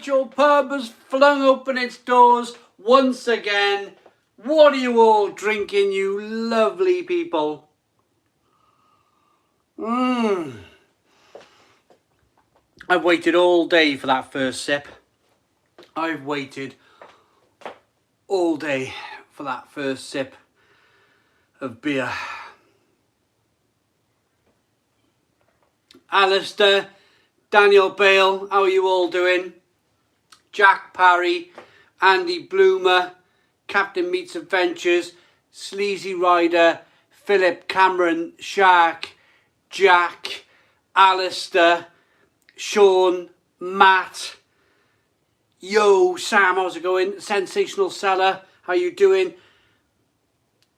virtual pub has flung open its doors once again. What are you all drinking, you lovely people? I've waited all day for that first sip. I've waited all day for that first sip of beer. Alistair, Daniel Bale, how are you all doing? Jack Parry, Andy Bloomer, Captain Meets Adventures, Sleazy Rider, Philip Cameron, Shark, Jack, Alistair, Sean, Matt, Yo, Sam, how's it going? Sensational Seller, how you doing?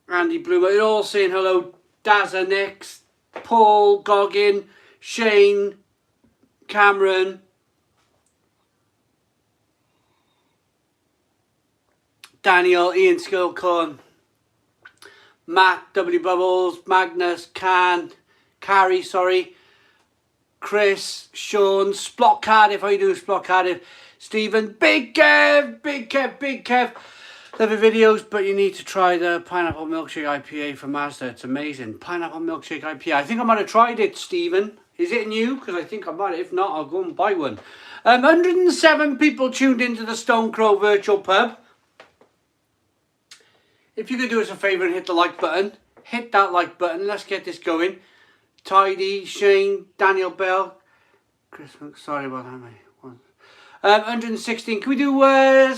Andy Bloomer, you're all saying hello. Dazza Nix, Paul Goggin, Shane, Cameron, Daniel, Ian Skillcorn, Matt, W Bubbles, Magnus, Carrie, sorry, Chris, Sean, Splot Cardiff, how you doing, Splot Cardiff, Stephen, Big Kev. Love your videos, but you need to try the Pineapple Milkshake IPA from Mazda. It's amazing. Pineapple Milkshake IPA. I think I might have tried it, Stephen. Is it new? Because I think I might. If not, I'll go and buy one. 107 people tuned into the Stone Crow Virtual Pub. If you could do us a favour and hit the like button. Hit that like button. Let's get this going. Tidy, Shane, Daniel Bell. Chris, sorry about that, mate. 116. Can we do... I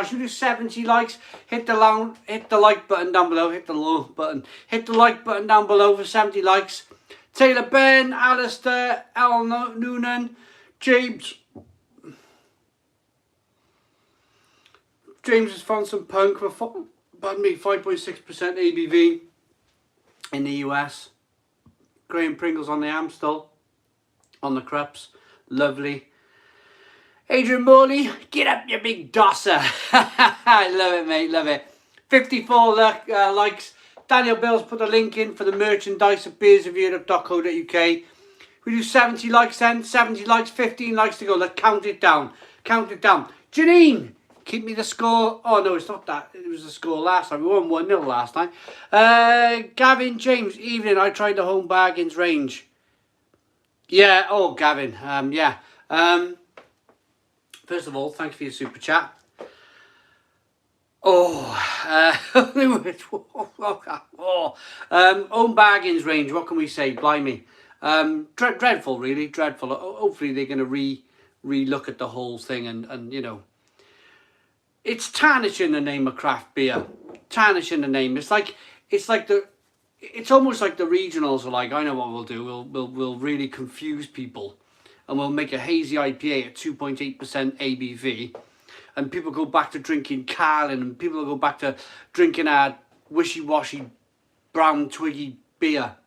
should do 70 likes. Hit the like button down below. Hit the like button down below for 70 likes. Taylor Ben, Alistair, Al Noonan, James has found some punk for 5.6% ABV in the US. Graham Pringles on the Amstel, on the Crups, lovely. Adrian Morley, get up you big dosser. I love it, mate, love it. 54 likes. Daniel Bill's put a link in for the merchandise at beersofeurope.co.uk. We do 70 likes then, 70 likes, 15 likes to go. Let's count it down. Janine, keep me the score. Oh no, it's not that. It was the score last time. We won 1-0 last time. Gavin James, evening. I tried the Home Bargains range. Yeah, oh Gavin, yeah. First of all, thanks for your super chat. Home Bargains range, what can we say? Blimey. Dreadful, really, dreadful. Hopefully they're going to re-look at the whole thing and, you know, it's tarnishing the name of craft beer. Tarnishing the name. It's almost like the regionals are like, I know what we'll do. We'll really confuse people. And we'll make a hazy IPA at 2.8% ABV. And people go back to drinking Carlin. And people will go back to drinking our wishy-washy brown twiggy beer.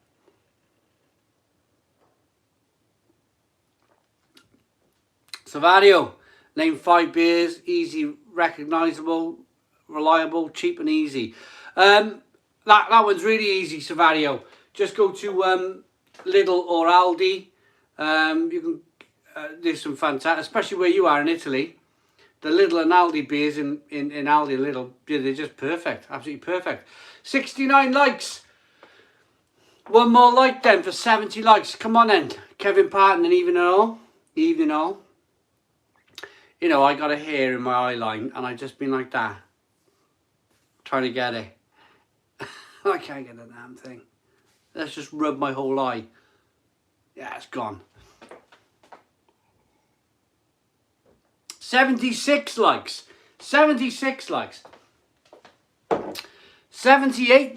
Savario. Name 5 beers. Easy, recognisable, reliable, cheap and easy. That one's really easy, Savario. Just go to Lidl or Aldi. You can there's some fantastic, especially where you are in Italy. The Lidl and Aldi beers in Aldi, Lidl, they're just perfect, absolutely perfect. 69 likes. One more like then for 70 likes. Come on then, Kevin Parton and Evening All. You know, I got a hair in my eye line and I've just been like that, trying to get it. I can't get the damn thing. Let's just rub my whole eye. Yeah, it's gone. 76 likes. 78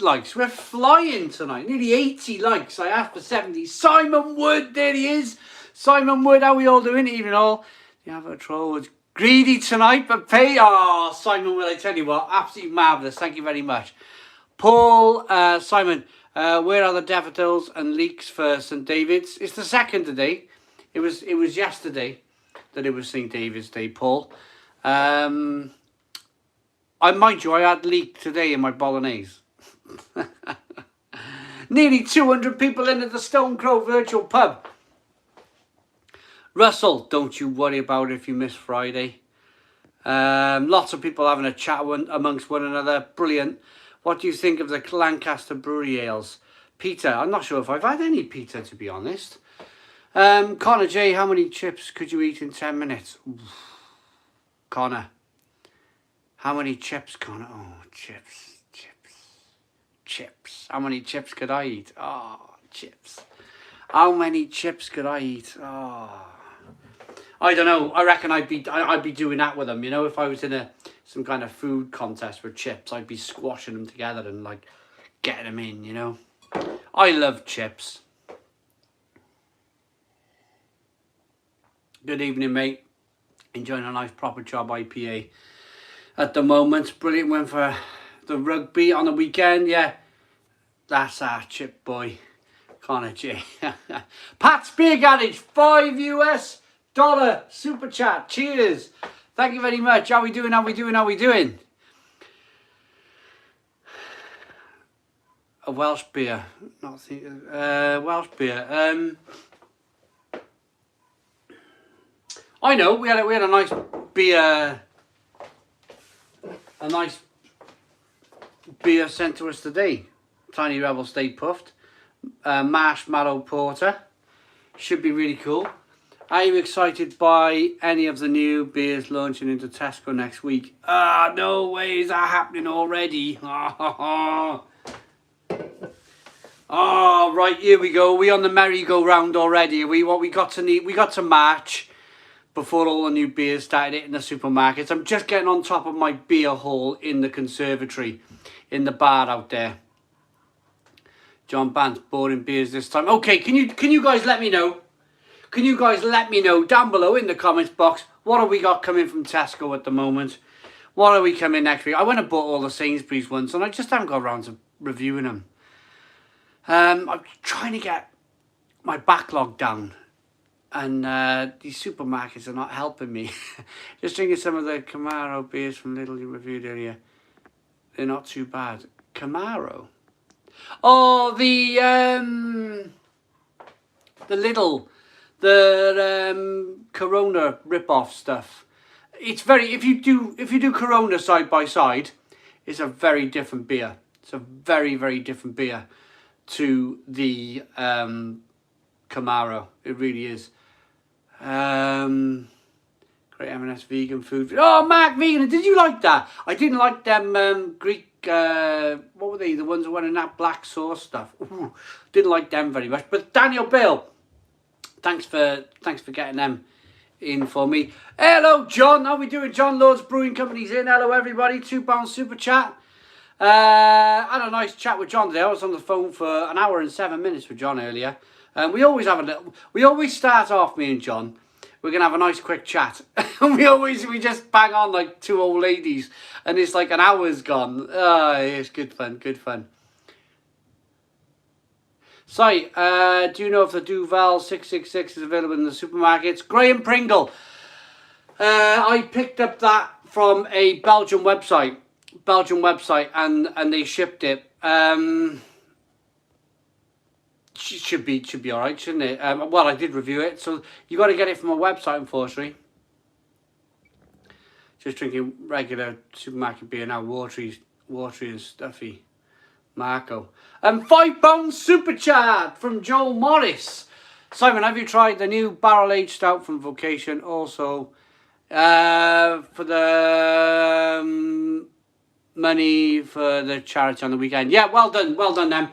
likes. We're flying tonight. Nearly 80 likes. I asked for 70. Simon Wood, there he is. Simon Wood, how are we all doing? Even all. The Avatar was greedy tonight, but pay. Oh, Simon Wood, I tell you what, absolutely marvellous. Thank you very much. Paul, Simon, where are the daffodils and leeks for St. David's? It's the second today. It was yesterday that it was St. David's Day, Paul. I mind you, I had leek today in my bolognese. Nearly 200 people into the Stone Crow Virtual Pub. Russell, don't you worry about it if you miss Friday. Lots of people having a chat amongst one another. Brilliant. What do you think of the Lancaster Brewery ales? Peter, I'm not sure if I've had any Peter, to be honest. Connor J, how many chips could you eat in 10 minutes? Oof. Connor, how many chips, Connor? Oh, chips. How many chips could I eat? Oh, chips. How many chips could I eat? Oh, I don't know. I reckon I'd be doing that with them. You know, if I was in some kind of food contest with chips, I'd be squashing them together and like getting them in. You know, I love chips. Good evening, mate. Enjoying a nice proper job IPA at the moment. Brilliant win for the rugby on the weekend. Yeah, that's our chip boy, Connor J. Pat's Beer Garage, $5 super chat. Cheers. Thank you very much. How we doing? A Welsh beer. Welsh beer. I know we had a nice beer. A nice beer sent to us today. Tiny Rebel Stay Puffed. Marshmallow Porter. Should be really cool. Are you excited by any of the new beers launching into Tesco next week? No way, is that happening already? Oh, right, here we go. We on the merry-go-round already. We got to March before all the new beers started hitting the supermarkets. I'm just getting on top of my beer haul in the conservatory, in the bar out there. John Bant's boring beers this time. Okay, can you guys let me know? Can you guys let me know down below in the comments box, what have we got coming from Tesco at the moment? What are we coming next week? I went and bought all the Sainsbury's ones and I just haven't got around to reviewing them. I'm trying to get my backlog down and these supermarkets are not helping me. Just drinking some of the Camaro beers from Lidl you reviewed earlier. They're not too bad. Camaro? Oh, the Lidl, the Corona rip-off stuff. It's very, if you do Corona side by side, it's a very different beer. It's a very, very different beer to the Camaro. It really is. Great M&S vegan food. Oh, Mark Vegan, did you like that? I didn't like them Greek, what were they? The ones that went in that black sauce stuff. Ooh, didn't like them very much. But Daniel Bill, thanks for getting them in for me. Hello, John. How we doing? John Lord's Brewing Company's in. Hello, everybody. £2 super chat. Had a nice chat with John today. I was on the phone for an hour and 7 minutes with John earlier. We always start off, me and John, we're going to have a nice quick chat. And we just bang on like two old ladies. And it's like an hour's gone. It's good fun, good fun. So, do you know if the Duval 666 is available in the supermarkets? Graham Pringle. I picked up that from a Belgian website, and they shipped it. Should be all right, shouldn't it? Well, I did review it, so you got to get it from a website, unfortunately. Just drinking regular supermarket beer now, watery and stuffy. Marco. £5 super chat from Joel Morris. Simon, have you tried the new barrel aged stout from Vocation? Also, for the money for the charity on the weekend. Yeah, well done them.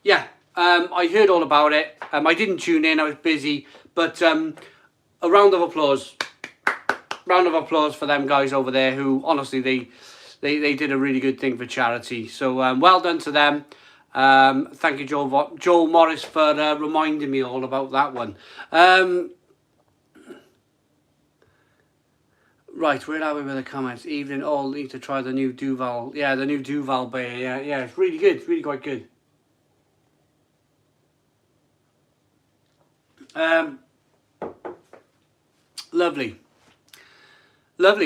Yeah, I heard all about it. I didn't tune in, I was busy, but a round of applause. Round of applause for them guys over there who, honestly, they did a really good thing for charity. So well done to them. Thank you, Joel Morris, for reminding me all about that one. Right, where are we with the comments? Evening, all need to try the new Duval. Yeah, the new Duval beer. Yeah, it's really good. It's really quite good. Lovely.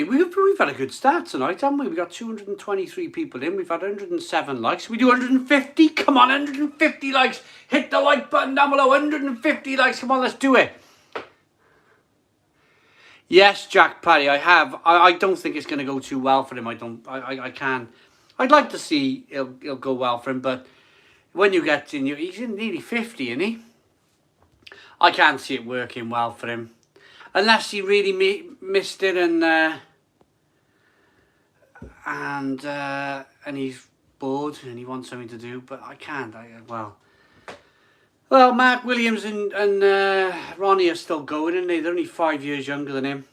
We've had a good start tonight, haven't we? We've got 223 people in. We've had 107 likes. We do 150? Come on, 150 likes. Hit the like button down below. 150 likes. Come on, let's do it. Yes, Jack Parry, I have. I don't think it's going to go too well for him. I can. I'd like to see it'll go well for him, but when you get in, he's in nearly 50, isn't he? I can't see it working well for him. Unless he really missed it and he's bored and he wants something to do, but I can't. Well, Mark Williams and Ronnie are still going, and they're only 5 years younger than him.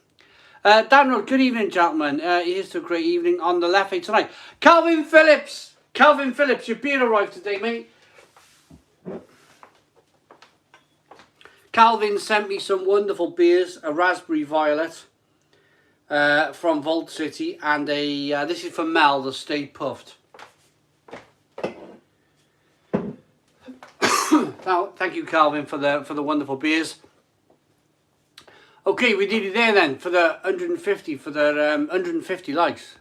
Daniel, good evening, gentlemen. Here's to a great evening on the left tonight. Calvin Phillips, your beer arrived today, mate. Calvin sent me some wonderful beers, a raspberry violet from Vault City, and this is from Mel, the Stay Puffed. Thank you, Calvin, for the wonderful beers. Okay, we did it there then for the 150 150 likes.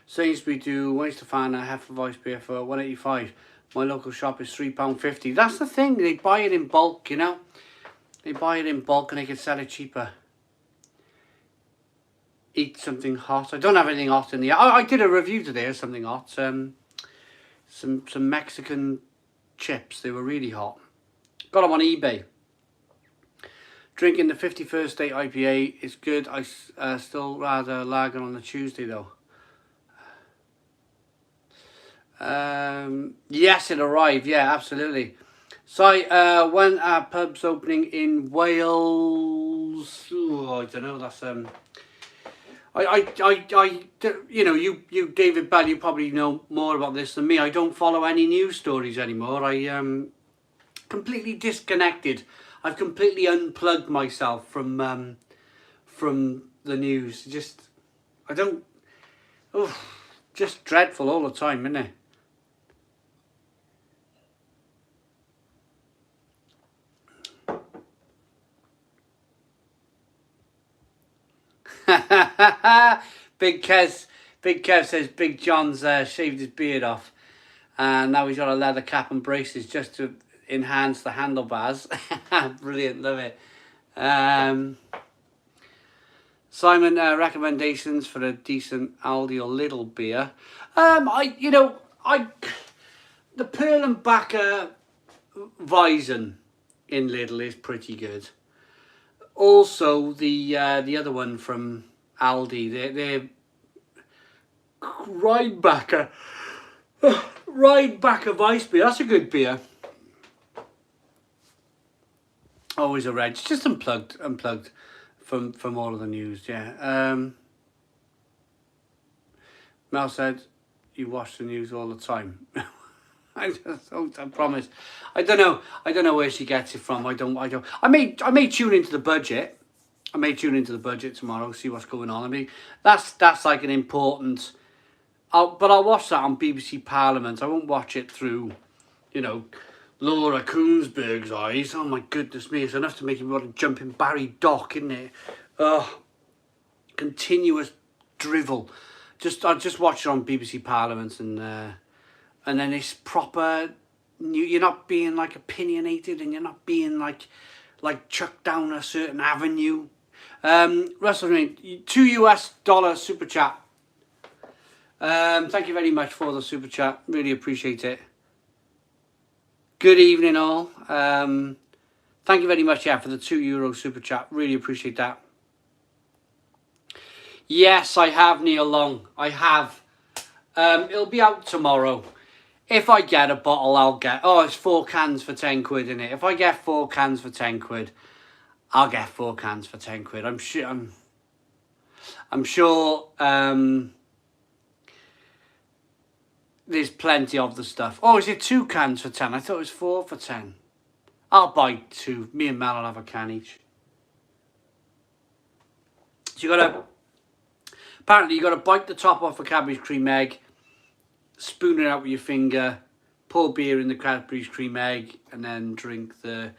Sainsbury do Wayster a Hefeweizen beer for £1.85. My local shop is £3.50. That's the thing, they buy it in bulk, you know. They buy it in bulk and they can sell it cheaper. Eat something hot. I don't have anything hot in the... I did a review today of something hot. Some Mexican chips. They were really hot. Got them on eBay. Drinking the 51st Date IPA is good. I still rather lager on the Tuesday though. Yes, it arrived. Yeah, absolutely. So when our pub's opening in Wales, I don't know. That's you know, you David Bell, you probably know more about this than me. I don't follow any news stories anymore. I completely disconnected. I've completely unplugged myself from the news. I don't. Oh, just dreadful all the time, isn't it? Big Kev says Big John's shaved his beard off, and now he's got a leather cap and braces just to enhance the handlebars. Brilliant, love it. Simon, recommendations for a decent Aldi or Lidl beer. The Pearl and Backer Weizen in Lidl is pretty good. Also, the other one from Aldi, they're Rhinebacker Weiss beer. That's a good beer. Always a red. It's just unplugged from all of the news. Yeah. Mel said you watch the news all the time. I promise. I don't know where she gets it from. I may tune into the budget. I may tune into the budget tomorrow, see what's going on. I mean, that's like an important. But I'll watch that on BBC Parliament. I won't watch it through, Laura Koonsberg's eyes. Oh my goodness me! It's enough to make you want to jump in Barry Dock, isn't it? Continuous drivel. I just watch it on BBC Parliament and then it's proper. You're not being like opinionated, and you're not being like chucked down a certain avenue. Russell, $2 super chat. Thank you very much for the super chat. Really appreciate it. Good evening, all. Thank you very much, for the €2 super chat. Really appreciate that. Yes, I have, Neil Long. I have. It'll be out tomorrow. If I get a bottle, I'll get... it's 4 cans for 10 quid, innit? If I get 4 cans for 10 quid, I'll get 4 cans for 10 quid. I'm sure there's plenty of the stuff. Is it 2 cans for 10? I thought it was 4 for 10. I'll buy 2. Me and Mel will have a can each. So apparently you got to bite the top off a Cadbury's cream egg, spoon it out with your finger, pour beer in the Cadbury's cream egg, and then drink the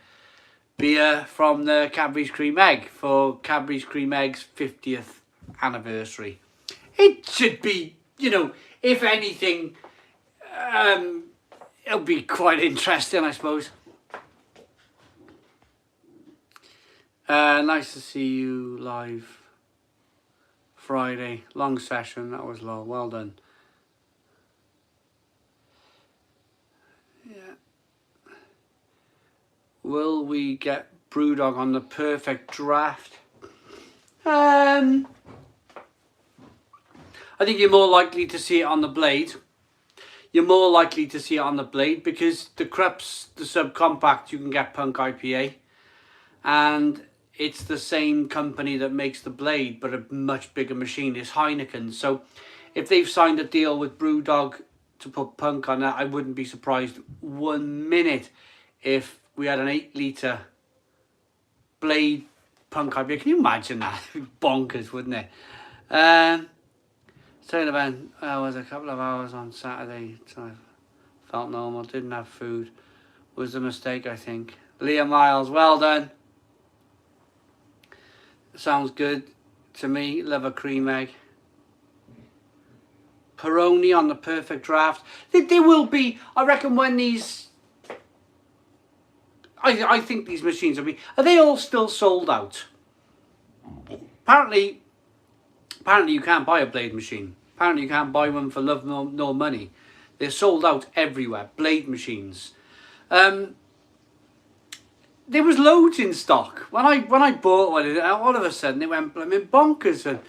beer from the Cadbury's cream egg for Cadbury's cream egg's 50th anniversary. It should be, if anything, it'll be quite interesting, I suppose. Nice to see you live Friday. Long session, that was long. Well done. Yeah. Will we get Brewdog on the perfect draft? I think you're more likely to see it on the blade. You're more likely to see it on the blade because the Krups, the subcompact, you can get Punk IPA. And it's the same company that makes the blade, but a much bigger machine. It's Heineken. So if they've signed a deal with Brewdog to put Punk on that, I wouldn't be surprised 1 minute if we had an 8-litre blade Punk IPA. Can you imagine that? Bonkers, wouldn't it? Second event was a couple of hours on Saturday, so I felt normal, didn't have food. Was a mistake, I think. Liam Miles, well done. Sounds good to me. Love a cream egg. Peroni on the perfect draft. There will be, I reckon, when these... I think these machines will be... Are they all still sold out? Apparently you can't buy a blade machine. Apparently you can't buy one for love nor money. They're sold out everywhere. Blade machines. There was loads in stock. When I bought one, all of a sudden it went blooming bonkers. And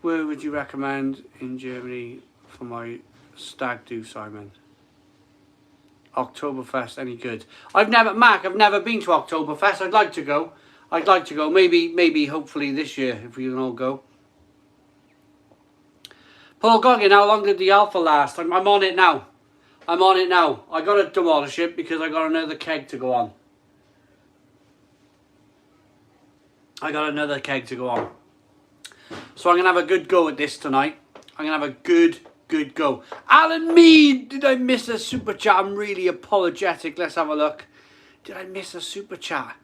where would you recommend in Germany for my stag do, Simon? Oktoberfest, any good? I've never been to Oktoberfest. I'd like to go. Maybe, hopefully this year, if we can all go. Paul Goggin, how long did the Alpha last? I'm on it now. I got to demolish it because I got another keg to go on. So I'm going to have a good go at this tonight. I'm going to have a good go. Alan Mead, did I miss a super chat? I'm really apologetic. Let's have a look. Did I miss a super chat?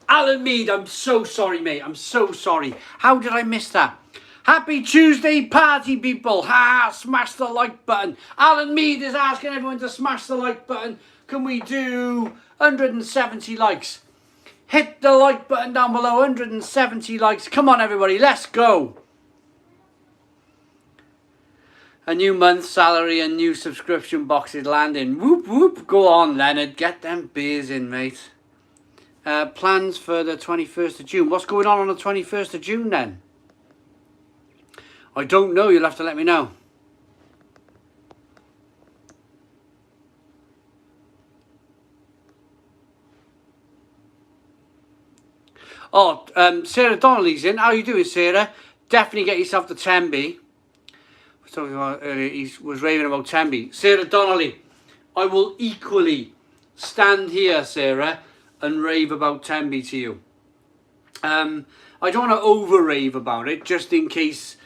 Alan Mead, I'm so sorry, mate. I'm so sorry. How did I miss that? Happy Tuesday, party people. Smash the like button. Alan Mead is asking everyone to smash the like button. Can we do 170 likes? Hit the like button down below. 170 likes. Come on, everybody. Let's go. A new month's salary and new subscription boxes landing. Whoop, whoop. Go on, Leonard. Get them beers in, mate. Plans for the 21st of June. What's going on the 21st of June then? I don't know. You'll have to let me know. Oh, Sarah Donnelly's in. How are you doing, Sarah? Definitely get yourself to Temby. I was talking about earlier. He was raving about Temby. Sarah Donnelly, I will equally stand here, Sarah, and rave about Temby to you. I don't want to over rave about it, just in case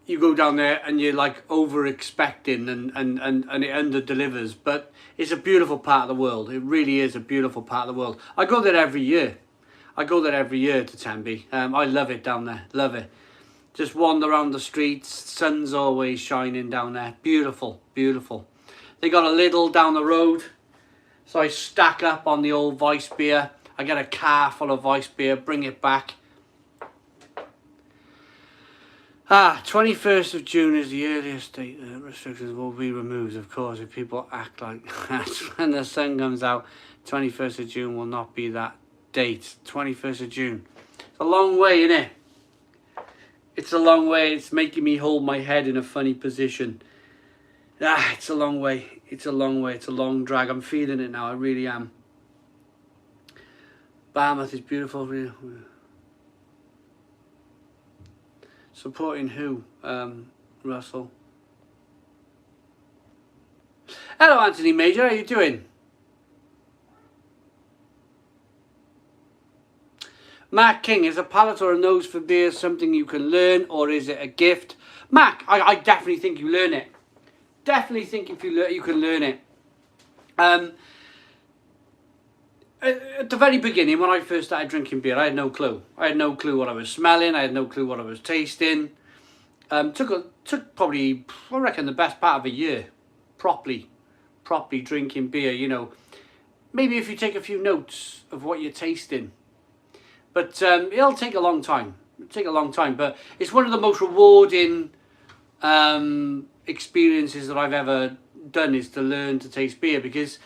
you go down there and you're like over expecting and it under delivers. But it's a beautiful part of the world. It really is a beautiful part of the world. I go there every year. to Temby. I love it down there. Love it. Just wander around the streets. Sun's always shining down there. Beautiful, beautiful. They got a Lidl down the road. So I stack up on the old Weiss beer. I get a car full of Weiss beer, bring it back. 21st of June is the earliest date that restrictions will be removed, of course, if people act like that. When the sun comes out, 21st of June will not be that date. 21st of June. It's a long way, isn't it? It's a long way. It's making me hold my head in a funny position. It's a long way. It's a long way. It's a long drag. I'm feeling it now. I really am. Barmouth is beautiful. Supporting who? Russell. Hello, Anthony Major. How are you doing? Mac King, is a palate or a nose for beer something you can learn, or is it a gift? Mac, I definitely think you learn it. Definitely think if you can learn it. At the very beginning, when I first started drinking beer, I had no clue. I had no clue what I was smelling. I had no clue what I was tasting. Took probably, I reckon, the best part of a year, properly drinking beer. You know, maybe if you take a few notes of what you're tasting, but it'll take a long time. But it's one of the most rewarding experiences that I've ever done, is to learn to taste beer, because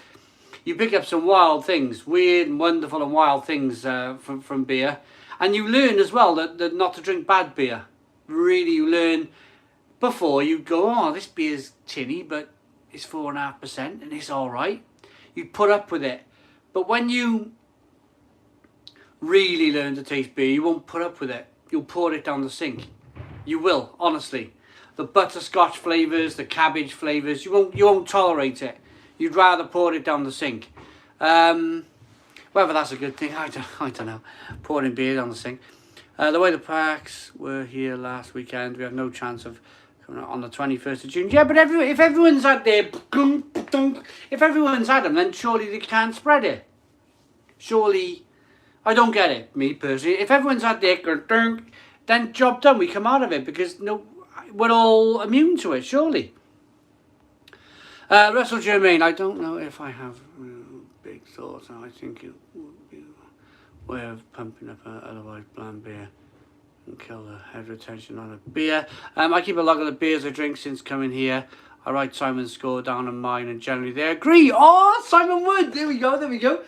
you pick up some wild things, weird and wonderful and wild things from beer, and you learn as well that not to drink bad beer. Really, you learn before you go, oh, this beer's tinny, but it's 4.5% and it's all right. You put up with it. But when you really learn to taste beer, you won't put up with it. You'll pour it down the sink. You will, honestly. The butterscotch flavours, the cabbage flavours, you won't tolerate it. You'd rather pour it down the sink. Whether that's a good thing, I don't know. Pouring beer down the sink. The way the packs were here last weekend, we have no chance of coming out on the 21st of June. Yeah, but if everyone's had their... If everyone's had them, then surely they can't spread it. Surely... I don't get it, me personally. If everyone's had their... Then job done, we come out of it, because no, we're all immune to it, surely. Russell Germain, I don't know if I have big thoughts. I think it would be a way of pumping up otherwise bland beer and kill the head retention on a beer. I keep a log of the beers I drink since coming here. I write Simon's score down on mine, and generally they agree. Oh, Simon Wood! There we go.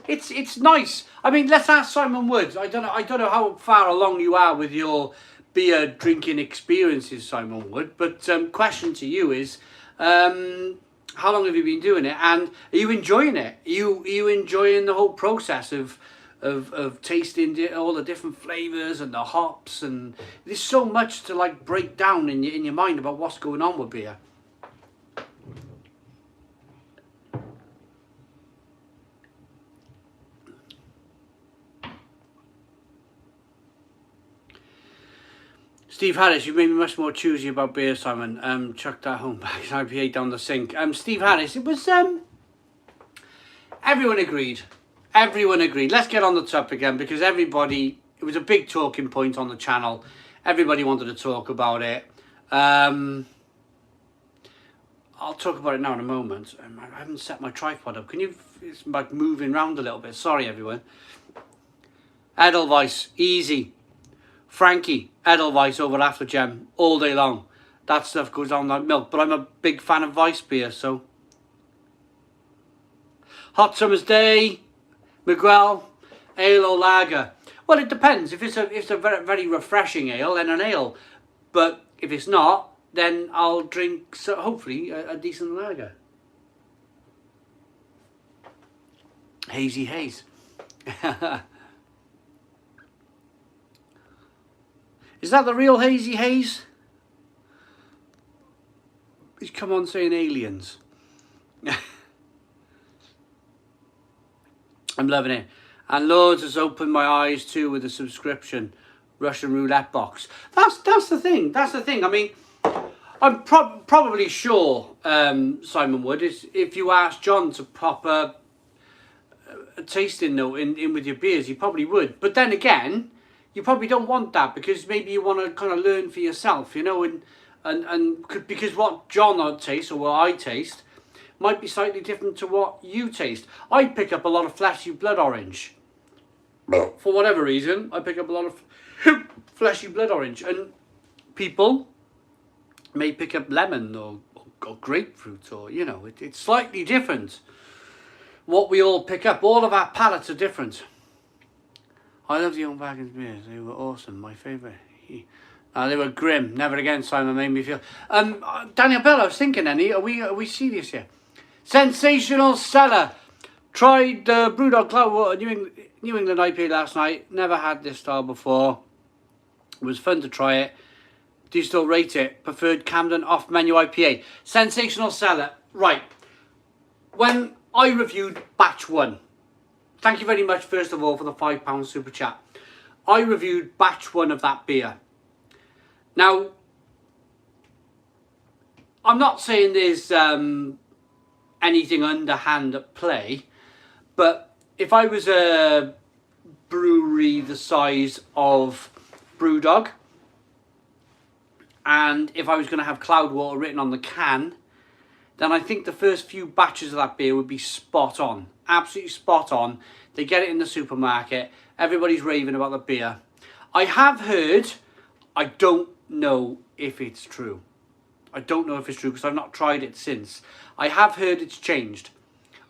It's nice. I mean, let's ask Simon Wood. I don't know how far along you are with your beer drinking experiences, Simon Wood. But question to you is, how long have you been doing it, and are you enjoying it? Are you enjoying the whole process of tasting all the different flavors and the hops, and there's so much to like break down in your mind about what's going on with beer. Steve Harris, you made me much more choosy about beer, Simon. Chuck that home back, IPA down the sink. Steve Harris, it was everyone agreed. Everyone agreed. Let's get on the topic again, because it was a big talking point on the channel. Everybody wanted to talk about it. I'll talk about it now in a moment. I haven't set my tripod up. It's like moving around a little bit. Sorry, everyone. Edelweiss, easy. Frankie, Edelweiss over Aftergem all day long. That stuff goes on like milk. But I'm a big fan of Weiss beer, so. Hot summer's day, Miguel, ale or lager. Well, it depends. If it's a very, very refreshing ale, then an ale. But if it's not, then I'll drink, hopefully, a decent lager. Hazy haze. Is that the real hazy haze? He's come on saying aliens. I'm loving it. And Lords has opened my eyes too with a subscription. Russian roulette box. That's the thing. That's the thing. I mean, I'm probably sure, Simon Wood, is if you asked John to pop a tasting note in with your beers, he probably would. But then again, you probably don't want that, because maybe you want to kind of learn for yourself, you know, and because what John tastes or what I taste might be slightly different to what you taste. I pick up a lot of fleshy blood orange. For whatever reason, I pick up a lot of fleshy blood orange, and people may pick up lemon or grapefruit, or, you know, it's slightly different. What we all pick up, all of our palates are different. I love the Young Wagons beers. They were awesome. My favourite. They were grim. Never again, Simon made me feel. Daniel Bell, I was thinking, Annie, are we serious here? Sensational Cellar. Tried the Brewdog Cloudwater New England IPA last night. Never had this style before. It was fun to try it. Do you still rate it? Preferred Camden off-menu IPA. Sensational Cellar. Right. When I reviewed batch 1, thank you very much, first of all, for the £5 super chat. I reviewed batch 1 of that beer. Now, I'm not saying there's anything underhand at play, but if I was a brewery the size of Brewdog, and if I was going to have Cloudwater written on the can, then I think the first few batches of that beer would be spot on. Absolutely spot on. They get it in the supermarket. Everybody's raving about the beer. I have heard, I don't know if it's true. I don't know if it's true because I've not tried it since. I have heard it's changed.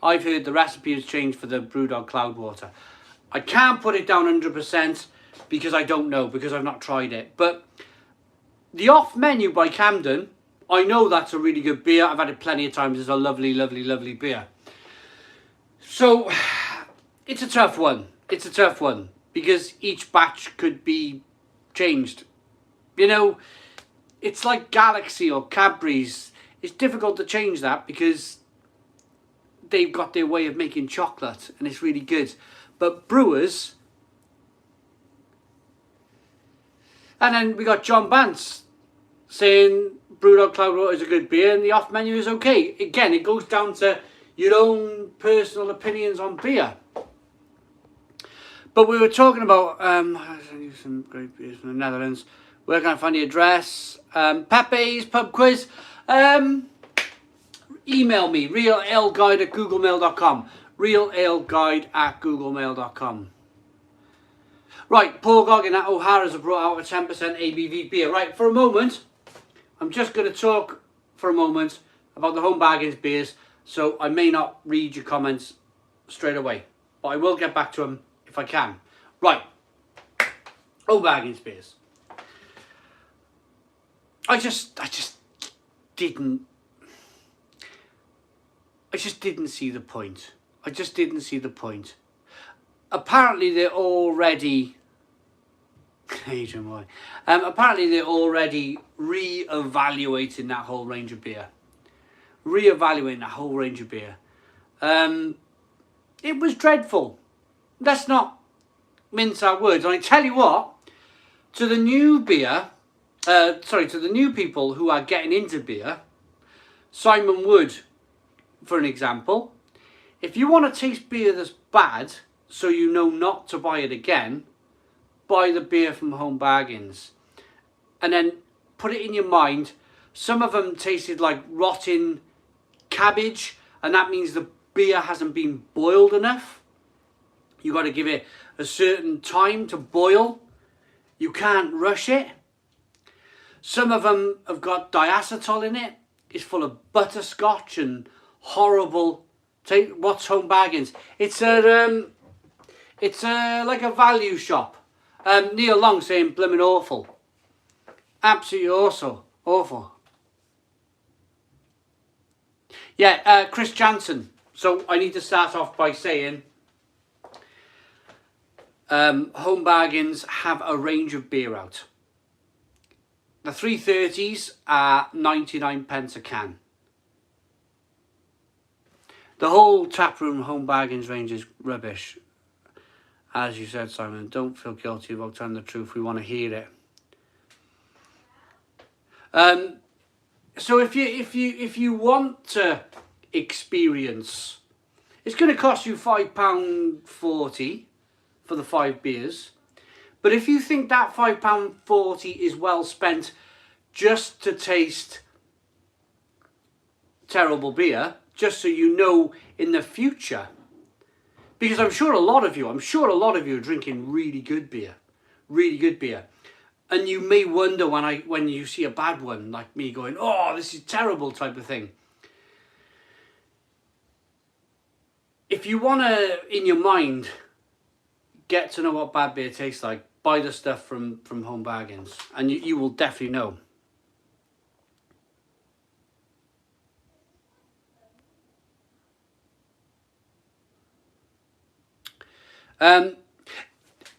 I've heard the recipe has changed for the Brewdog Cloudwater. I can't put it down 100% because I don't know, because I've not tried it. But the Off Menu by Camden, I know that's a really good beer. I've had it plenty of times. It's a lovely, lovely, lovely beer. So, it's a tough one. It's a tough one because each batch could be changed. You know, it's like Galaxy or Cadbury's. It's difficult to change that because they've got their way of making chocolate and it's really good. But brewers... And then we got John Bance saying Brewdog Cloudwater is a good beer and the Off Menu is okay. Again, it goes down to your own personal opinions on beer. But we were talking about some great beers from the Netherlands. Where can I find the address? Pepe's Pub Quiz. Email me, realaleguide@googlemail.com. realaleguide@googlemail.com. Right, Paul Goggin at O'Hara's have brought out a 10% ABV beer. Right, for a moment, I'm just going to talk for a moment about the Home Bargains beers, so I may not read your comments straight away, but I will get back to them if I can. Right, Home Bargains beers. I just didn't see the point. I just didn't see the point. Apparently they're already... apparently they're already re-evaluating that whole range of beer. Re-evaluating that whole range of beer. It was dreadful. Let's not mince our words. And I tell you what, to the new beer... to the new people who are getting into beer, Simon Wood, for an example, if you want to taste beer that's bad, so you know not to buy it again, buy the beer from Home Bargains. And then put it in your mind, some of them tasted like rotten cabbage, and that means the beer hasn't been boiled enough. You got to give it a certain time to boil. You can't rush it. Some of them have got diacetyl in it. It's full of butterscotch and horrible. What's Home Bargains? It's like a value shop. Neil Long saying blimmin' awful. Absolutely awful. Yeah, Chris Jansen. So I need to start off by saying Home Bargains have a range of beer out. The 330s are 99 pence a can. The whole taproom Home Bargains range is rubbish. As you said, Simon, don't feel guilty about telling the truth. We want to hear it. So if you want to experience, it's going to cost you £5.40 for the 5 beers. But if you think that £5.40 is well spent just to taste terrible beer, just so you know in the future, because I'm sure a lot of you are drinking really good beer, and you may wonder when you see a bad one, like me going, oh, this is terrible type of thing. If you want to, in your mind, get to know what bad beer tastes like, buy the stuff from Home Bargains, and you will definitely know.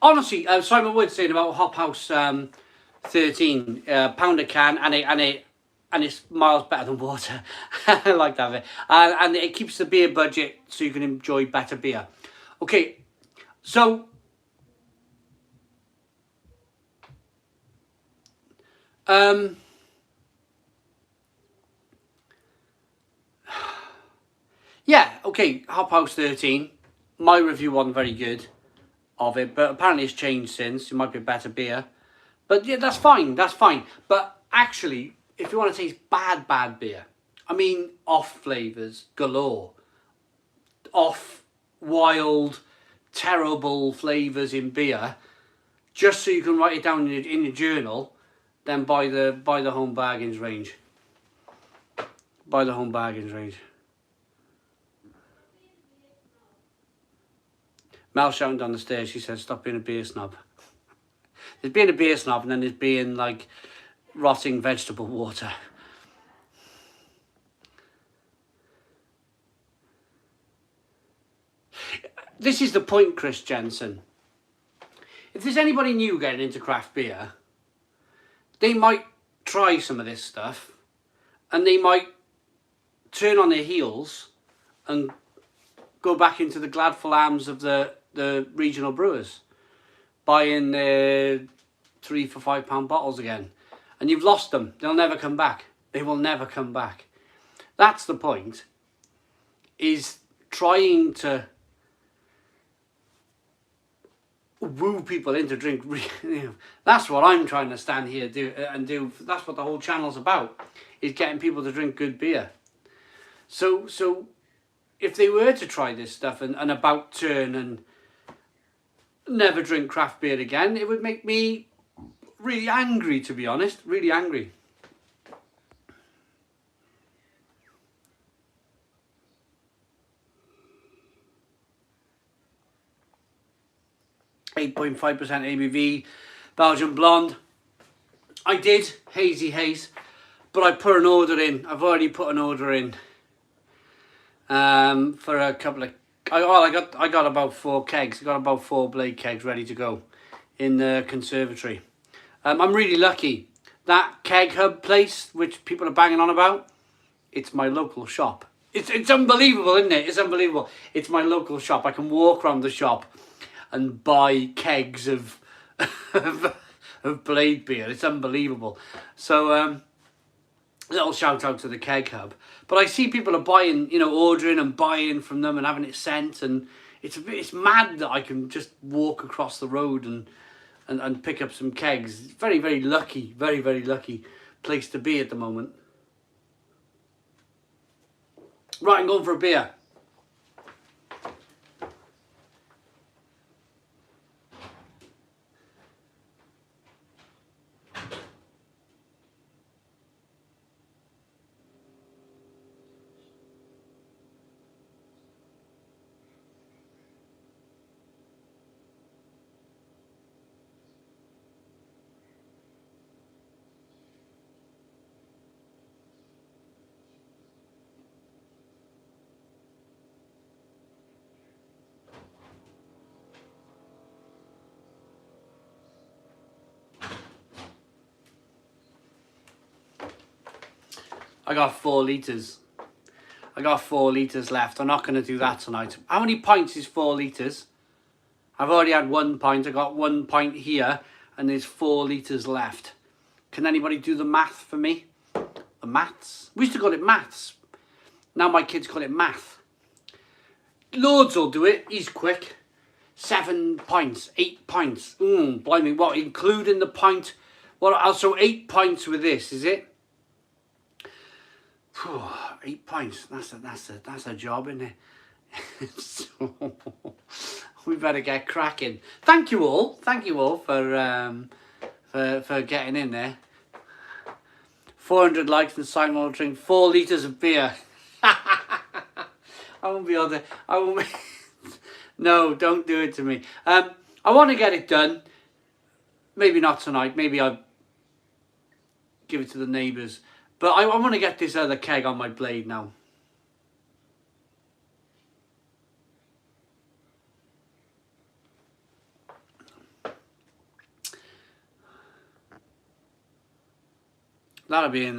Honestly, Simon Wood saying about Hop House 13 £1 a can, and it's miles better than water. I like that bit, and it keeps the beer budget so you can enjoy better beer. Okay, so yeah, okay, Hop House 13. My review wasn't very good of it, but apparently it's changed since. It might be a better beer. But yeah, that's fine, But actually, if you want to taste bad beer, I mean off flavours galore. Off wild, terrible flavours in beer, just so you can write it down in your journal, then buy the Home Bargains range. Buy the Home Bargains range. Mel shouting down the stairs, she said, stop being a beer snob. There's being a beer snob, and then there's being like rotting vegetable water. This is the point, Chris Jensen. If there's anybody new getting into craft beer, they might try some of this stuff, and they might turn on their heels and go back into the gladful arms of the regional brewers, buying their £3 for £5 bottles again. And you've lost them. They'll never come back. They will never come back. That's the point, is trying to woo people into drink. That's what I'm trying to stand here do. That's what the whole channel's about, is getting people to drink good beer. So if they were to try this stuff and about turn and never drink craft beer again, it would make me really angry, to be honest. Really angry. .5% ABV, Belgian blonde. I did hazy haze, but I put an order in. I've already put an order in for a couple of. I got about 4 kegs. I got about 4 blade kegs ready to go in the conservatory. I'm really lucky. That keg hub place, which people are banging on about, it's my local shop. It's unbelievable, isn't it? It's unbelievable. It's my local shop. I can walk around the shop and buy kegs of of blade beer. It's unbelievable. So little shout out to the keg hub. But I see people are buying, ordering and buying from them and having it sent, and it's mad that I can just walk across the road and pick up some kegs. Very, very lucky, very, very lucky place to be at the moment. Right, I'm going for a beer. I got 4 litres. I got 4 litres left. I'm not going to do that tonight. How many pints is 4 litres? I've already had 1 pint. I got 1 pint here, and there's 4 litres left. Can anybody do the math for me? The maths? We used to call it maths. Now my kids call it math. Lords will do it. He's quick. 7 pints. 8 pints. Blimey, what? Including the pint? What? Also 8 pints with this, is it? 8 pints. That's a job, isn't it? So, we better get cracking. Thank you all for getting in there. 400 likes and Simon will drink 4 litres of beer. I won't be able to. I won't be. No, don't do it to me. I want to get it done. Maybe not tonight. Maybe I'll give it to the neighbours. But I want to get this other keg on my blade now. That'll be in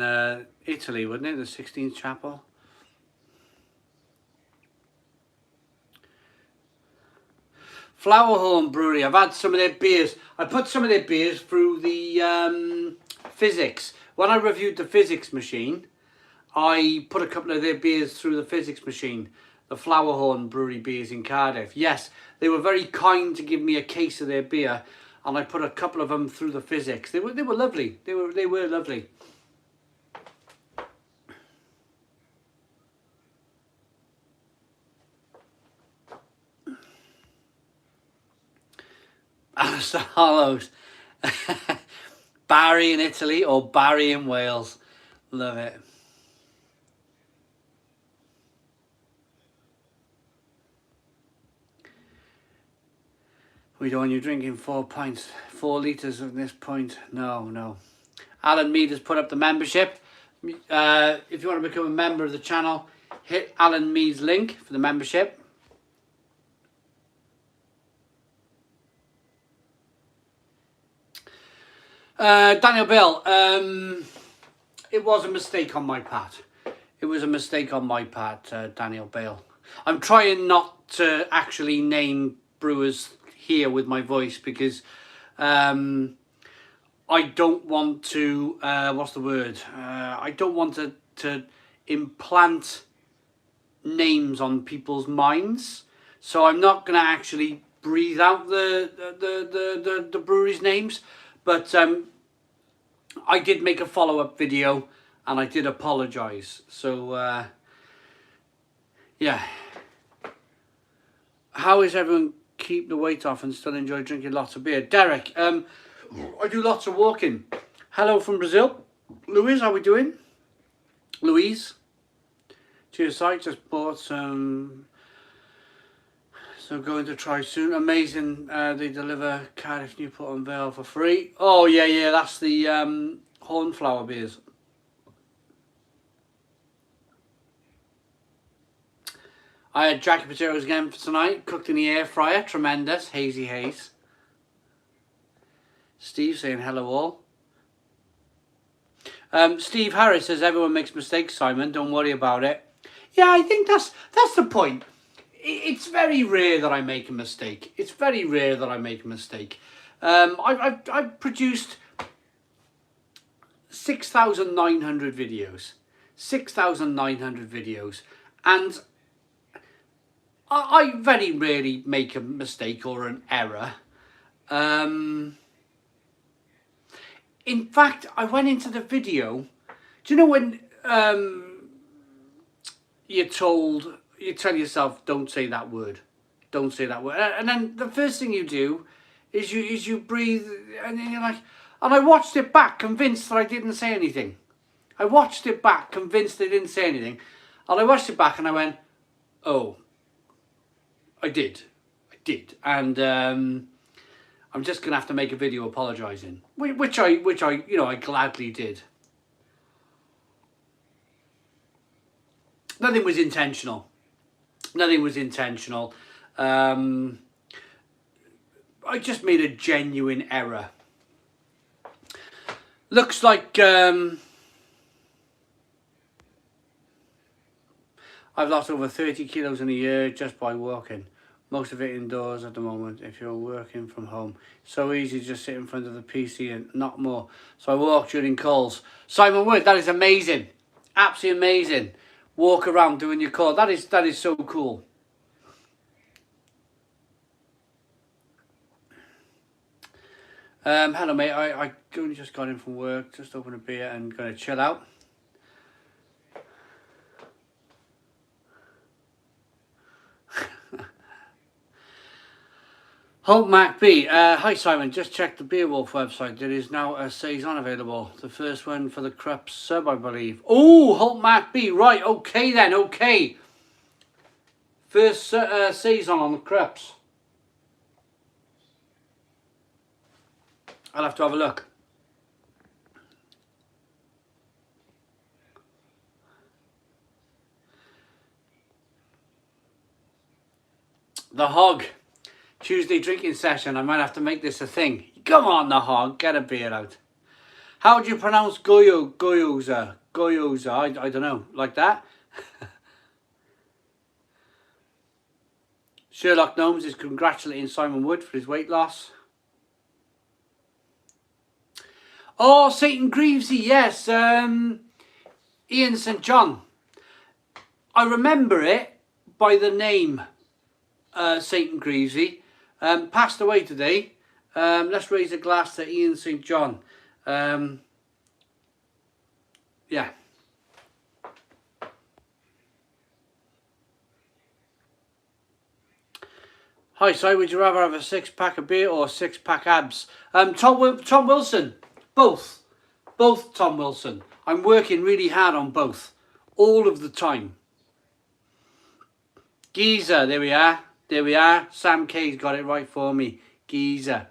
Italy, wouldn't it? The 16th Chapel. Flowerhorn Brewery. I've had some of their beers. I put some of their beers through the physics. When I reviewed the physics machine, I put a couple of their beers through the physics machine. The Flowerhorn Brewery beers in Cardiff. Yes, they were very kind to give me a case of their beer. and I put a couple of them through the physics. They were lovely. They were lovely. Alistair Hollows. Barry in Italy or Barry in Wales. Love it. We don't want you drinking 4 pints, 4 litres at this point. No, no. Alan Mead has put up the membership. If you want to become a member of the channel, hit Alan Mead's link for the membership. Daniel Bill, it was a mistake on my part. It was a mistake on my part, Daniel Bale. I'm trying not to actually name brewers here with my voice because I don't want to, what's the word? I don't want to implant names on people's minds. So I'm not going to actually breathe out the breweries' names. But I did make a follow-up video and I did apologise. So, yeah. How is everyone keep the weight off and still enjoy drinking lots of beer? Derek, I do lots of walking. Hello from Brazil. Louise, how we doing? Louise. Cheers, site. Just bought some... So going to try soon. Amazing. They deliver Cardiff, Newport and Vale for free. Oh yeah, yeah. That's the Hornflower beers. I had jacket potatoes again for tonight. Cooked in the air fryer. Tremendous. Hazy haze. Steve saying hello all. Steve Harris says everyone makes mistakes, Simon. Don't worry about it. Yeah, I think that's the point. It's very rare that I make a mistake. It's very rare that I make a mistake. I've produced 6,900 videos. 6,900 videos. And I very rarely make a mistake or an error. In fact, I went into the video. Do you know when you tell yourself, don't say that word, don't say that word, and then the first thing you do is you breathe, and then you're like, and I watched it back convinced that I didn't say anything. I watched it back convinced I didn't say anything, and I watched it back and I went, oh, I did, and I'm just gonna have to make a video apologising, which I you know I gladly did. Nothing was intentional. Nothing was intentional. I just made a genuine error. Looks like I've lost over 30 kilos in a year just by walking. Most of it indoors at the moment if you're working from home. So easy to just sit in front of the PC and not more. So I walk during calls. Simon Wood, that is amazing. Absolutely amazing. Walk around doing your call. That is so cool. Hello mate, I only just got in from work, just opened a beer and gonna chill out. Holt Mac B, hi Simon, just checked the Beer Wolf website. There is now a Saison available. The first one for the Krupp sub, I believe. Oh, Holt Mac B, right, okay then, okay. First Saison on the Krupps. I'll have to have a look. The Hog. Tuesday drinking session. I might have to make this a thing. Come on, The Hog. Get a beer out. How do you pronounce Goyoza? Goyoza. I don't know. Like that? Sherlock Gnomes is congratulating Simon Wood for his weight loss. Oh, Satan Greavesy. Yes. Ian St. John. I remember it by the name Satan Greavesy. Passed away today, Let's raise a glass to Ian St. John. Yeah. Hi, Si, would you rather have a 6-pack of beer or a 6-pack abs? Tom Wilson. Both. Both, Tom Wilson. I'm working really hard on both. All of the time. Geezer, there we are. There we are. Sam K's got it right for me. Geezer.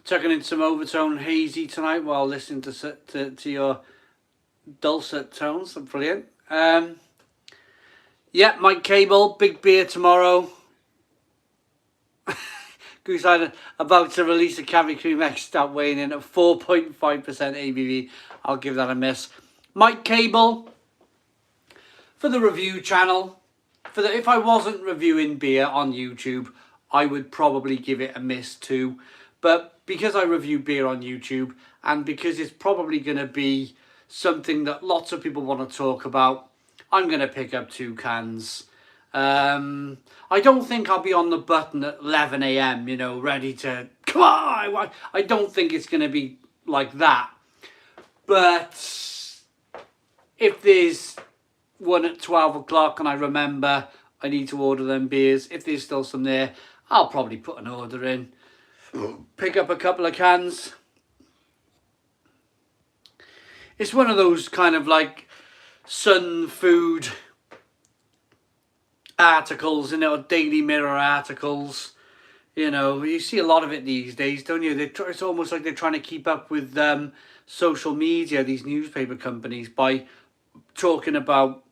Tucking in some overtone hazy tonight while listening to your dulcet tones. Brilliant. Yeah, Mike Cable, big beer tomorrow. Goose Island about to release a Cavity Cream X Stout weighing in at 4.5% ABV. I'll give that a miss. Mike Cable for the review channel. If I wasn't reviewing beer on YouTube, I would probably give it a miss too. But because I review beer on YouTube, and because it's probably going to be something that lots of people want to talk about, I'm going to pick up 2 cans. I don't think I'll be on the button at 11 AM, you know, ready to, come on! I don't think it's going to be like that. But if there's one at 12 o'clock and I remember I need to order them beers, if there's still some there, I'll probably put an order in. Pick up a couple of cans. It's one of those kind of like Sun Food articles, you know, Daily Mirror articles. You know, you see a lot of it these days, don't you? It's almost like they're trying to keep up with social media, these newspaper companies, by talking about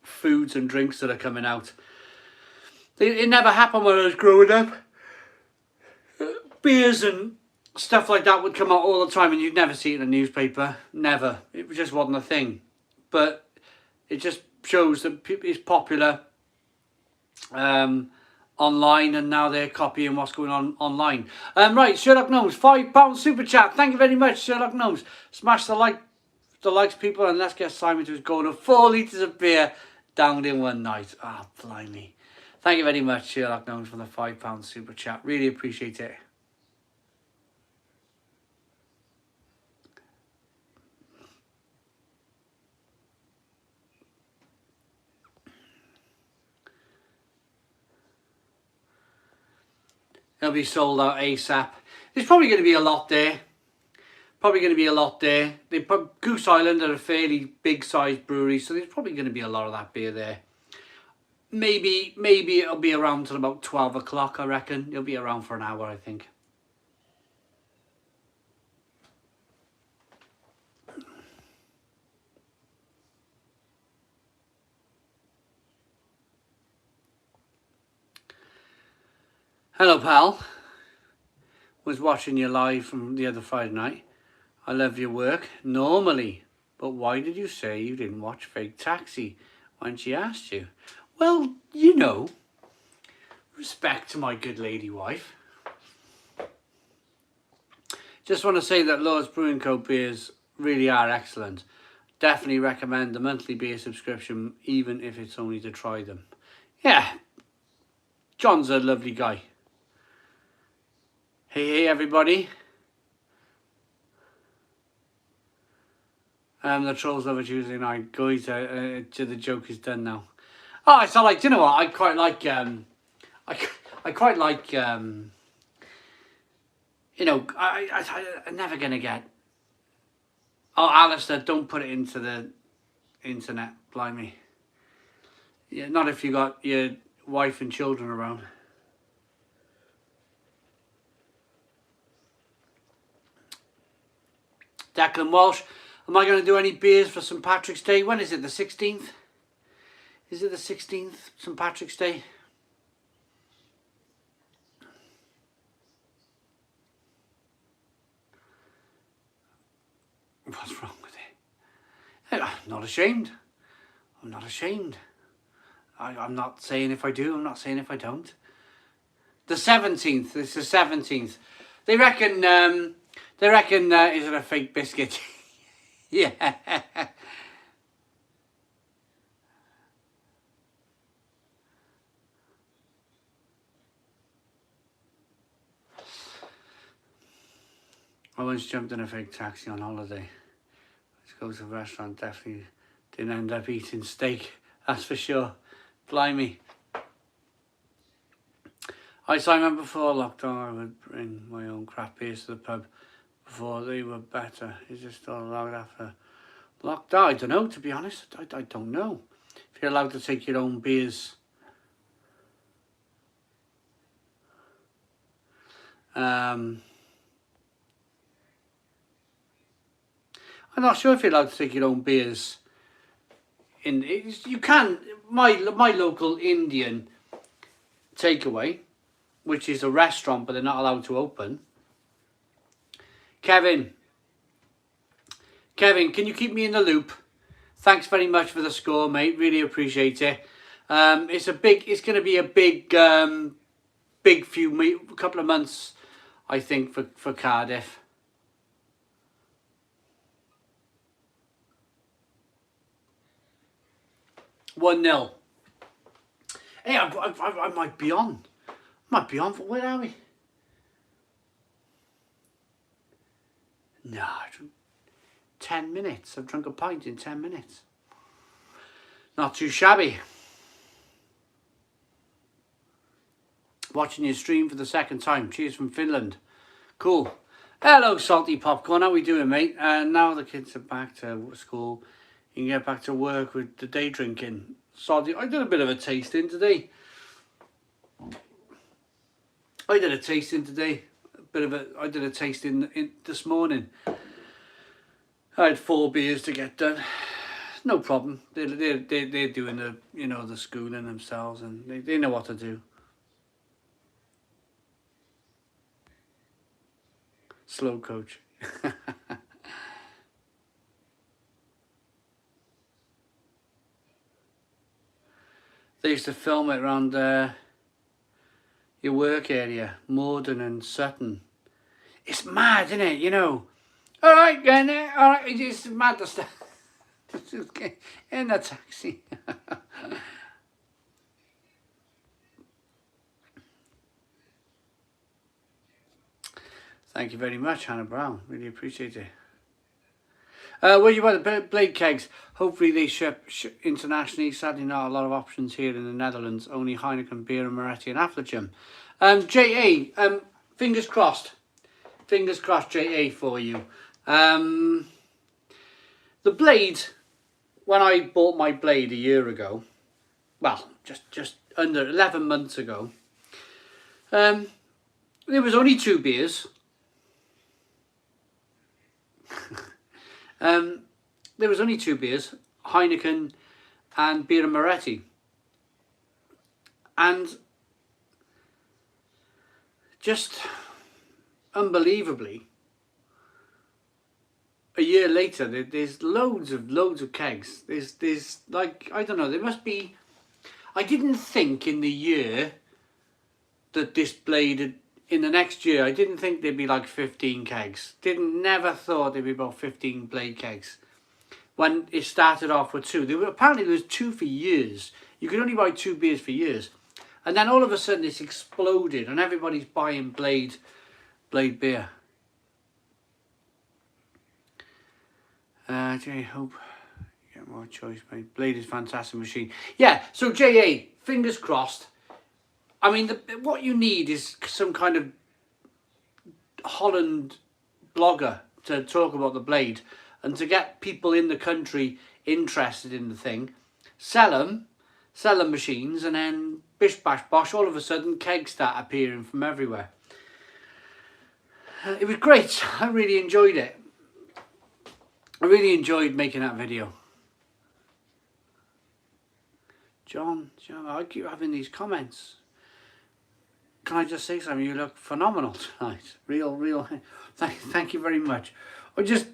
foods and drinks that are coming out. It never happened when I was growing up. Beers and stuff like that would come out all the time and you'd never see it in a newspaper. Never. It just wasn't a thing. But it just shows that it's popular online, and now they're copying what's going on online. Right, Sherlock Gnomes, £5 super chat. Thank you very much, Sherlock Gnomes. Smash the likes, people, and let's get Simon to his goal of 4 litres of beer downed in one night. Ah, blimey. Thank you very much, Sherlock Gnomes, for the £5 super chat. Really appreciate it. It'll be sold out ASAP. There's probably going to be a lot there. Goose Island are a fairly big sized brewery, so there's probably going to be a lot of that beer there. Maybe it'll be around till about 12 o'clock, I reckon. It'll be around for an hour, I think. Hello, pal. Was watching you live from the other Friday night. I love your work, normally. But why did you say you didn't watch Fake Taxi when she asked you? Well, you know, respect to my good lady wife. Just want to say that Lord's Brewing Co. beers really are excellent. Definitely recommend the monthly beer subscription, even if it's only to try them. Yeah, John's a lovely guy. Hey everybody. The Trolls Love a Tuesday Night. Guys, the joke is done now. Oh, it's not like, you know what, I quite like, you know, I'm never going to get, oh, Alistair, don't put it into the internet, blimey. Yeah, not if you got your wife and children around. Declan Walsh, am I going to do any beers for St. Patrick's Day? When is it, the 16th? Is it the 16th, St. Patrick's Day? What's wrong with it? I'm not ashamed. I'm not ashamed. I'm not saying if I do, I'm not saying if I don't. The 17th, it's the 17th. They reckon, is it a fake biscuit? Yeah. I once jumped in a fake taxi on holiday. Let's go to a restaurant, definitely didn't end up eating steak, that's for sure. Blimey. I remember before lockdown I would bring my own craft beers to the pub before they were better. Is it still allowed after lockdown? I don't know, to be honest. I don't know. If you're allowed to take your own beers. I'm not sure if you're allowed to take your own beers. You can. My local Indian takeaway, which is a restaurant, but they're not allowed to open. Kevin, can you keep me in the loop? Thanks very much for the score, mate. Really appreciate it. It's going to be a big couple of months, I think, for Cardiff. 1-0. Hey, I might be on. Where are we? No, 10 minutes. I've drunk a pint in 10 minutes. Not too shabby. Watching your stream for the second time. Cheers from Finland. Cool. Hello, Salty Popcorn. How we doing, mate? Now the kids are back to school. You can get back to work with the day drinking. Salty. I did a bit of a tasting today. I did a tasting this morning. I had 4 beers to get done. No problem. They're doing the the schooling themselves, and they know what to do. Slow coach. They used to film it around your work area, Morden and Sutton. It's mad, isn't it? You know. All right, then. All right, it's mad to stuff. In a taxi. Thank you very much, Hannah Brown. Really appreciate it. Well, you want the blade kegs. Hopefully they ship internationally. Sadly, not a lot of options here in the Netherlands. Only Heineken, beer, and Moretti and Affligem. JA, fingers crossed. Fingers crossed, JA, for you. The blade, when I bought my blade a year ago, well, just under 11 months ago, there was only 2 beers. There was only 2 beers, Heineken and beer and Moretti. And just unbelievably, a year later, there's loads of kegs. There's like, I don't know, there must be, I didn't think in the year that this blade had, in the next year, I didn't think there'd be like 15 kegs. Never thought there'd be about 15 blade kegs. When it started off with 2, apparently there was 2 for years. You could only buy 2 beers for years, and then all of a sudden it's exploded, and everybody's buying blade beer. Jay, hope you get more choice, mate. Blade is a fantastic machine. Yeah. So JA, fingers crossed. I mean, what you need is some kind of Holland blogger to talk about the blade and to get people in the country interested in the thing. Sell them machines, and then bish bash bosh, all of a sudden kegs start appearing from everywhere. It was great. I really enjoyed it. I really enjoyed making that video. John, I keep having these comments. Can I just say something? You look phenomenal tonight. Real. Thank you very much. I just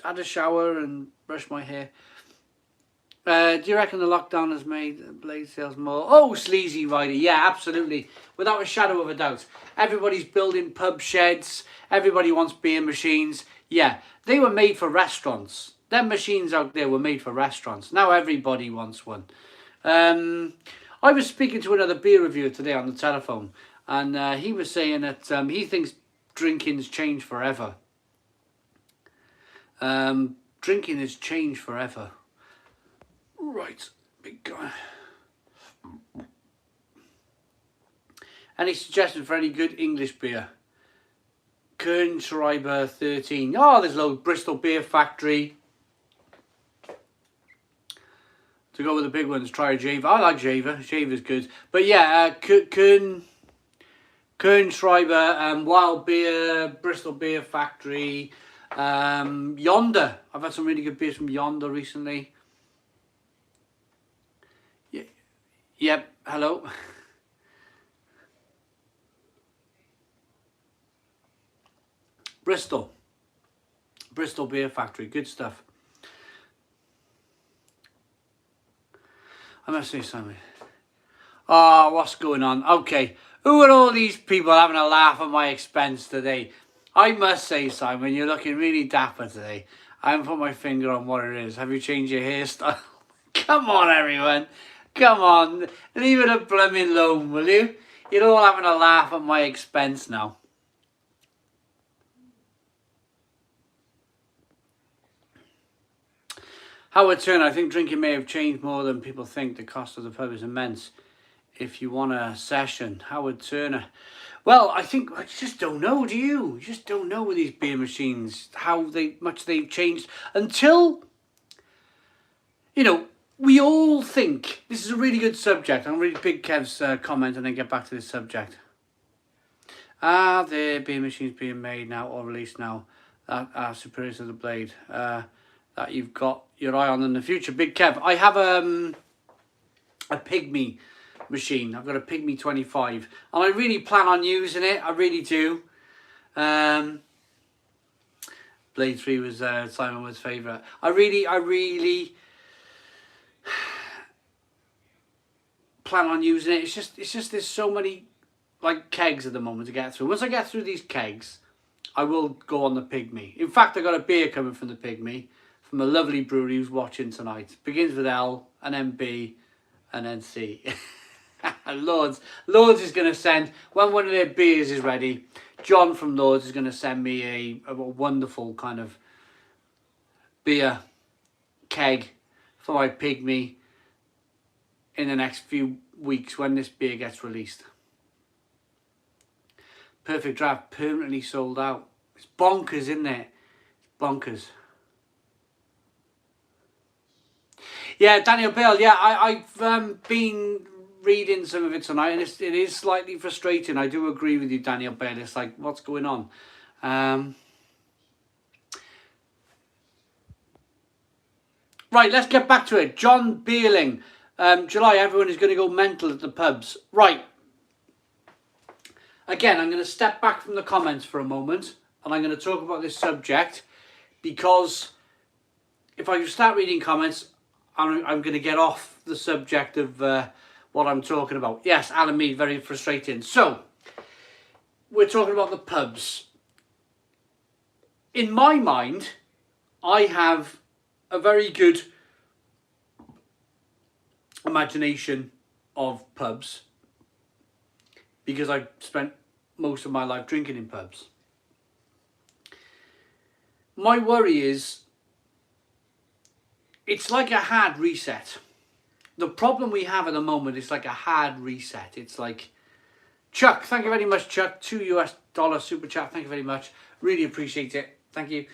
had a shower and brushed my hair. Do you reckon the lockdown has made blade sales more? Oh, sleazy rider. Yeah, absolutely. Without a shadow of a doubt. Everybody's building pub sheds. Everybody wants beer machines. Yeah, they were made for restaurants. Them machines out there were made for restaurants. Now everybody wants one. I was speaking to another beer reviewer today on the telephone, and he was saying that he thinks drinking's changed forever. Drinking has changed forever. Right, big guy. Any suggestions for any good English beer? Kernschreiber 13. Oh, there's loads. Bristol Beer Factory. To go with the big ones, try a Java. I like Java. Java's good. But yeah, Kernschreiber, Wild Beer, Bristol Beer Factory, Yonder. I've had some really good beers from Yonder recently. Yeah. Yep. Hello. Bristol Beer Factory. Good stuff. I must say something. Oh, what's going on? Okay. Who are all these people having a laugh at my expense today? I must say, Simon, you're looking really dapper today. I haven't put my finger on what it is. Have you changed your hairstyle? Come on, everyone. Come on. Leave it a blooming alone, will you? You're all having a laugh at my expense now. Howard Turner, I think drinking may have changed more than people think. The cost of the pub is immense. If you want a session, Howard Turner. Well, I think I just don't know, do you? You just don't know with these beer machines how much they've changed until, you know, we all think this is a really good subject. I'll read Big Kev's comment and then get back to this subject. Are there beer machines being made now or released now that are superior to the blade that you've got your eye on in the future? Big Kev, I have a Pygmy machine. I've got a Pygmy 25 and I really plan on using it. I really do. Blade 3 was Simon was favourite. I really plan on using it. It's just there's so many like kegs at the moment to get through. Once I get through these kegs, I will go on the Pygmy. In fact, I got a beer coming from the Pygmy from a lovely brewery who's watching tonight. Begins with L and then B and then C. Lords is going to send, when one of their beers is ready, John from Lords is going to send me a wonderful kind of beer keg for my Pygmy in the next few weeks when this beer gets released. Perfect Draft permanently sold out. It's bonkers, isn't it? It's bonkers. Yeah, Daniel Bale. Yeah, I've been reading some of it tonight, and it is slightly frustrating. I do agree with you, Daniel Bale. It's like, what's going on? Right, let's get back to it. John Beerling. July, everyone is going to go mental at the pubs. Right. Again, I'm going to step back from the comments for a moment, and I'm going to talk about this subject, because if I start reading comments, I'm going to get off the subject of what I'm talking about. Yes, Alan Mead, very frustrating. So, we're talking about the pubs. In my mind, I have a very good imagination of pubs because I spent most of my life drinking in pubs. My worry is it's like a hard reset. The problem we have at the moment is like a hard reset. It's like, Chuck, thank you very much, Chuck. $2 super chat, thank you very much. Really appreciate it. Thank you.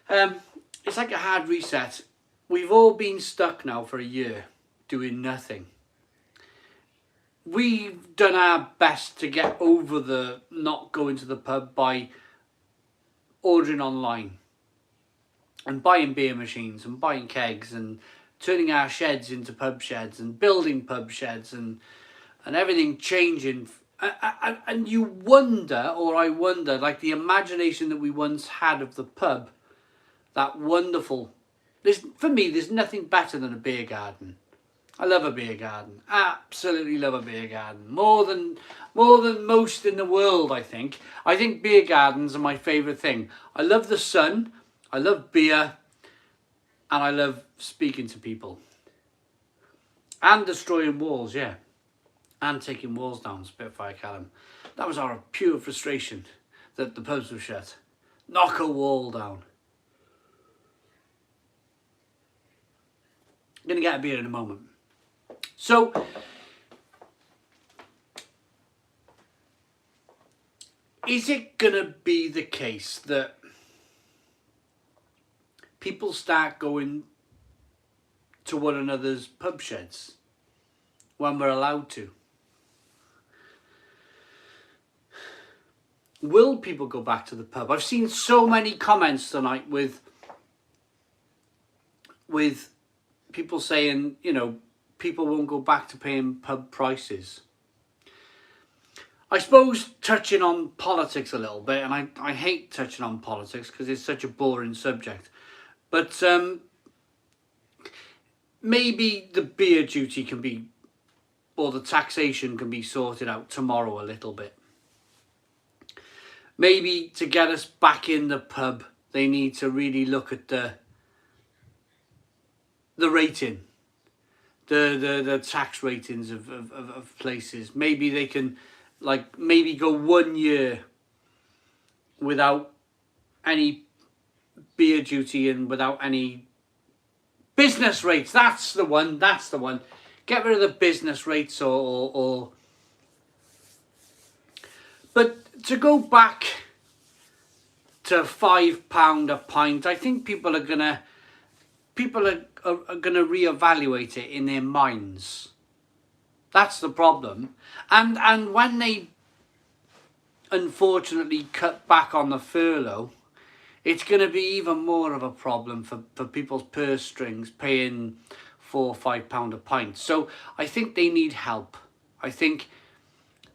It's like a hard reset. We've all been stuck now for a year doing nothing. We've done our best to get over the not going to the pub by ordering online and buying beer machines and buying kegs and turning our sheds into pub sheds and building pub sheds and everything changing. And you wonder, or I wonder, like the imagination that we once had of the pub, that wonderful, For me, there's nothing better than a beer garden. I love a beer garden. Absolutely love a beer garden. More than most in the world, I think. I think beer gardens are my favourite thing. I love the sun, I love beer, and I love speaking to people. And destroying walls, yeah. And taking walls down, Spitfire Callum. That was our pure frustration that the pubs were shut. Knock a wall down. I'm going to get a beer in a moment. So, is it going to be the case that people start going to one another's pub sheds when we're allowed to? Will people go back to the pub? I've seen so many comments tonight with people saying, you know, people won't go back to paying pub prices. I suppose touching on politics a little bit, and I hate touching on politics because it's such a boring subject, but maybe the beer duty can be, or the taxation can be sorted out tomorrow a little bit. Maybe to get us back in the pub, they need to really look at the rating, the tax ratings of places. Maybe they can, like, maybe go 1 year without any beer duty and without any business rates. That's the one. Get rid of the business rates or but to go back to £5 a pint, I think people are gonna reevaluate it in their minds. That's the problem. And when they unfortunately cut back on the furlough, it's going to be even more of a problem for people's purse strings paying £4 or £5 a pint. So I think they need help. I think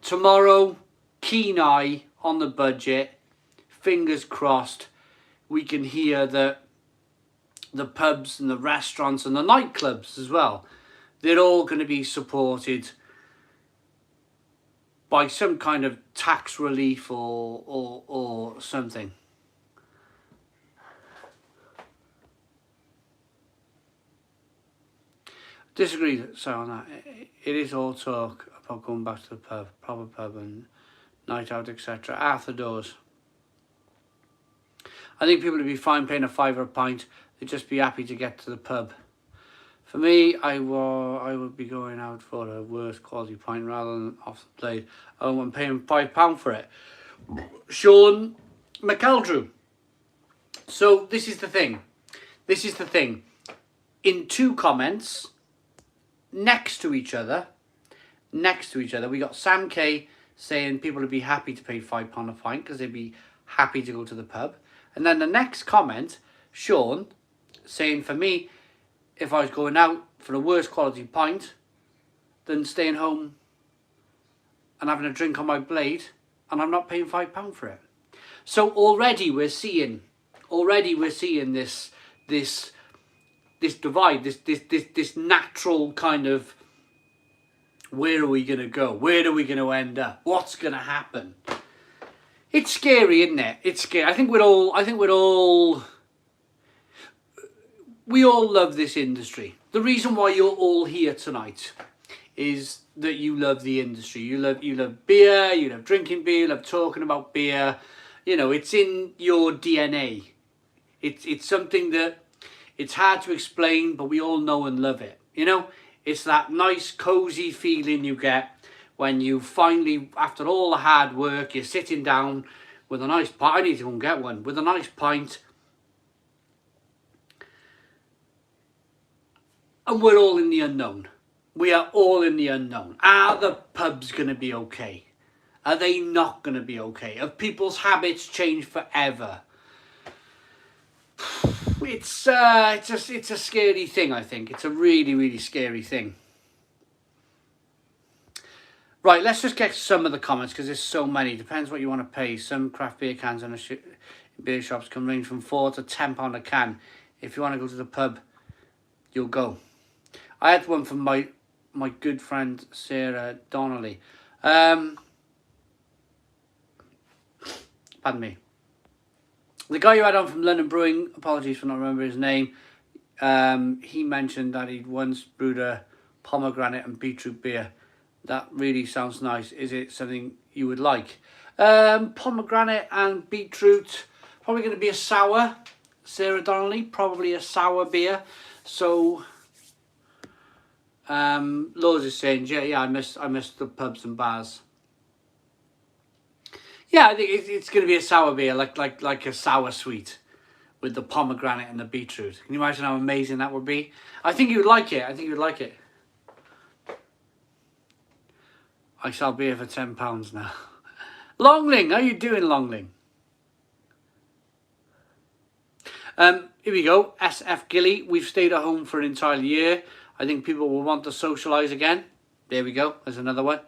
tomorrow, keen eye on the budget, fingers crossed, we can hear that the pubs and the restaurants and the nightclubs as well, they're all going to be supported by some kind of tax relief or something. Disagree, so on that. It is all talk about going back to the pub, proper pub and night out, etc. After doors. I think people would be fine paying £5 a pint. They'd just be happy to get to the pub. For me, I would be going out for a worse quality pint rather than off the plate. I'm paying £5 for it. Sean McEldrew. So this is the thing. In two comments, next to each other, we got Sam K saying people would be happy to pay £5 a pint because they'd be happy to go to the pub. And then the next comment, Sean, saying for me, if I was going out for a worse quality pint than staying home and having a drink on my blade, and I'm not paying £5 for it. So already we're seeing this divide, this natural kind of, where are we going to go? Where are we going to end up? What's going to happen? It's scary, isn't it? It's scary. I think we all love this industry. The reason why you're all here tonight is that you love the industry. You love beer, you love drinking beer, you love talking about beer. You know, it's in your DNA. It's something that it's hard to explain, but we all know and love it. You know, it's that nice, cozy feeling you get when you finally, after all the hard work, you're sitting down with a nice pint. I need to go and get one. With a nice pint. And we're all in the unknown. We are all in the unknown. Are the pubs going to be okay? Are they not going to be okay? Have people's habits changed forever? It's a scary thing, I think. It's a really, really scary thing. Right, let's just get some of the comments because there's so many. Depends what you want to pay. Some craft beer cans in beer shops can range from £4 to £10 a can If you want to go to the pub, you'll go. I had one from my good friend Sarah Donnelly. Pardon me. The guy you had on from London Brewing, apologies for not remembering his name, he mentioned that he'd once brewed a pomegranate and beetroot beer. That really sounds nice. Is it something you would like? Pomegranate and beetroot, probably going to be a sour. Sarah Donnelly, probably a sour beer. So, Laws is saying, yeah, I miss the pubs and bars. Yeah, I think it's going to be a sour beer, like a sour sweet with the pomegranate and the beetroot. Can you imagine how amazing that would be? I think you would like it. I think you would like it. I sell beer for £10 now. Longling, how you doing, Longling? Here we go. SF Gilly. We've stayed at home for an entire year. I think people will want to socialise again. There we go. There's another one.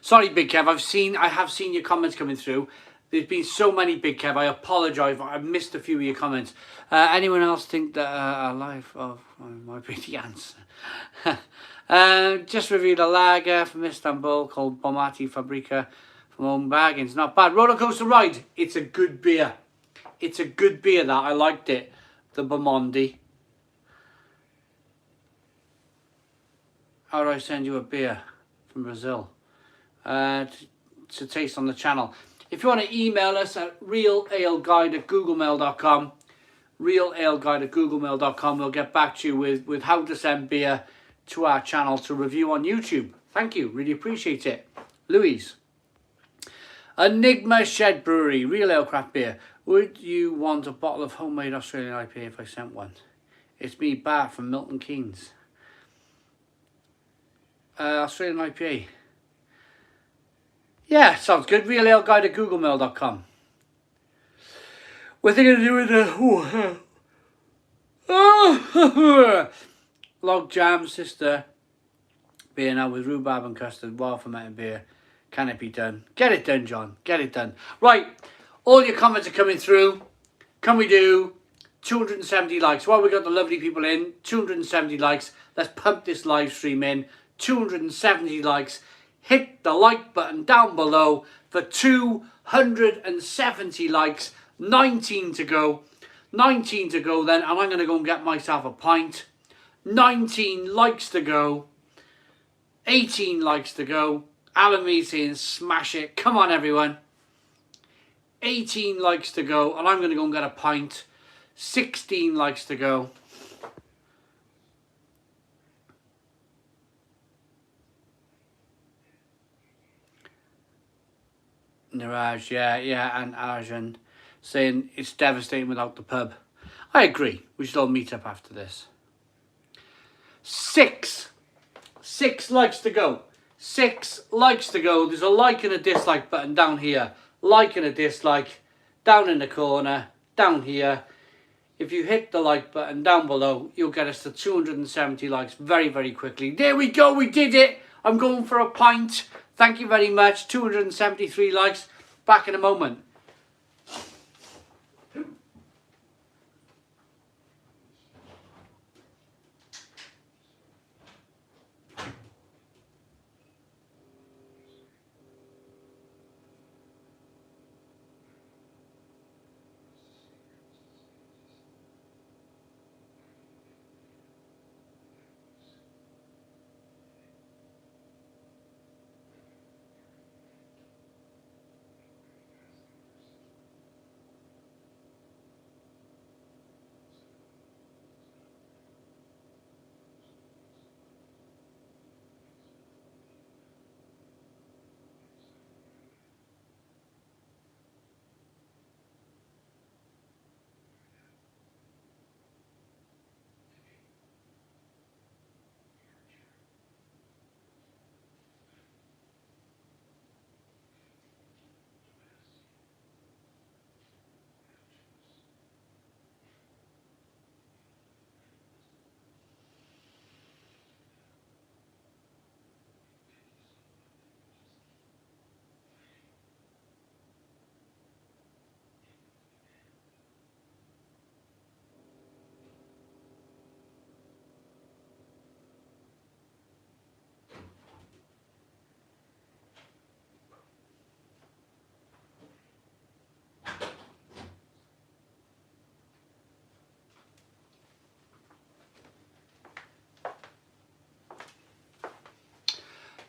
Sorry, Big Kev. I have seen your comments coming through. There's been so many, Big Kev. I apologise. I've missed a few of your comments. Anyone else think that a life of might be the answer? Just reviewed a lager from Istanbul called Bomati Fabrica from Home Baggins. Not bad. Roller Coaster Ride. It's a good beer. It's a good beer, that. I liked it. The Bomondi. How do I send you a beer from Brazil? To taste on the channel. If you want to email us at realaleguide@googlemail.com, realaleguide@googlemail.com, we'll get back to you with how to send beer to our channel to review on YouTube. Thank you, really appreciate it. Louise. Enigma Shed Brewery, real ale craft beer. Would you want a bottle of homemade Australian IPA if I sent one? It's me, Bart from Milton Keynes. Australian IPA. Yeah, sounds good. realaleguide@googlemail.com. What are they going to do with the log jam sister beer now with rhubarb and custard, wild fermented beer? Can it be done? Get it done, John. Get it done. Right, all your comments are coming through. Can we do 270 likes? Well, we got the lovely people in. 270 likes. Let's pump this live stream in. 270 likes. Hit the like button down below for 270 likes. 19 to go. 19 to go then, and I'm going to go and get myself a pint. 19 likes to go. 18 likes to go. Alan me saying smash it. Come on, everyone. 18 likes to go, and I'm going to go and get a pint. 16 likes to go. Niraj, yeah, and Arjun saying it's devastating without the pub. I agree. We should all meet up after this. 6 likes to go. 6 likes to go. There's a like and a dislike button down here. Like and a dislike down in the corner, down here. If you hit the like button down below, you'll get us to 270 likes very, very quickly. There we go. We did it. I'm going for a pint. Thank you very much. 273 likes. Back in a moment.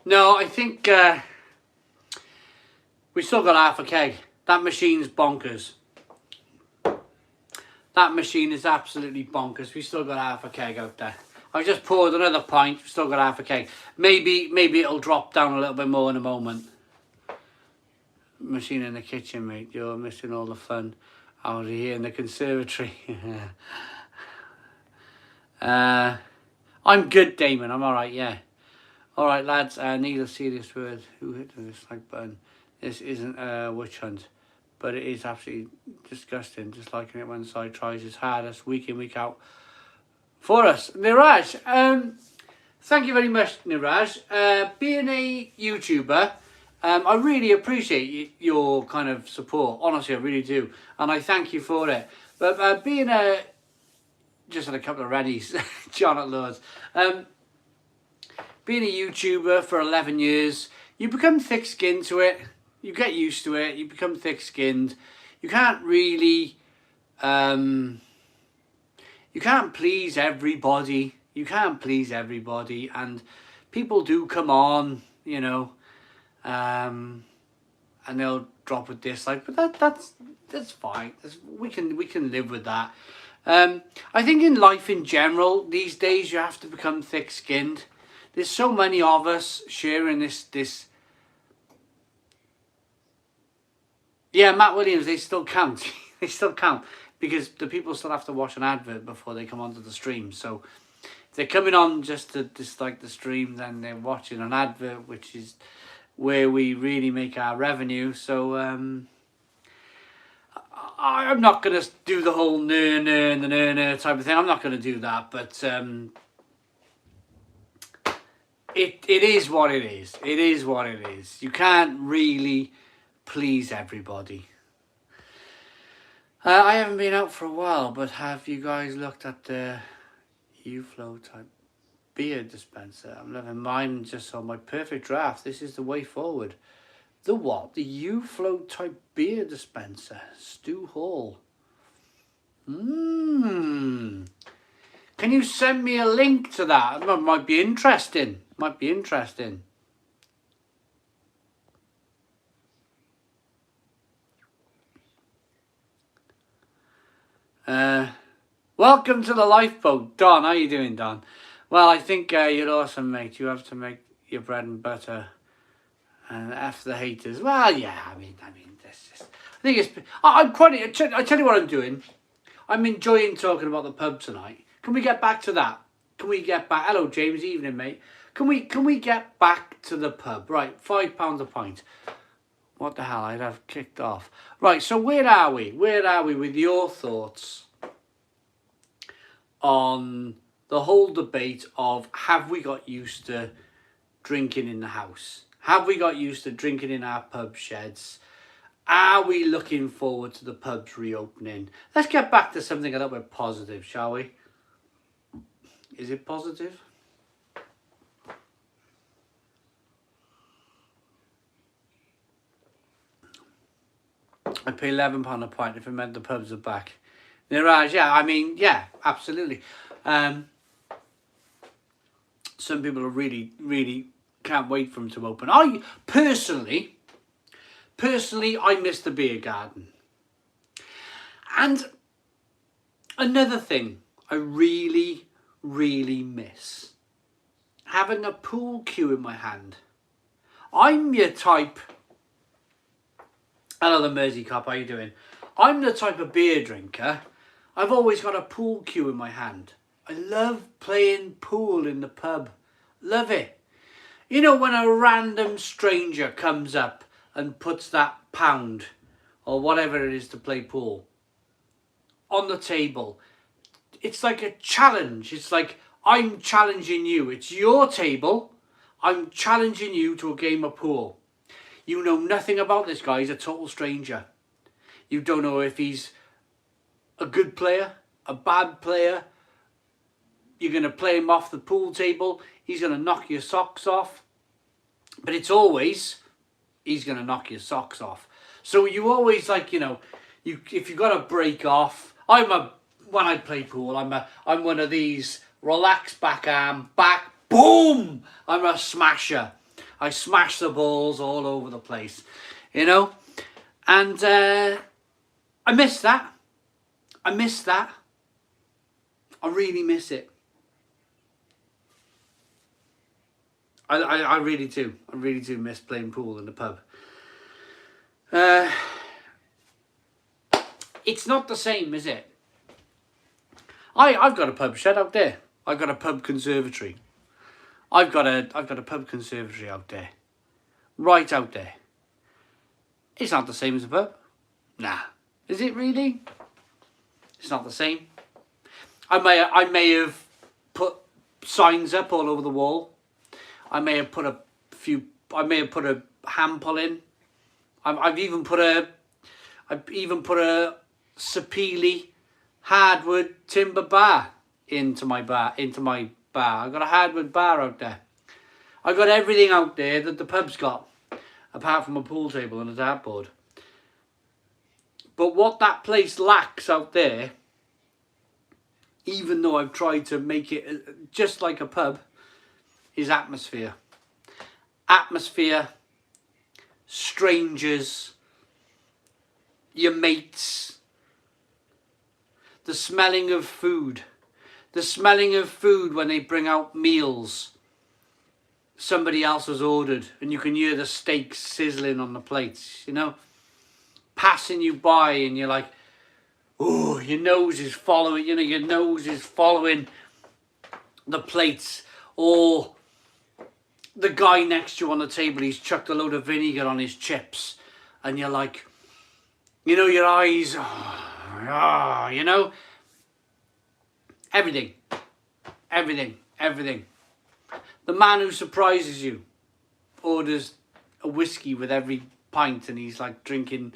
No, I think we still got half a keg. That machine's bonkers. That machine is absolutely bonkers. We still got half a keg out there. I just poured another pint. We still got half a keg. Maybe it'll drop down a little bit more in a moment. Machine in the kitchen, mate. You're missing all the fun out of here in the conservatory. I'm good, Damon. I'm all right. Yeah. All right, lads. Need a serious word. Who hit the dislike button? This isn't a witch hunt, but it is absolutely disgusting. Just liking it when side tries his hardest week in, week out for us. Niraj, thank you very much, Niraj. Being a YouTuber, I really appreciate your kind of support. Honestly, I really do, and I thank you for it. But being a just had a couple of rennies, John at Lords. Being a YouTuber for 11 years, you become thick-skinned to it. You get used to it. You become thick-skinned. You can't really, you can't please everybody. You can't please everybody, and people do come on, you know, and they'll drop a dislike. But that's fine. We can live with that. I think in life in general these days you have to become thick-skinned. There's so many of us sharing this. Yeah, Matt Williams, they still count. They still count because the people still have to watch an advert before they come onto the stream. So if they're coming on just to dislike the stream, then they're watching an advert, which is where we really make our revenue. So I'm not going to do the whole no type of thing. I'm not going to do that, but it is what it is. It is what it is. You can't really please everybody. I haven't been out for a while, but have you guys looked at the U-Flow type beer dispenser? I'm loving mine. Just saw my perfect draft. This is the way forward. The what? The U-Flow type beer dispenser. Stu Hall. Can you send me a link to that? That might be interesting. Might be interesting. Welcome to the lifeboat, Don. How you doing, Don? Well, I think you're awesome, mate. You have to make your bread and butter. And F the haters. Well, yeah, I mean, this is. I think it's. I'm quite. I tell you what I'm doing. I'm enjoying talking about the pub tonight. Can we get back to that? Can we get back? Hello, James. Evening, mate. Can we get back to the pub? Right, £5 a pint. What the hell? I'd have kicked off. Right. So where are we? Where are we with your thoughts on the whole debate of have we got used to drinking in the house? Have we got used to drinking in our pub sheds? Are we looking forward to the pubs reopening? Let's get back to something a little bit positive, shall we? Is it positive? I pay £11 a pint if it meant the pubs are back. Niraj, yeah, I mean, yeah, absolutely. Some people are really can't wait for them to open. I personally, I miss the beer garden. And another thing I really miss, having a pool cue in my hand. I'm your type. Hello, the Mersey Cop, how you doing? I'm the type of beer drinker. I've always got a pool cue in my hand. I love playing pool in the pub. Love it. You know, when a random stranger comes up and puts that pound or whatever it is to play pool on the table, it's like a challenge. It's like I'm challenging you. It's your table. I'm challenging you to a game of pool. You know nothing about this guy. He's a total stranger. You don't know if he's a good player, a bad player. You're going to play him off the pool table. He's going to knock your socks off. But it's always, he's going to knock your socks off. So you always like, you know, if you've got to break off. When I play pool, I'm one of these relax back arm, back, boom. I'm a smasher. I smash the balls all over the place, you know. And I miss that. I miss that. I really miss it. I really do. I really do miss playing pool in the pub. It's not the same, is it? I've got a pub shed out there. I've got a pub conservatory. I've got a pub conservatory out there. Right out there. It's not the same as a pub. Nah. Is it really? It's not the same. I may have put signs up all over the wall. I may have put a hand pull in. I've even put a Sapele hardwood timber bar into my bar. I've got a hardwood bar out there. I've got everything out there that the pub's got, apart from a pool table and a dartboard. But what that place lacks out there, even though I've tried to make it just like a pub, is atmosphere. Atmosphere, strangers, your mates, the smelling of food. The smelling of food when they bring out meals somebody else has ordered, and you can hear the steaks sizzling on the plates, you know, passing you by, and you're like, oh, your nose is following, you know, your nose is following the plates. Or the guy next to you on the table, he's chucked a load of vinegar on his chips, and you're like, you know, your eyes, you know, everything. The man who surprises you orders a whiskey with every pint, and he's like drinking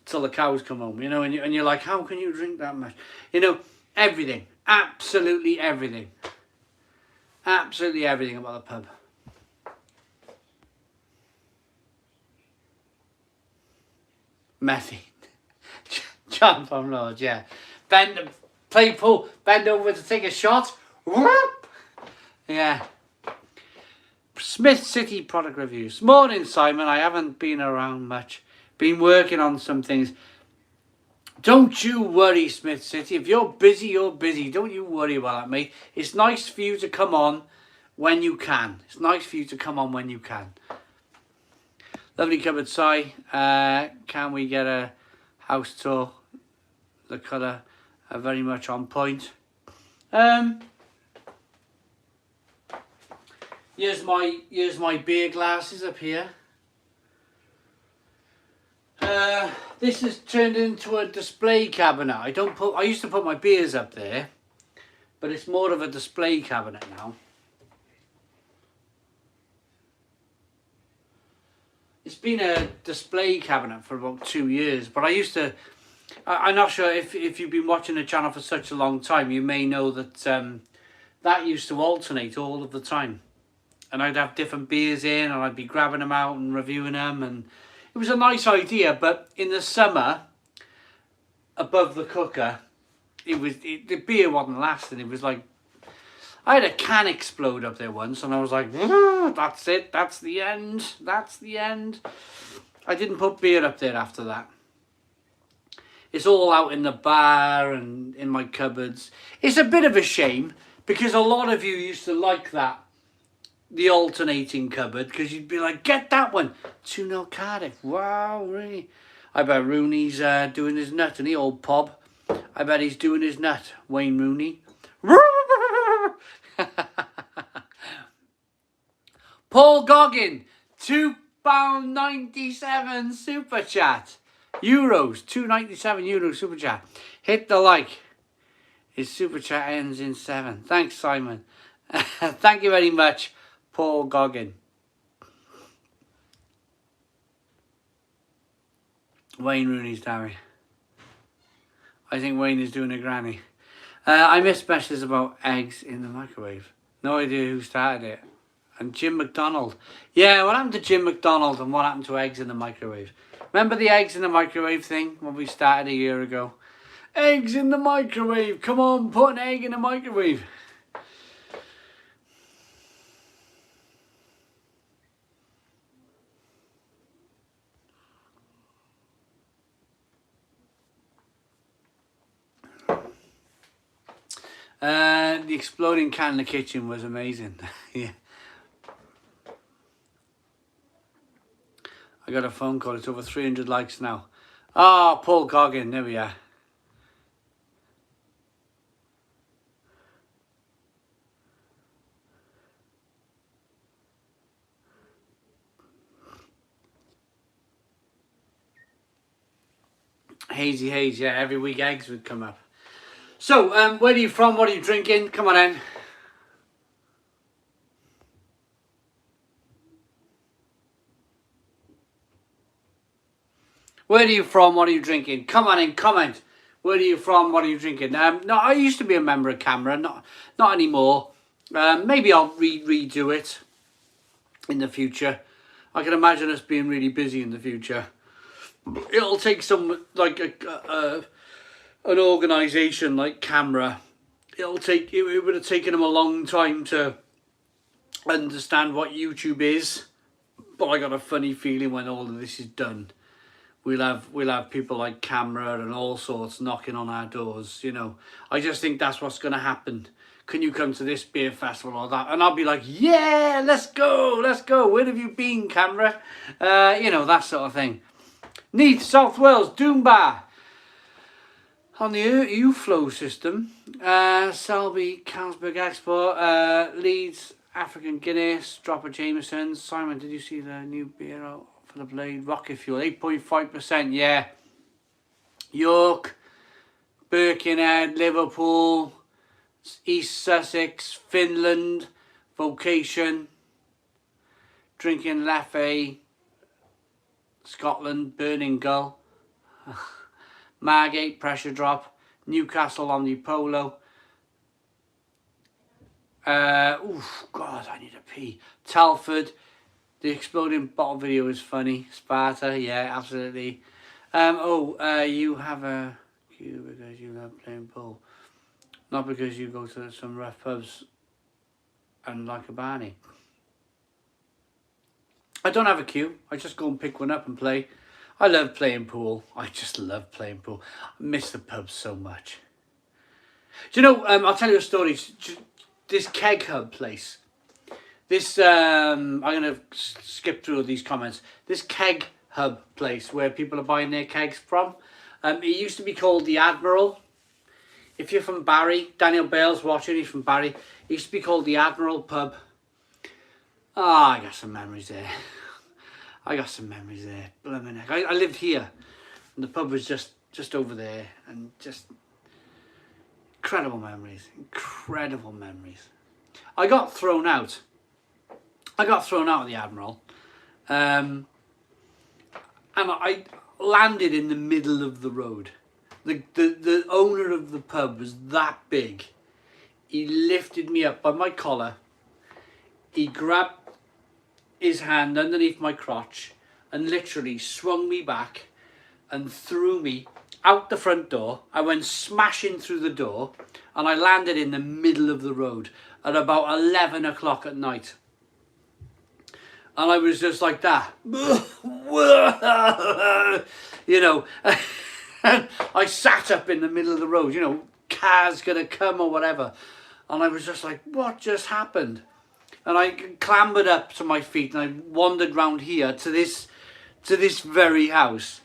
till the cows come home, you know, and you're like, how can you drink that much? You know, everything, absolutely everything about the pub. Methane. John from Lord, yeah. Play pool, bend over to take a shot. Whoop! Yeah. Smith City product reviews. Morning, Simon. I haven't been around much. Been working on some things. Don't you worry, Smith City. If you're busy, you're busy. Don't you worry about that, mate. It's nice for you to come on when you can. Lovely cupboard, Si. Can we get a house tour? The colour are very much on point. Here's my beer glasses up here. This has turned into a display cabinet. I used to put my beers up there, but it's more of a display cabinet now. It's been a display cabinet for about 2 years, but I'm not sure if you've been watching the channel for such a long time, you may know that that used to alternate all of the time. And I'd have different beers in, and I'd be grabbing them out and reviewing them, and it was a nice idea. But in the summer, above the cooker, the beer wasn't lasting. It was like, I had a can explode up there once, and I was like, that's it, that's the end. I didn't put beer up there after that. It's all out in the bar and in my cupboards. It's a bit of a shame, because a lot of you used to like that, the alternating cupboard, because you'd be like, get that one. 2-0 Cardiff. Wow, really? I bet Rooney's doing his nut, and the old pob. I bet he's doing his nut. Wayne Rooney. Paul Goggin, £2.97 super chat. Euros, €2.97 super chat. Hit the like. His super chat ends in 7. Thanks, Simon. Thank you very much, Paul Goggin. Wayne Rooney's Darry. I think Wayne is doing a granny. I miss messages about eggs in the microwave. No idea who started it. And Jim McDonald. Yeah, what happened to Jim McDonald, and what happened to eggs in the microwave? Remember the eggs in the microwave thing when we started a year ago? Eggs in the microwave. Come on, put an egg in the microwave. The exploding can in the kitchen was amazing. Yeah. I got a phone call. It's over 300 likes now. Ah, Paul Goggin. There we are. Hazy Haze, yeah, every week eggs would come up. So, where are you from? What are you drinking? Come on in. Where are you from? What are you drinking? Come on in, comment. Where are you from? What are you drinking? No, I used to be a member of Camera, not anymore. Maybe I'll redo it in the future. I can imagine us being really busy in the future. It'll take some, like an organisation like Camera. It would have taken them a long time to understand what YouTube is. But I got a funny feeling when all of this is done, we'll have people like Camera and all sorts knocking on our doors, you know. I just think that's what's going to happen. Can you come to this beer festival or that? And I'll be like, yeah, let's go. Where have you been, Camera? You know, that sort of thing. Neath, South Wales, Doombar. On the U-Flow system. Selby, Carlsberg Export, Leeds, African Guinness, Dropper Jameson's. Simon, did you see the new beer out for the Blade? Rocket Fuel, 8.5%, yeah. York, Birkenhead, Liverpool, East Sussex, Finland, Vocation, Drinking Leffe, Scotland, Burning Gull, Margate, Pressure Drop, Newcastle Omnipolo. Oof, God, I need a pee. Telford, the exploding bottle video is funny. Sparta, yeah, absolutely. You have a queue because you love playing pool, not because you go to some rough pubs and like a Barney. I don't have a queue. I just go and pick one up and play. I love playing pool. I just love playing pool. I miss the pubs so much. Do you know, I'll tell you a story. This Keg Hub place. This, I'm going to skip through these comments. This Keg Hub place where people are buying their kegs from. It used to be called the Admiral. If you're from Barry, Daniel Bale's watching, he's from Barry. It used to be called the Admiral Pub. I got some memories there. I lived here, and the pub was just over there, and just incredible memories. I got thrown out. Of the Admiral, and I landed in the middle of the road. The owner of the pub was that big. He lifted me up by my collar. He grabbed his hand underneath my crotch and literally swung me back and threw me out the front door. I went smashing through the door and I landed in the middle of the road at about 11 o'clock at night. And I was just like that. You know, and I sat up in the middle of the road, you know, cars gonna come or whatever. And I was just like, what just happened? And I clambered up to my feet and I wandered round here to this very house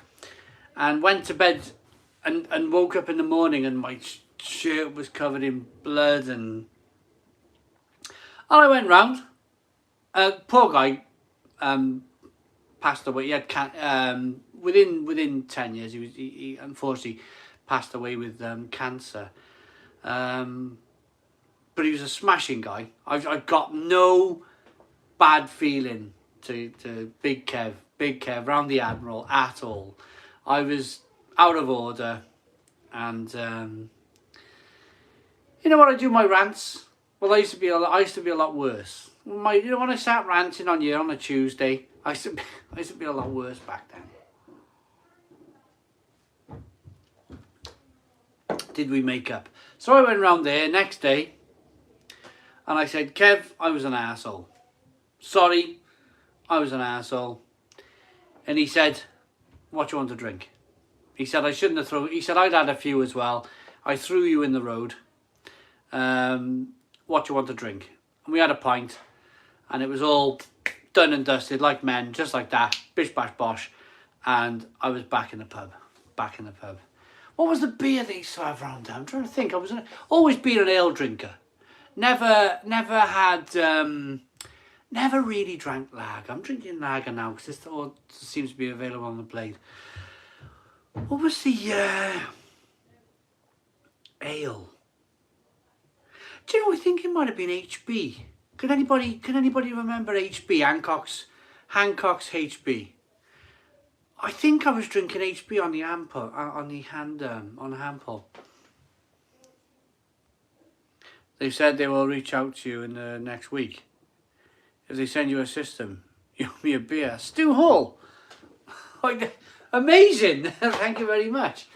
and went to bed and woke up in the morning and my shirt was covered in blood and I went round. Poor guy passed away. He had within 10 years he unfortunately passed away with cancer. But he was a smashing guy. I've got no bad feeling to Big Kev round the Admiral at all. I was out of order, and you know what I do my rants. Well, I used to be a lot worse. When I sat ranting on you on a Tuesday, I used to be a lot worse back then. Did we make up? So I went round there next day. And I said, Kev, I was an arsehole. Sorry, I was an arsehole. And he said, what do you want to drink? He said, I shouldn't have thrown... He said, I'd had a few as well. I threw you in the road. what do you want to drink? And we had a pint, and it was all done and dusted like men, just like that, bish bash bosh, and I was back in the pub. What was the beer they used to have around there? I'm trying to think. I was always been an ale drinker. Never had, never really drank lager. I'm drinking lager now because this all seems to be available on the plate. What was the ale? Do you know? I think it might have been HB. Can anybody remember HB? Hancock's HB. I think I was drinking HB on the handpull, on the handpull. They said they will reach out to you in the next week. If they send you a system, you'll be a beer. Stu Hall. Amazing. Thank you very much.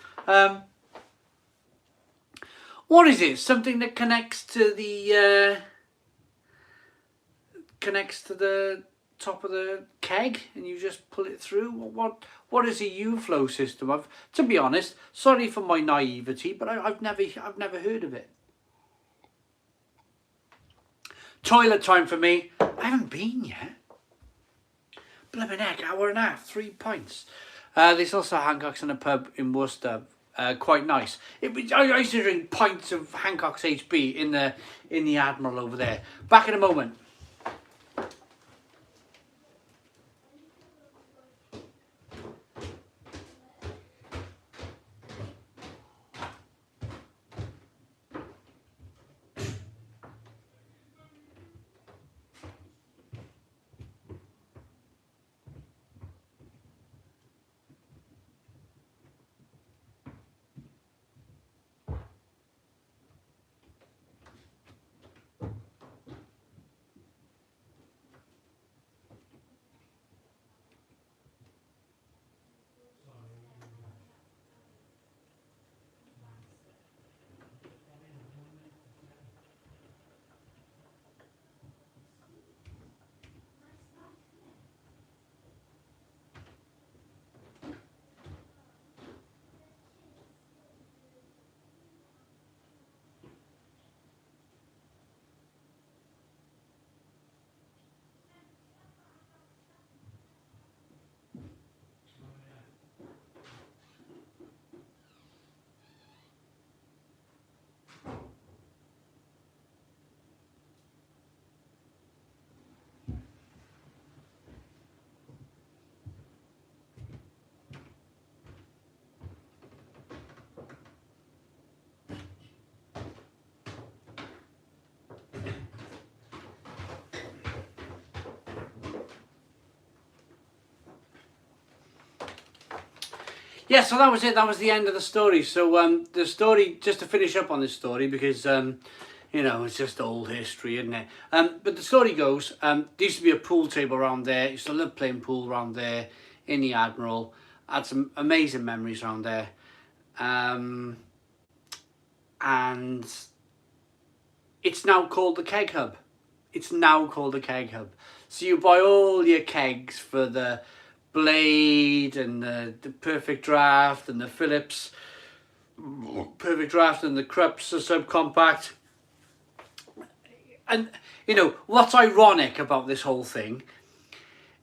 What is it? Something that connects to the top of the keg, and you just pull it through. What is a U-flow system? To be honest, sorry for my naivety, but I've never heard of it. Toilet time for me. I haven't been yet. Blimmin' heck, hour and a half, 3 pints. There's also Hancock's in a pub in Worcester. Quite nice. I used to drink pints of Hancock's HB in the Admiral over there. Back in a moment. Yeah, so that was it. That was the end of the story. So the story, just to finish up on this story, because you know, it's just old history, isn't it? But the story goes, there used to be a pool table around there. I used to love playing pool around there in the Admiral. I had some amazing memories around there. And it's now called the Keg Hub. It's now called the Keg Hub. So you buy all your kegs for the Blade and the Perfect Draft and the Phillips Perfect Draft and the Krups, the subcompact. And you know what's ironic about this whole thing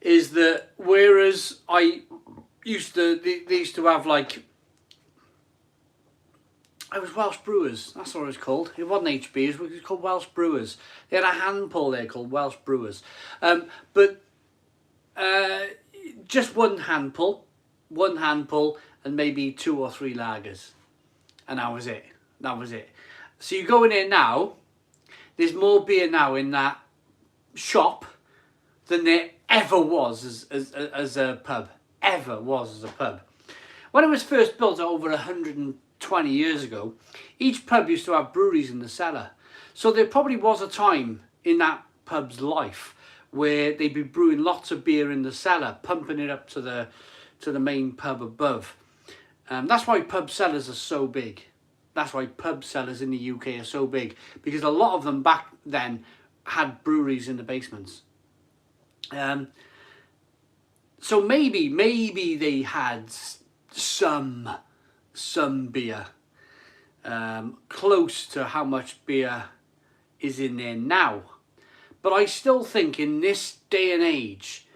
is that whereas I used to, they used to have like, it was Welsh Brewers, that's what it was called. It wasn't HB, it was called Welsh Brewers. They had a hand pull there called Welsh Brewers. Just one hand pull and maybe 2 or 3 lagers. And that was it. So you go in here now, there's more beer now in that shop than there ever was as a pub. When it was first built over 120 years ago, each pub used to have breweries in the cellar. So there probably was a time in that pub's life where they'd be brewing lots of beer in the cellar, pumping it up to the main pub above. That's why pub cellars are so big. That's why pub cellars in the UK are so big, because a lot of them back then had breweries in the basements. So maybe they had some beer. close to how much beer is in there now. But I still think in this day and age,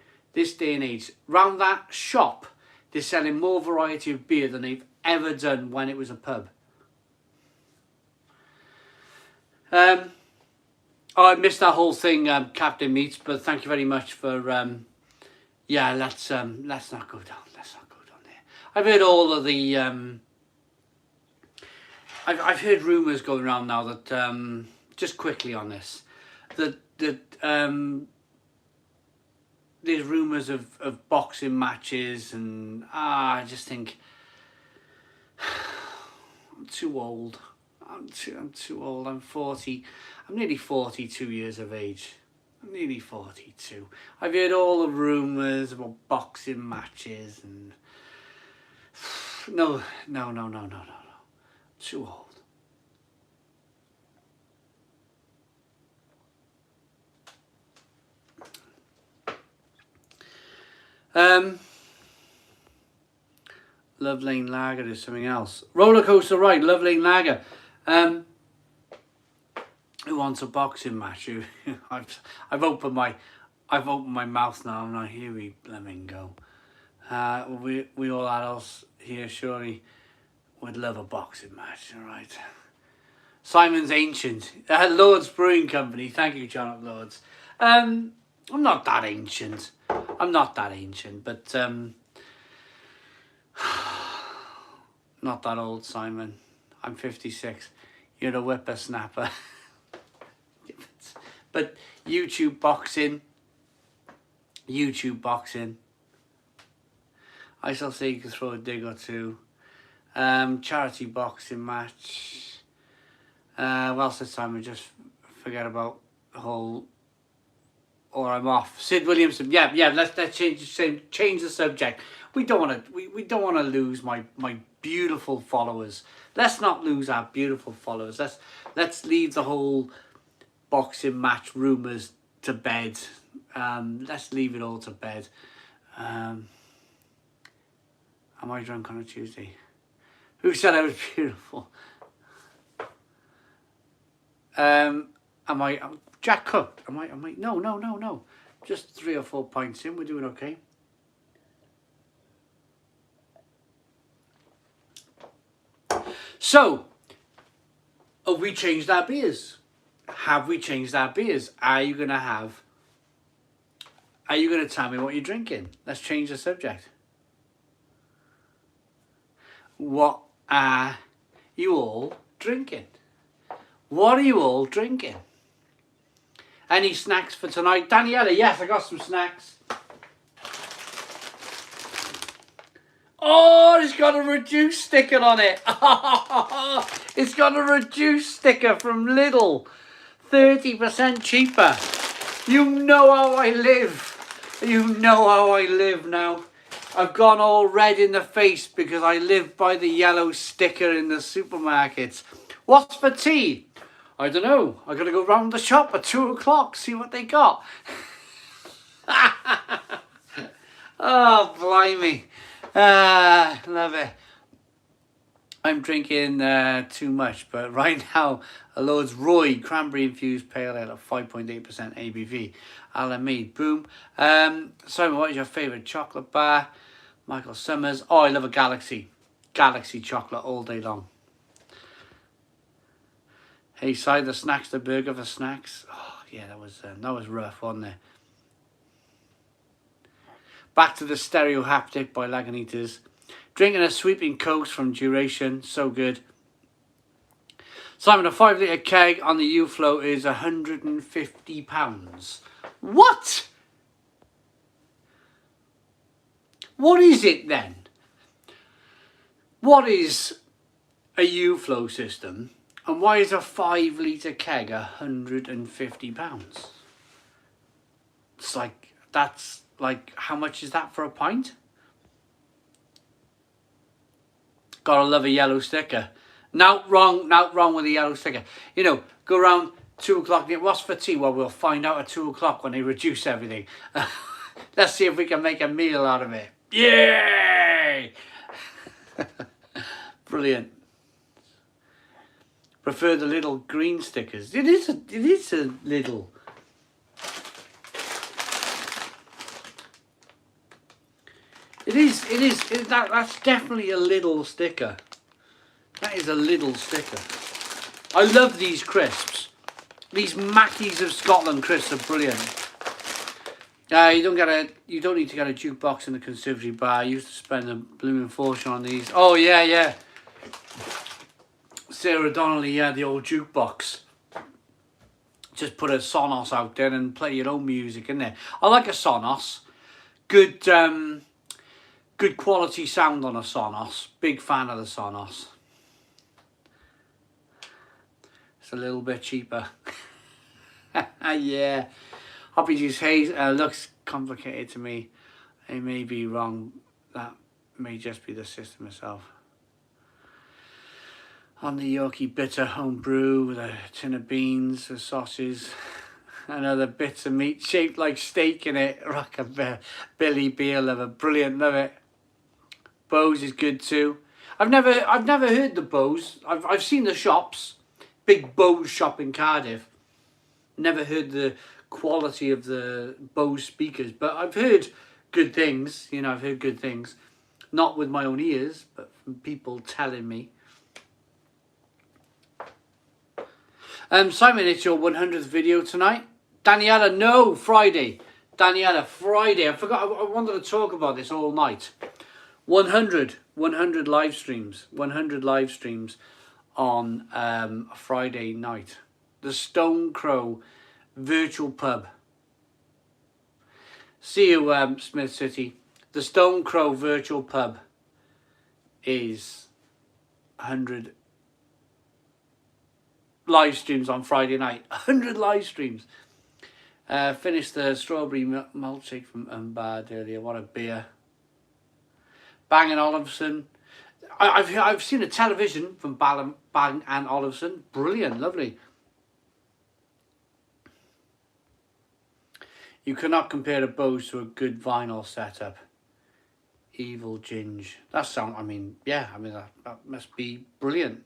round that shop, they're selling more variety of beer than they've ever done when it was a pub. I missed that whole thing, Captain Meats, but thank you very much for, yeah, let's not go down, there. I've heard all of the, I've heard rumours going around now that, just quickly on this, that there's rumours of boxing matches, and I just think I'm too old. I'm too old. I'm 40. I'm nearly 42 years of age. I'm nearly 42. I've heard all the rumours about boxing matches, and no. Too old. Love Lane Lager is something else. Roller Coaster Ride, Love Lane Lager. Who wants a boxing match? I've opened my mouth now. I'm not here. We blooming go. We all adults here surely would love a boxing match. All right. Simon's Ancient. Lord's Brewing Company. Thank you, John at Lord's. I'm not that ancient. But not that old, Simon. I'm 56. You're a whippersnapper. But YouTube boxing. I shall say you can throw a dig or two. Charity boxing match. Well said, Simon. Just forget about the whole. Or I'm off. Sid Williamson. Yeah. Let's change the subject. We don't want to lose my beautiful followers. Let's not lose our beautiful followers. Let's leave the whole boxing match rumours to bed. Let's leave it all to bed. Am I drunk on a Tuesday? Who said I was beautiful? Am I Jack Cook? Am I? No. Just 3 or 4 pints in. We're doing okay. So, have we changed our beers? Have we changed our beers? Are you going to tell me what you're drinking? Let's change the subject. What are you all drinking? What are you all drinking? Any snacks for tonight? Daniela, yes, I got some snacks. Oh, it's got a reduced sticker on it. It's got a reduced sticker from Lidl. 30% cheaper. You know how I live. You know how I live now. I've gone all red in the face because I live by the yellow sticker in the supermarkets. What's for tea? I don't know. I got to go round the shop at 2 o'clock, see what they got. Oh, blimey. Love it. I'm drinking too much, but right now, a Lord's Roy Cranberry Infused Pale Ale at 5.8% ABV. Alamede, boom. Simon, what is your favourite chocolate bar? Michael Summers. Oh, I love a Galaxy. Galaxy chocolate all day long. Hey, side the snacks, the burger for snacks. Oh, yeah, that was rough, wasn't it? Back to the Stereo Haptic by Lagunitas. Drinking a Sweeping Coast from Duration. So good. Simon, a 5 litre keg on the U-Flow is £150. What? What is it then? What is a U-Flow system? And why is a 5 litre keg £150? It's like, that's like, how much is that for a pint? Gotta love a yellow sticker. Not wrong with a yellow sticker. You know, go around 2 o'clock. What's for tea? Well, we'll find out at 2 o'clock when they reduce everything. Let's see if we can make a meal out of it. Yay! Brilliant. prefer the little green stickers. It is a little. That's definitely a little sticker. That is a little sticker. I love these crisps. These Mackies of Scotland crisps are brilliant. You don't need to get a jukebox in the conservatory bar. I used to spend a blooming fortune on these. Oh yeah. Sarah Donnelly, yeah, the old jukebox. Just put a Sonos out there and play your own music in there. I like a Sonos. Good quality sound on a Sonos. Big fan of the Sonos. It's a little bit cheaper. Yeah. Hoppy Juice Haze looks complicated to me. I may be wrong. That may just be the system itself. On the Yorkie bitter home brew with a tin of beans, the sausages, and other bits of meat shaped like steak in it. Rockabilly beer lover, brilliant, love it. Bose is good too. I've never heard the Bose. I've seen the shops, big Bose shop in Cardiff. Never heard the quality of the Bose speakers, but I've heard good things. You know, I've heard good things, not with my own ears, but from people telling me. Simon, it's your 100th video tonight. Daniela, no, Friday. Daniela, Friday. I forgot. I wanted to talk about this all night. 100 live streams. 100 live streams on a Friday night. The Stone Crow virtual pub. See you, Smith City. The Stone Crow virtual pub is 100 live streams on Friday night. 100 live streams. Finished the strawberry milkshake from Umbad earlier. What a beer. Bang & Olufsen. I've seen a television from Bang & Olufsen. Brilliant, lovely. You cannot compare a Bose to a good vinyl setup. Evil Ginge. That sound, that must be brilliant.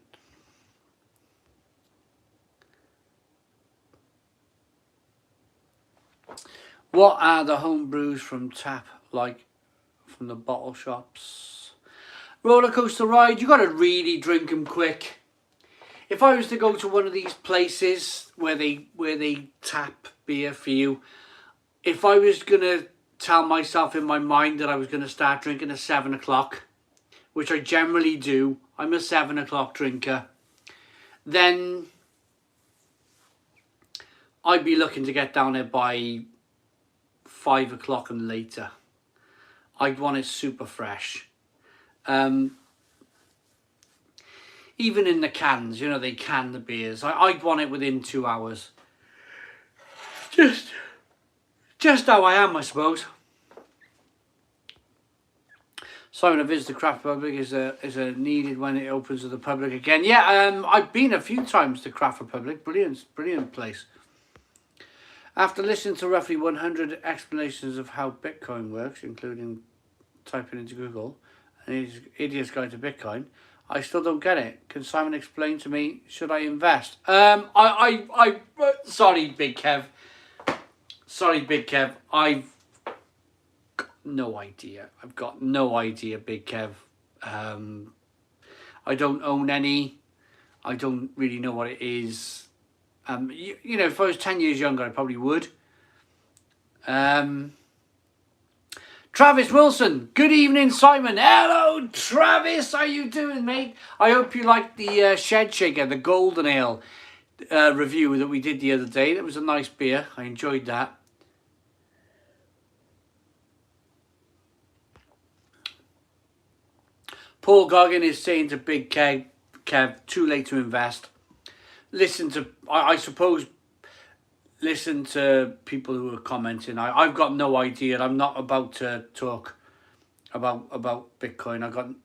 What are the home brews from tap like from the bottle shops? Roller coaster ride, you got to really drink them quick. If I was to go to one of these places where they tap beer for you, if I was going to tell myself in my mind that I was going to start drinking at 7 o'clock, which I generally do, I'm a 7 o'clock drinker, then I'd be looking to get down there by 5 o'clock and later. I'd want it super fresh. Even in the cans, you know, they can the beers. I'd want it within 2 hours. Just how I am, I suppose. Simon, a visit to Craft Republic is a needed when it opens to the public again. Yeah, I've been a few times to Craft Republic. Brilliant place. After listening to roughly 100 explanations of how Bitcoin works, including typing into Google, an idiot's guide to Bitcoin, I still don't get it. Can Simon explain to me, should I invest? Sorry, Big Kev. I've got no idea. Big Kev. I don't own any. I don't really know what it is. You know, if I was 10 years younger, I probably would. Travis Wilson. Good evening, Simon. Hello, Travis. How you doing, mate? I hope you liked the Shed Shaker, the Golden Ale review that we did the other day. That was a nice beer. I enjoyed that. Paul Goggin is saying to Big Kev, too late to invest. Listen to, I suppose, listen to people who are commenting. I've got no idea. I'm not about to talk about Bitcoin. I haven't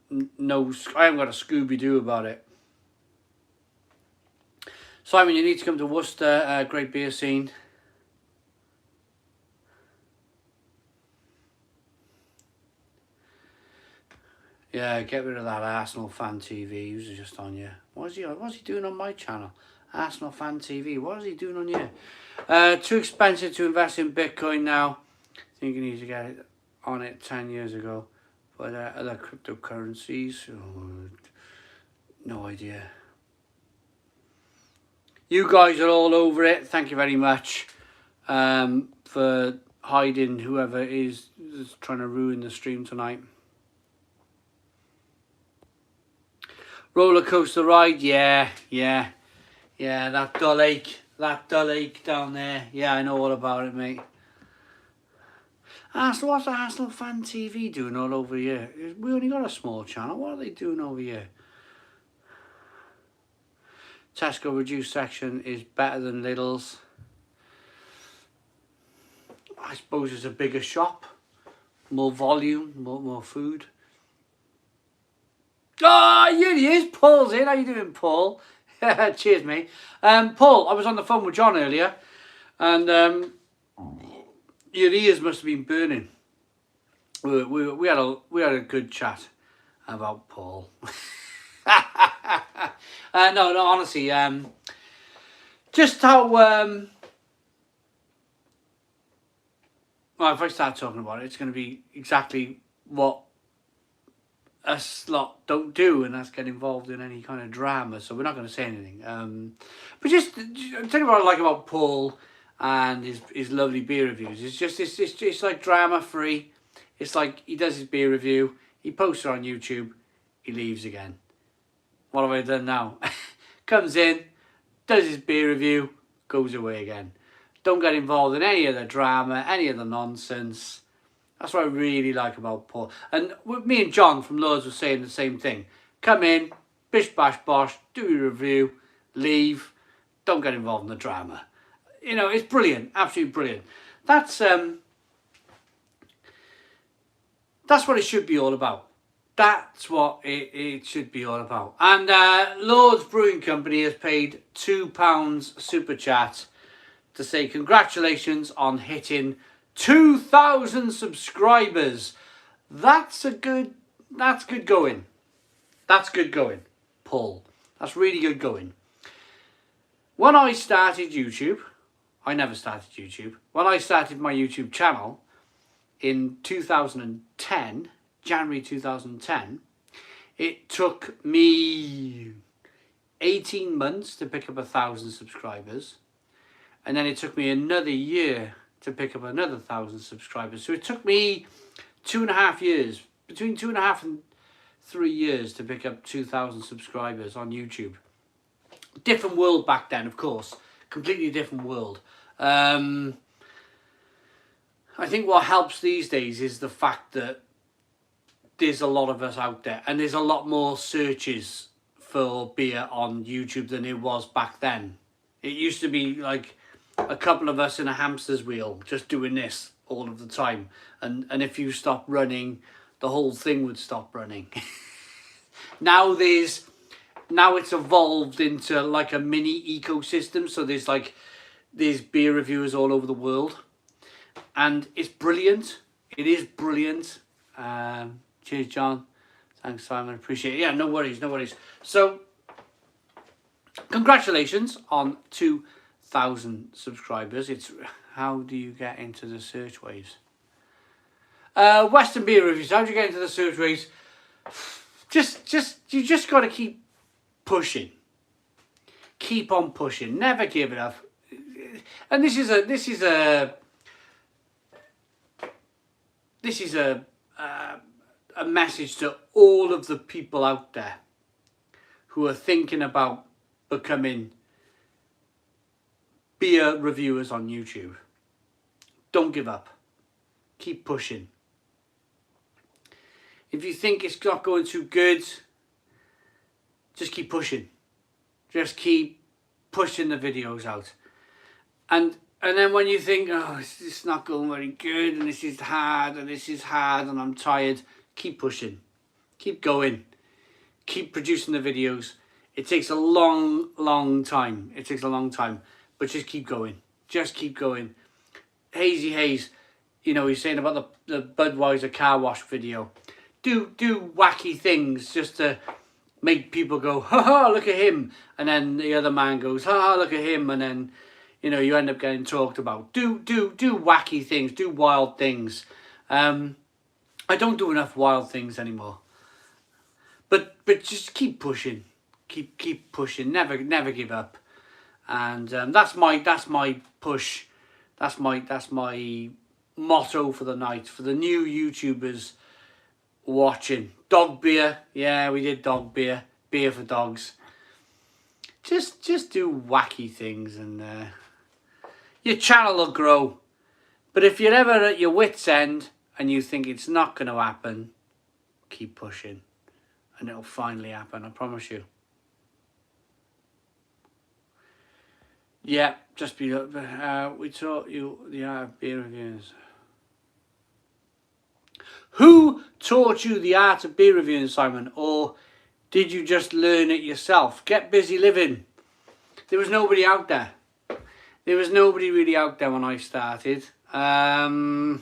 got a Scooby-Doo about it. Simon, you need to come to Worcester, great beer scene. Yeah, get rid of that Arsenal fan TV. He was just on you. What's he doing on my channel? Arsenal fan TV. What is he doing on here? Too expensive to invest in Bitcoin now. Think you need to get it on it 10 years ago. But other cryptocurrencies, oh, no idea. You guys are all over it. Thank you very much for hiding whoever is trying to ruin the stream tonight. Roller coaster ride, yeah. That dull ache down there. Yeah, I know all about it, mate. Arsenal, what's Arsenal fan TV doing all over here? We only got a small channel. What are they doing over here? Tesco reduced section is better than Lidl's. I suppose it's a bigger shop, more volume, more food. Ah, oh, here he is. Paul's in. How you doing, Paul? Cheers, mate. Paul, I was on the phone with John earlier, and your ears must have been burning. We had a good chat about Paul. No, honestly, just how well, if I start talking about it, it's going to be exactly what us lot don't do, and that's get involved in any kind of drama. So we're not going to say anything. But just tell you what I like about Paul and his lovely beer reviews. It's like drama free. It's like he does his beer review, he posts it on YouTube, he leaves again. What have I done now? Comes in, does his beer review, goes away again. Don't get involved in any of the drama, any of the nonsense. That's what I really like about Paul. And me and John from Lords were saying the same thing. Come in, bish bash bosh, do your review, leave. Don't get involved in the drama. You know, it's brilliant, absolutely brilliant. That's what it should be all about. That's what it should be all about. And Lord's Brewing Company has paid £2 super chat to say congratulations on hitting 2,000 subscribers. That's good going. That's good going, Paul. That's really good going. When I started YouTube, I never started YouTube. When I started my YouTube channel in 2010, January 2010, it took me 18 months to pick up 1,000 subscribers, and then it took me another year to pick up another 1,000 subscribers. So it took me 2.5 years, between 2.5 and 3 years, to pick up 2,000 subscribers on YouTube. Different world back then, of course, completely different world. I think what helps these days is the fact that there's a lot of us out there, and there's a lot more searches for beer on YouTube than it was back then. It used to be like a couple of us in a hamster's wheel just doing this all of the time, and if you stop running, the whole thing would stop running. Now it's evolved into like a mini ecosystem, so there's beer reviewers all over the world, and it's brilliant. It is brilliant. Cheers, John. Thanks, Simon. Appreciate it. Yeah, no worries. So, congratulations on 2,000 subscribers. How do you get into the search waves? Western beer reviews. How do you get into the search waves? You just got to keep pushing. Keep on pushing. Never give it up. And this is a message to all of the people out there who are thinking about becoming beer reviewers on YouTube. Don't give up. Keep pushing. If you think it's not going too good, just keep pushing. Just keep pushing the videos out. And then when you think, oh, it's not going very good, and this is hard, and I'm tired, keep pushing. Keep going. Keep producing the videos. It takes a long time. It takes a long time. But just keep going. Just keep going. Hazy Haze, you know, he's saying about the Budweiser car wash video. do wacky things just to make people go, ha ha, look at him, and then the other man goes, ha ha, look at him, and then, you know, you end up getting talked about. Do wacky things, do wild things. I don't do enough wild things anymore. But just keep pushing, keep pushing, never give up, and that's my push, that's my motto for the night for the new YouTubers watching. Dog beer, yeah, we did dog beer for dogs. Just do wacky things, and your channel will grow. But if you're ever at your wit's end and you think it's not going to happen, keep pushing. And it'll finally happen, I promise you. Yeah, just be. We taught you the art of beer reviews. Who taught you the art of beer reviewing, Simon? Or did you just learn it yourself? Get busy living. There was nobody out there. There was nobody really out there when I started. There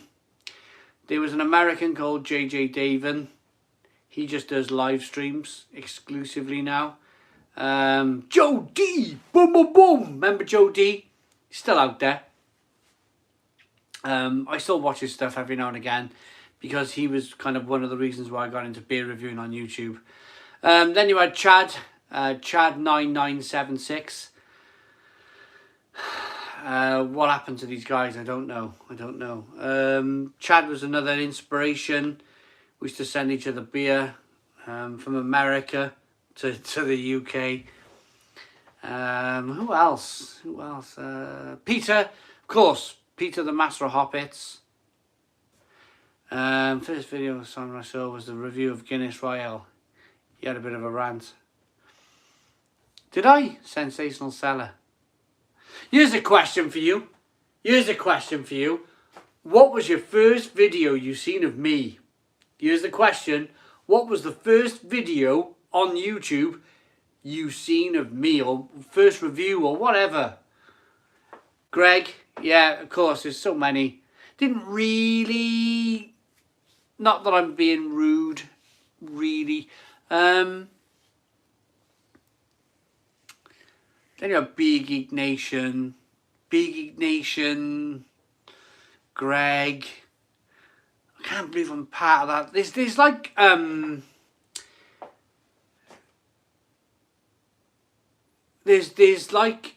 was an American called JJ Davin. He just does live streams exclusively now. Joe D, boom boom boom. Remember Joe D? He's still out there. I still watch his stuff every now and again because he was kind of one of the reasons why I got into beer reviewing on YouTube. Then you had Chad, Chad9976. What happened to these guys? I don't know. Chad was another inspiration. We used to send each other beer from America to the UK. Who else? Peter, of course. Peter, the master of hoppets. First video I saw was the review of Guinness Royale. He had a bit of a rant. Did I? Sensational seller. Here's a question for you. What was your first video you seen of me? Here's the question. What was the first video on YouTube you seen of me, or first review, or whatever? Greg, yeah, of course, there's so many. Didn't really, not that I'm being rude, really. Then you have Big Geek Nation, Greg. I can't believe I'm part of that. There's like there's like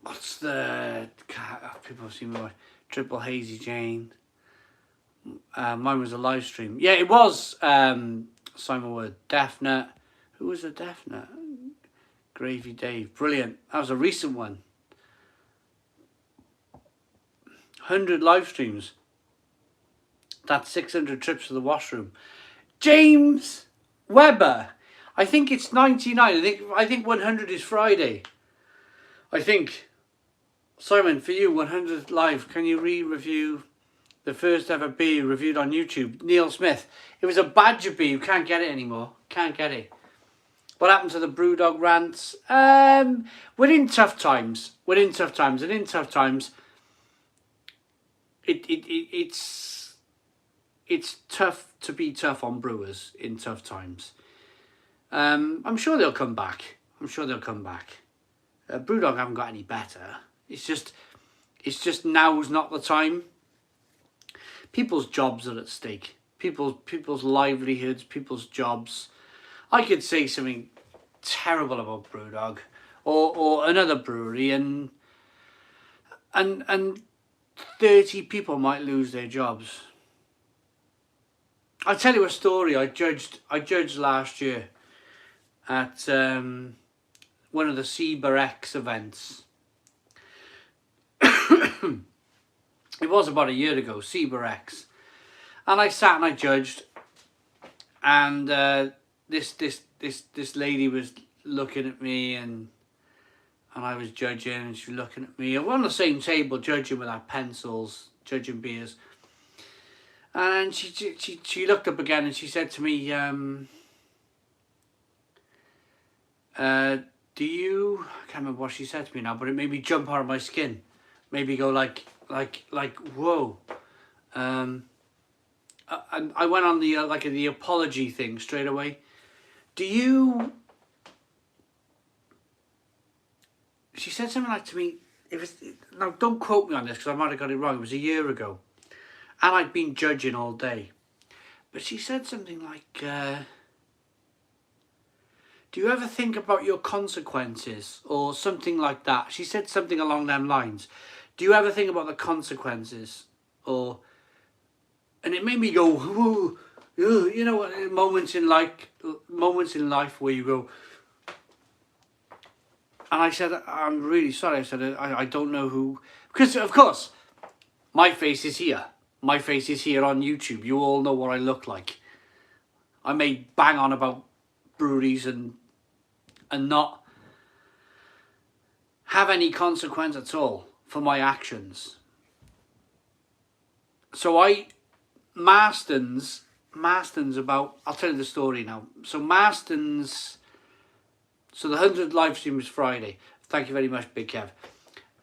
what's the people have seen me watch Triple Hazy Jane. Mine was a live stream. Yeah, it was Simon Wood, Definite. Who was a Definite? Gravy Dave. Brilliant. That was a recent one. 100 live streams. That's 600 trips to the washroom. James Webber. I think it's 99. I think 100 is Friday. I think. Simon, for you, 100 live. Can you re-review the first ever beer reviewed on YouTube? Neil Smith. It was a Badger beer. You can't get it anymore. Can't get it. What happened to the Brewdog rants? We're in tough times. And in tough times, it's tough to be tough on brewers in tough times. I'm sure they'll come back. Brewdog haven't got any better. It's just now's not the time. People's jobs are at stake. People's livelihoods, people's jobs. I could say something terrible about Brewdog or another brewery, and 30 people might lose their jobs. I'll tell you a story. I judged last year at one of the CBRX events. It was about a year ago, CBRX, and I sat and I judged, and this lady was looking at me, and I was judging, and she was looking at me. We're on the same table judging with our pencils, judging beers. And she looked up again and she said to me, do you, I can't remember what she said to me now, but it made me jump out of my skin. Made me go like, whoa. And I went on the like the apology thing straight away. Do you? She said something like to me. It was, now don't quote me on this because I might have got it wrong. It was a year ago, and I'd been judging all day. But she said something like, "Do you ever think about your consequences?" or something like that. She said something along them lines. Do you ever think about the consequences? Or, and it made me go, ooh, ooh, you know, moments in life where you go. And I said, I'm really sorry. I said, I don't know who, because of course, my face is here. My face is here on YouTube. You all know what I look like. I may bang on about breweries and not have any consequence at all for my actions. So Marston's about, I'll tell you the story now. So Marston's, so the 100th live stream was Friday. Thank you very much, Big Kev.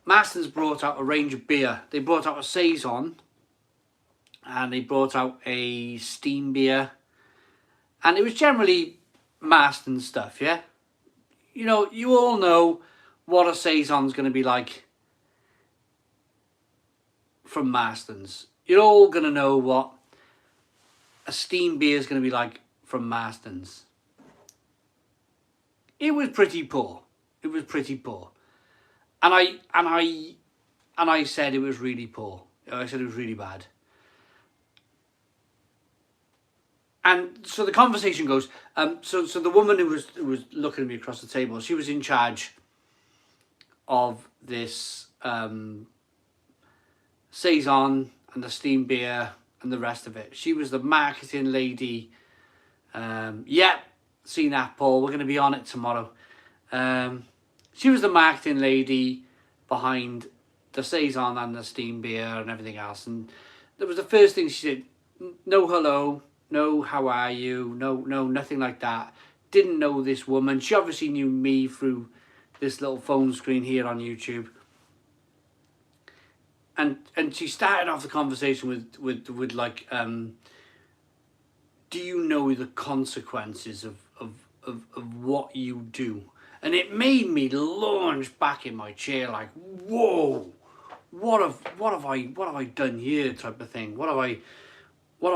Marston's brought out a range of beer. They brought out a Saison, and they brought out a steam beer, and it was generally Marston stuff, yeah? You know, you all know what a Saison's going to be like from Marston's. You're all going to know what a steam beer is going to be like from Marston's. It was pretty poor. It was pretty poor. And I said it was really poor. I said it was really bad. And so the conversation goes, so the woman who was looking at me across the table, she was in charge of this Saison and the steam beer and the rest of it. She was the marketing lady. Yeah, seen that, Paul. We're going to be on it tomorrow. She was the marketing lady behind the Saison and the steam beer and everything else. And that was the first thing she said. No hello, no how are you, no nothing like that. Didn't know this woman. She obviously knew me through this little phone screen here on YouTube. And she started off the conversation with like, do you know the consequences of what you do? And it made me launch back in my chair like, whoa, what have I done here, type of thing. What have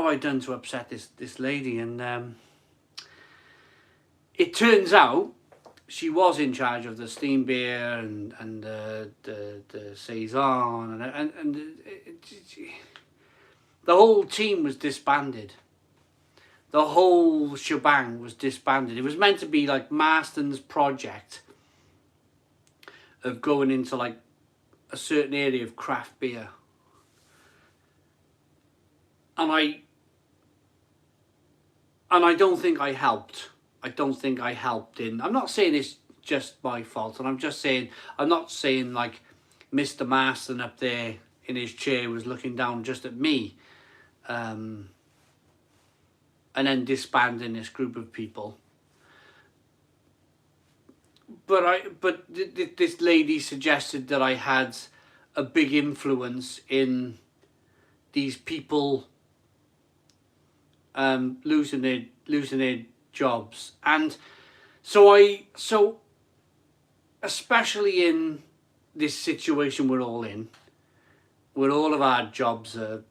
I done to upset this lady? And it turns out she was in charge of the steam beer and the Saison and the whole team was disbanded. The whole shebang was disbanded. It was meant to be like Marston's project of going into like a certain area of craft beer. And I don't think I helped. I don't think I helped in. I'm not saying it's just my fault, and I'm not saying like Mr. Marston up there in his chair was looking down just at me. And then disbanding this group of people. But this lady suggested that I had a big influence in these people losing their jobs. And so especially in this situation we're all in, where all of our jobs are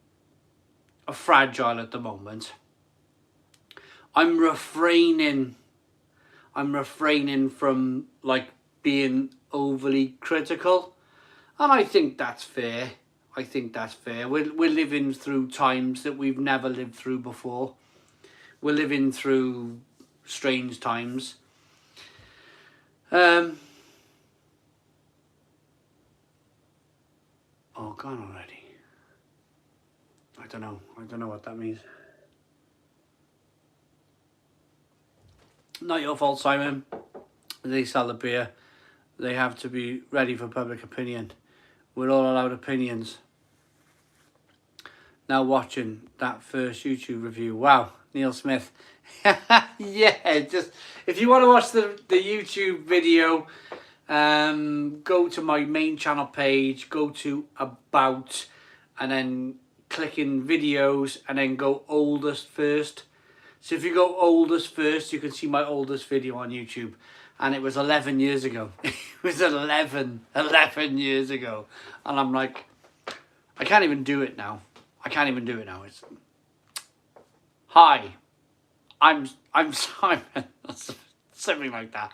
fragile at the moment, I'm refraining from like being overly critical, and I think that's fair. We're living through times that we've never lived through before. We're living through strange times. Oh, gone already. I don't know what that means. Not your fault, Simon. They sell the beer. They have to be ready for public opinion. We're all allowed opinions. Now watching that first YouTube review. Wow, Neil Smith. Yeah, just if you want to watch the YouTube video, go to my main channel page, go to About, and then clicking videos and then go oldest first. So if you go oldest first, you can see my oldest video on YouTube. And it was 11 years ago. It was 11 years ago. And I'm like, I can't even do it now. I can't even do it now. It's, hi, I'm Simon. Something like that.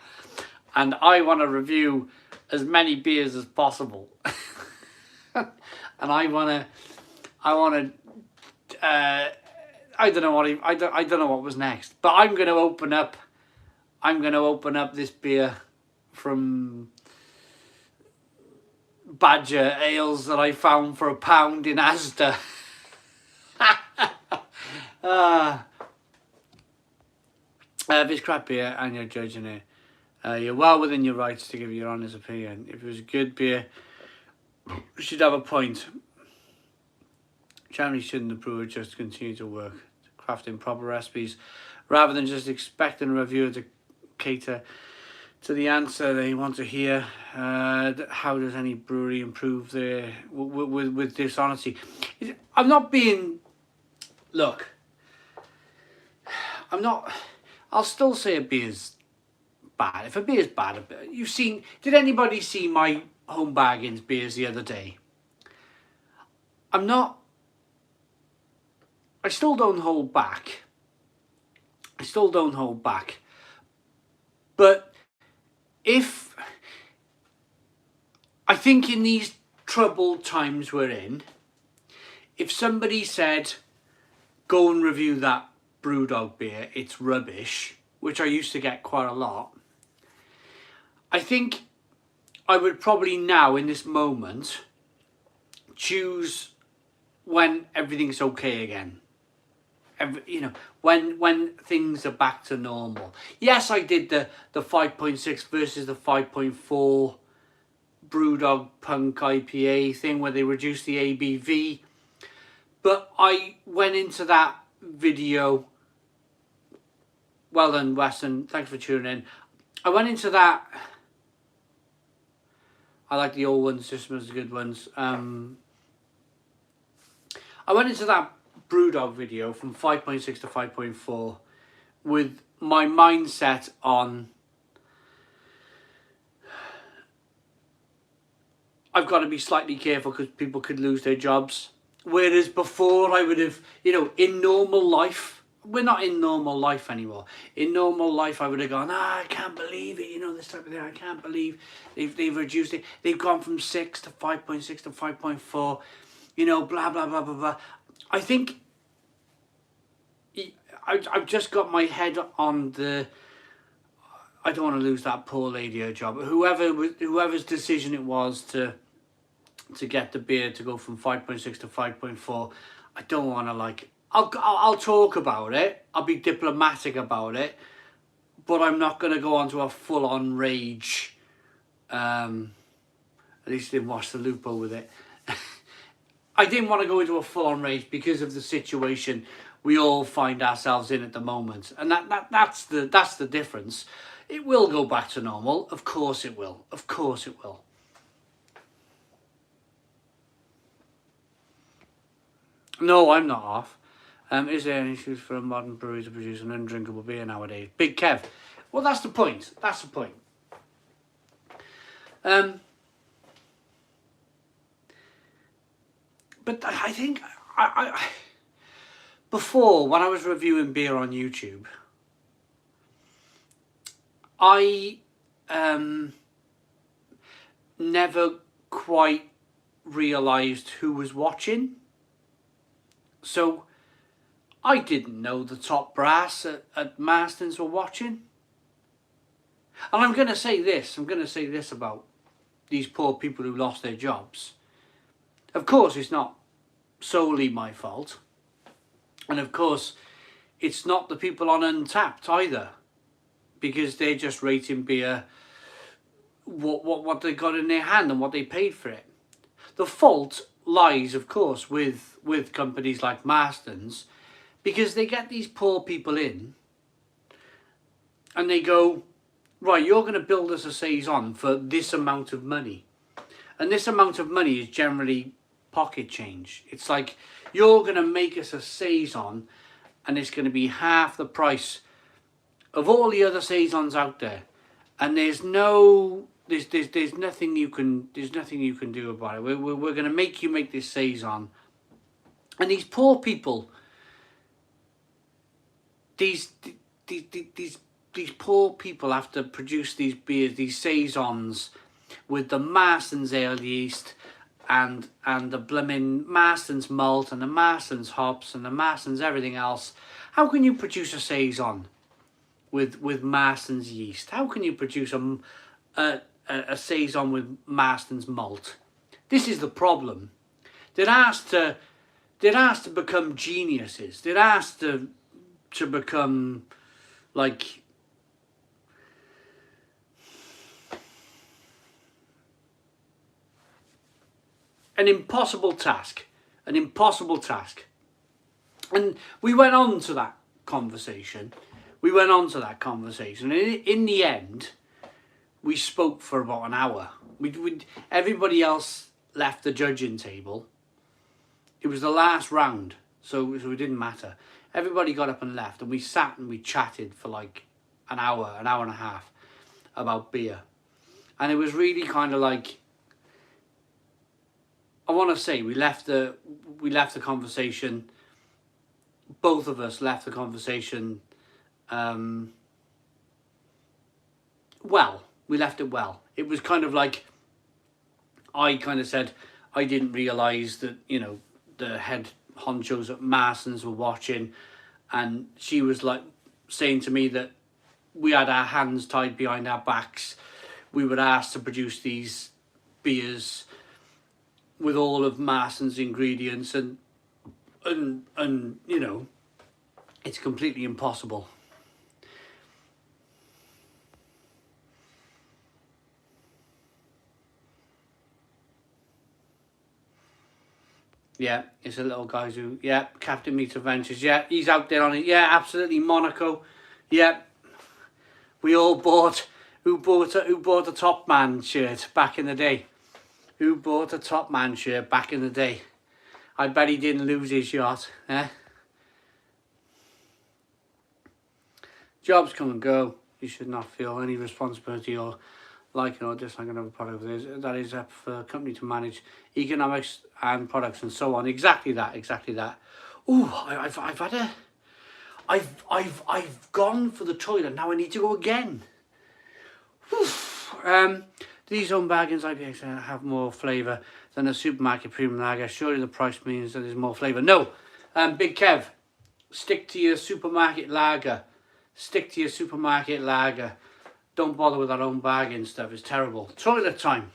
And I want to review as many beers as possible. And I don't know what was next, but I'm going to open up this beer from Badger Ales that I found for £1 in Asda. If it's crap beer and you're judging it, you're well within your rights to give your honest opinion. If it was a good beer, you should have a point. Generally, shouldn't the brewer just continue to work, crafting proper recipes, rather than just expecting a reviewer to cater to the answer they want to hear? How does any brewery improve their with dishonesty? I'm not being. Look, I'm not. I'll still say a beer's bad. If a beer's bad, you've seen. Did anybody see my Home Bargains beers the other day? I'm not. I still don't hold back. But if I think in these troubled times we're in, if somebody said, go and review that Brewdog beer, it's rubbish, which I used to get quite a lot, I think I would probably now, in this moment, choose when everything's okay again. You know, when things are back to normal. Yes, I did the 5.6 versus the 5.4 Brewdog Punk IPA thing where they reduced the ABV. But I went into that video. Well done, Weston. Thanks for tuning in. I went into that. I like the old ones, just as the good ones. I went into that Brewdog video from 5.6 to 5.4 with my mindset on I've got to be slightly careful because people could lose their jobs. Whereas before I would have, you know, in normal life, we're not in normal life anymore. In normal life I would have gone, I can't believe it, you know, this type of thing. I can't believe they've reduced it. They've gone from 6 to 5.6 to 5.4, you know, blah, blah, blah, blah, blah. I think I've just got my head on the, I don't want to lose that poor lady her job. Whoever's decision it was to get the beer to go from 5.6 to 5.4, I don't want to like, I'll talk about it. I'll be diplomatic about it, but I'm not going to go on to a full-on rage. At least I didn't watch the loophole with it. I didn't want to go into a full-on rage because of the situation we all find ourselves in at the moment, and that's the difference. It will go back to normal, of course it will. Of course it will. No, I'm not off. Is there any excuse for a modern brewery to produce an undrinkable beer nowadays? Big Kev. Well, that's the point. That's the point. But I think I before, when I was reviewing beer on YouTube, I never quite realised who was watching. So I didn't know the top brass at Milestones were watching. And I'm going to say this about these poor people who lost their jobs. Of course, it's not solely my fault. And of course, it's not the people on Untapped either. Because they're just rating beer what they got in their hand and what they paid for it. The fault lies, of course, with companies like Milestones, because they get these poor people in and they go, right, you're going to build us a saison for this amount of money. And this amount of money is generally pocket change. It's like, you're going to make us a saison and it's going to be half the price of all the other saisons out there, and there's nothing you can do about it. We're going to make you make this saison, and these poor people, these poor people have to produce these beers, these saisons, with the Marston's ale yeast and the blooming Marston's malt and the Marston's hops and the Marston's everything else. How can you produce a saison with Marston's yeast? How can you produce a saison with Marston's malt? This is the problem. They're asked to become geniuses. They're asked to become like an impossible task. And we went on to that conversation. And in the end, we spoke for about an hour. Everybody else left the judging table. It was the last round, so it didn't matter. Everybody got up and left, and we sat and we chatted for like an hour and a half about beer. And it was really kind of like, I want to say we left the conversation, both of us left the conversation well. We left it well. It was kind of like, I kind of said, I didn't realise that, you know, the head honchos at Marston's were watching, and she was like saying to me that we had our hands tied behind our backs. We were asked to produce these beers with all of Marston's ingredients, and you know, it's completely impossible. Yeah, it's a little guy who, yeah, Captain Meets Adventures, yeah, he's out there on it, yeah, absolutely, Monaco, yeah. We all bought, who bought a Top Man shirt back in the day? Who bought a Top Man shirt back in the day? I bet he didn't lose his yacht, eh? Jobs come and go. You should not feel any responsibility or liking or disliking of a product. That is up for a company to manage economics and products and so on. Exactly that. Ooh, I've gone for the toilet. Now I need to go again. These home bargains IPAs have more flavour than a supermarket premium lager. Surely the price means that there's more flavour. No, Big Kev, stick to your supermarket lager. Don't bother with that home bargain stuff. It's terrible. Toilet time.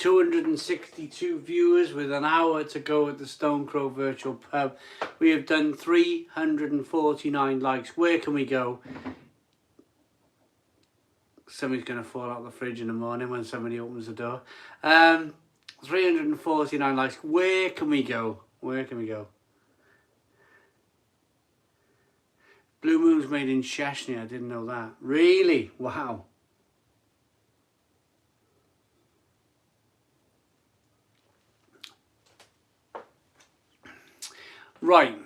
262 viewers with an hour to go at the Stone Crow Virtual Pub. We have done 349 likes. Where can we go? Somebody's going to fall out of the fridge in the morning when somebody opens the door. 349 likes. Where can we go? Where can we go? Blue Moon's made in Cheshire. I didn't know that. Really? Wow. Right.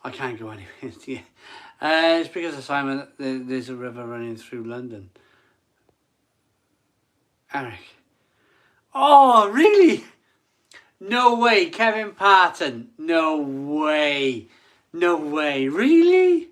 I can't go anywhere. Yeah. It's because of Simon. There's a river running through London. Eric. Oh, really? No way. Kevin Parton. No way. No way. Really?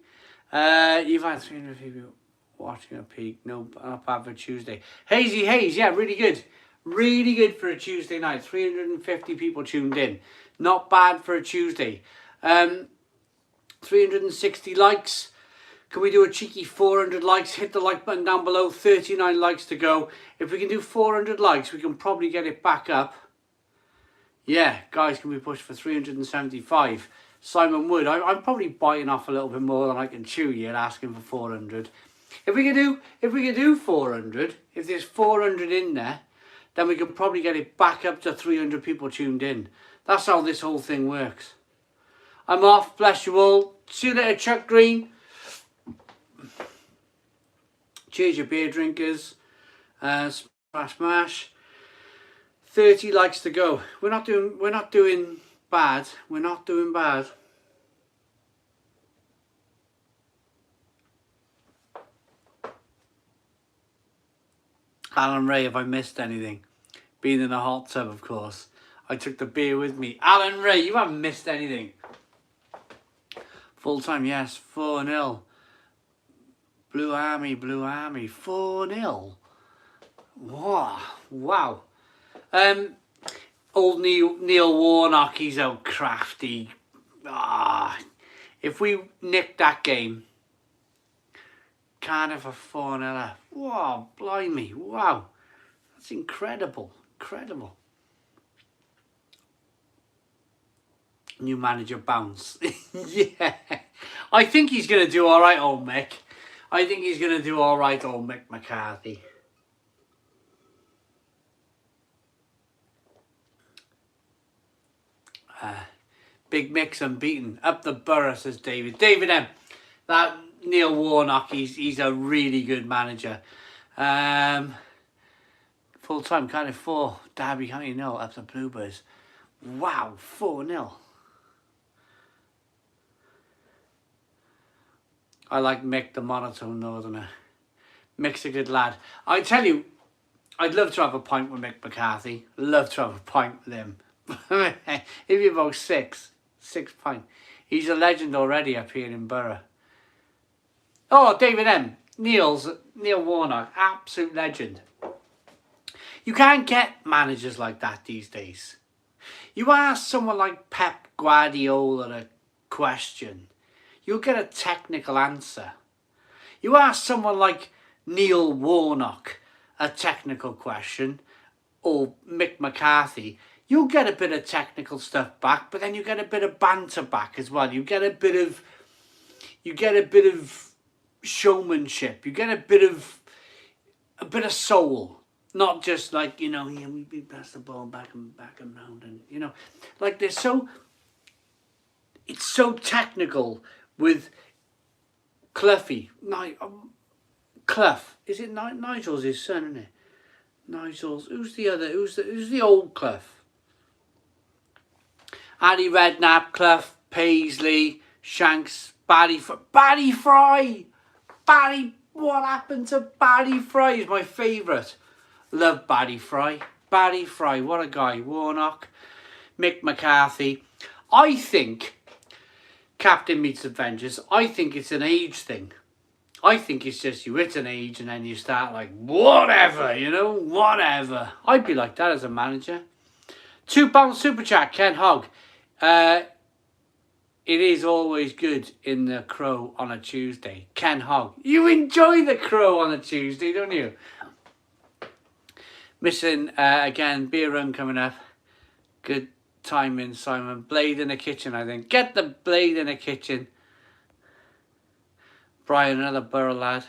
You've had 300 people watching a peak. No, not bad for Tuesday. Hazy Haze. Yeah, really good. Really good for a Tuesday night. 350 people tuned in. Not bad for a Tuesday. 360 likes. Can we do a cheeky 400 likes? Hit the like button down below. 39 likes to go. If we can do 400 likes, we can probably get it back up. Yeah, guys, can we push for 375? Simon Wood, I'm probably biting off a little bit more than I can chew yet, asking for 400. If we can do 400, if there's 400 in there, then we can probably get it back up to 300 people tuned in. That's how this whole thing works. I'm off. Bless you all. See you later, Chuck Green. Cheers, your beer drinkers. Smash. 30 likes to go. We're not doing bad. We're not doing bad. Alan Ray, have I missed anything? Being in a hot tub, of course. I took the beer with me. Alan Ray, you haven't missed anything. Full time, yes. 4-0. Blue Army. 4-0. Wow. Old Neil Warnock, he's out crafty. If we nick that game, Cardiff a 4-0. Wow, blimey. Wow. That's incredible. New manager bounce. Yeah. I think he's going to do all right, old Mick. I think he's going to do all right, old Mick McCarthy. Big Mick's unbeaten. Up the borough, says David. David M. That Neil Warnock, he's a really good manager. Full time, kind of 4. Derby County 0 up the Bluebirds. Wow, 4-0. I like Mick, the monotone northerner. Mick's a good lad. I tell you, I'd love to have a pint with Mick McCarthy. Love to have a pint with him. He'd be about 6 pint. He's a legend already up here in Borough. Oh, David M. Neil Warnock, absolute legend. You can't get managers like that these days. You ask someone like Pep Guardiola a question, you'll get a technical answer. You ask someone like Neil Warnock a technical question, or Mick McCarthy, you'll get a bit of technical stuff back, but then you get a bit of banter back as well. You get a bit of showmanship. You get a bit of soul. Not just like, you know, we pass the ball back and round, and you know, like it's so technical with Cluffy. Clough. Is it Nigel's his son, isn't it? Nigel's. Who's the other? Who's the old Clough? Addy Redknapp, Clough, Paisley, Shanks, Barry Fry. What happened to Barry Fry? Is my favourite. Love Barry Fry. Barry Fry, what a guy. Warnock, Mick McCarthy. I think Captain Meets Adventures, I think it's an age thing. I think it's just you hit an age and then you start like, whatever, you know, whatever. I'd be like that as a manager. £2 super chat, Ken Hogg. It is always good in the Crow on a Tuesday. Ken Hogg. You enjoy the Crow on a Tuesday, don't you? Missing, again, beer run coming up. Good timing, Simon. Blade in the kitchen, I think. Get the blade in the kitchen. Brian, another Borough lad.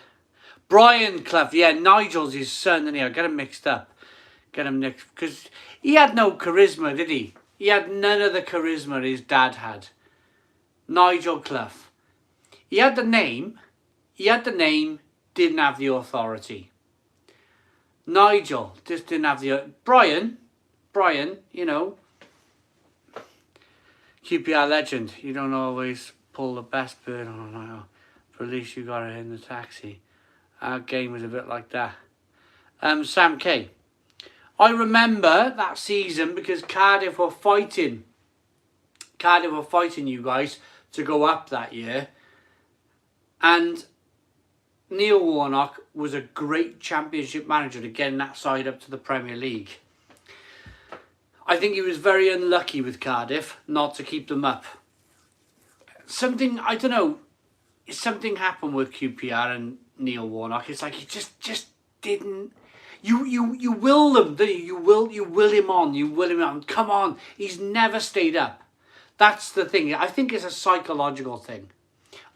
Brian Clough, yeah, Nigel's his son, and I get him mixed up. Get him mixed, because he had no charisma, did he? He had none of the charisma his dad had. Nigel Clough. He had the name, didn't have the authority. Nigel just didn't have the... Brian, you know, QPR legend. You don't always pull the best bird on an aisle, but at least you got it in the taxi. Our game was a bit like that. Sam K. I remember that season because Cardiff were fighting you guys to go up that year. And Neil Warnock was a great championship manager to get that side up to the Premier League. I think he was very unlucky with Cardiff not to keep them up. Something, I don't know, something happened with QPR and Neil Warnock. It's like he just didn't... You will them, don't you? You will him on. Come on. He's never stayed up. That's the thing. I think it's a psychological thing.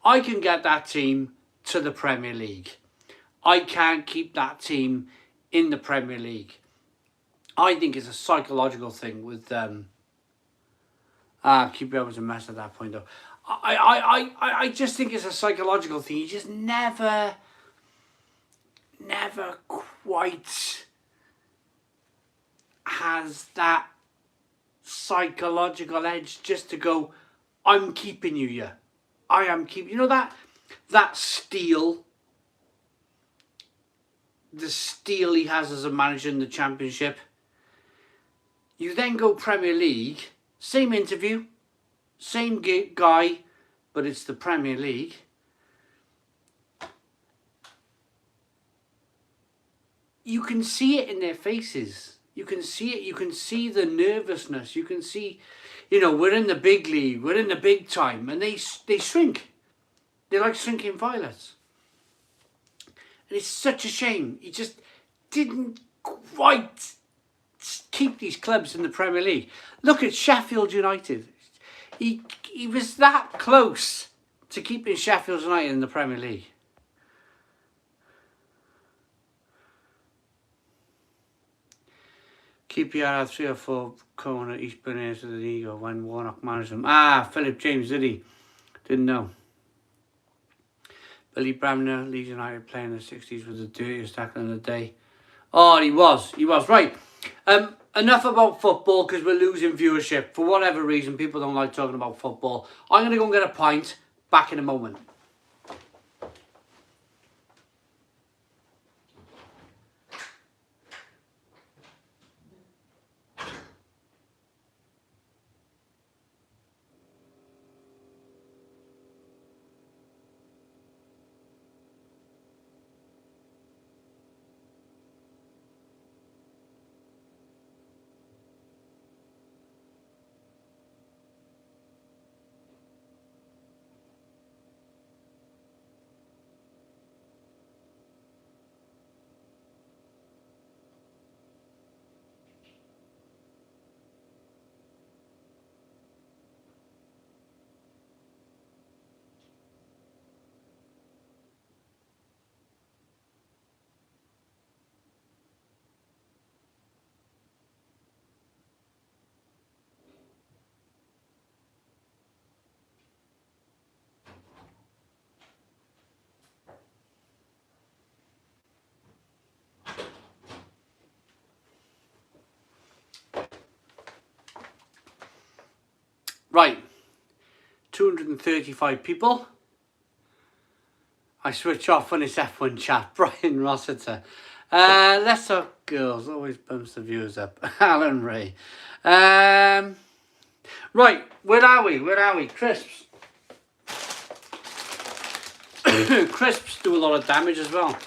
I can get that team to the Premier League. I can't keep that team in the Premier League. I think it's a psychological thing with QPR was a mess at that point though. I just think it's a psychological thing. He just never quite has that psychological edge just to go, I'm keeping you here. I am keeping, you know, that steel, the steel he has as a manager in the Championship. You then go Premier League, same interview, same guy, but it's the Premier League. You can see it in their faces. You can see it. You can see the nervousness. You can see, you know, we're in the big league. We're in the big time. And they shrink. They're like shrinking violets. And it's such a shame. He just didn't quite keep these clubs in the Premier League. Look at Sheffield United. He was that close to keeping Sheffield United in the Premier League. QPR had 3 or 4 corner Eastbourne Airs with an ego when Warnock managed them. Philip James, did he? Didn't know. Billy Bremner, Leeds United playing in the 60s was the dirtiest tackle in the day. Oh, he was. Right. Enough about football because we're losing viewership. For whatever reason, people don't like talking about football. I'm going to go and get a pint. Back in a moment. Right, 235 people. I switch off when it's F1 chat. Brian Rossiter. Let's talk girls. Always bumps the viewers up. Alan Ray. Right, where are we? Crisps. Crisps do a lot of damage as well.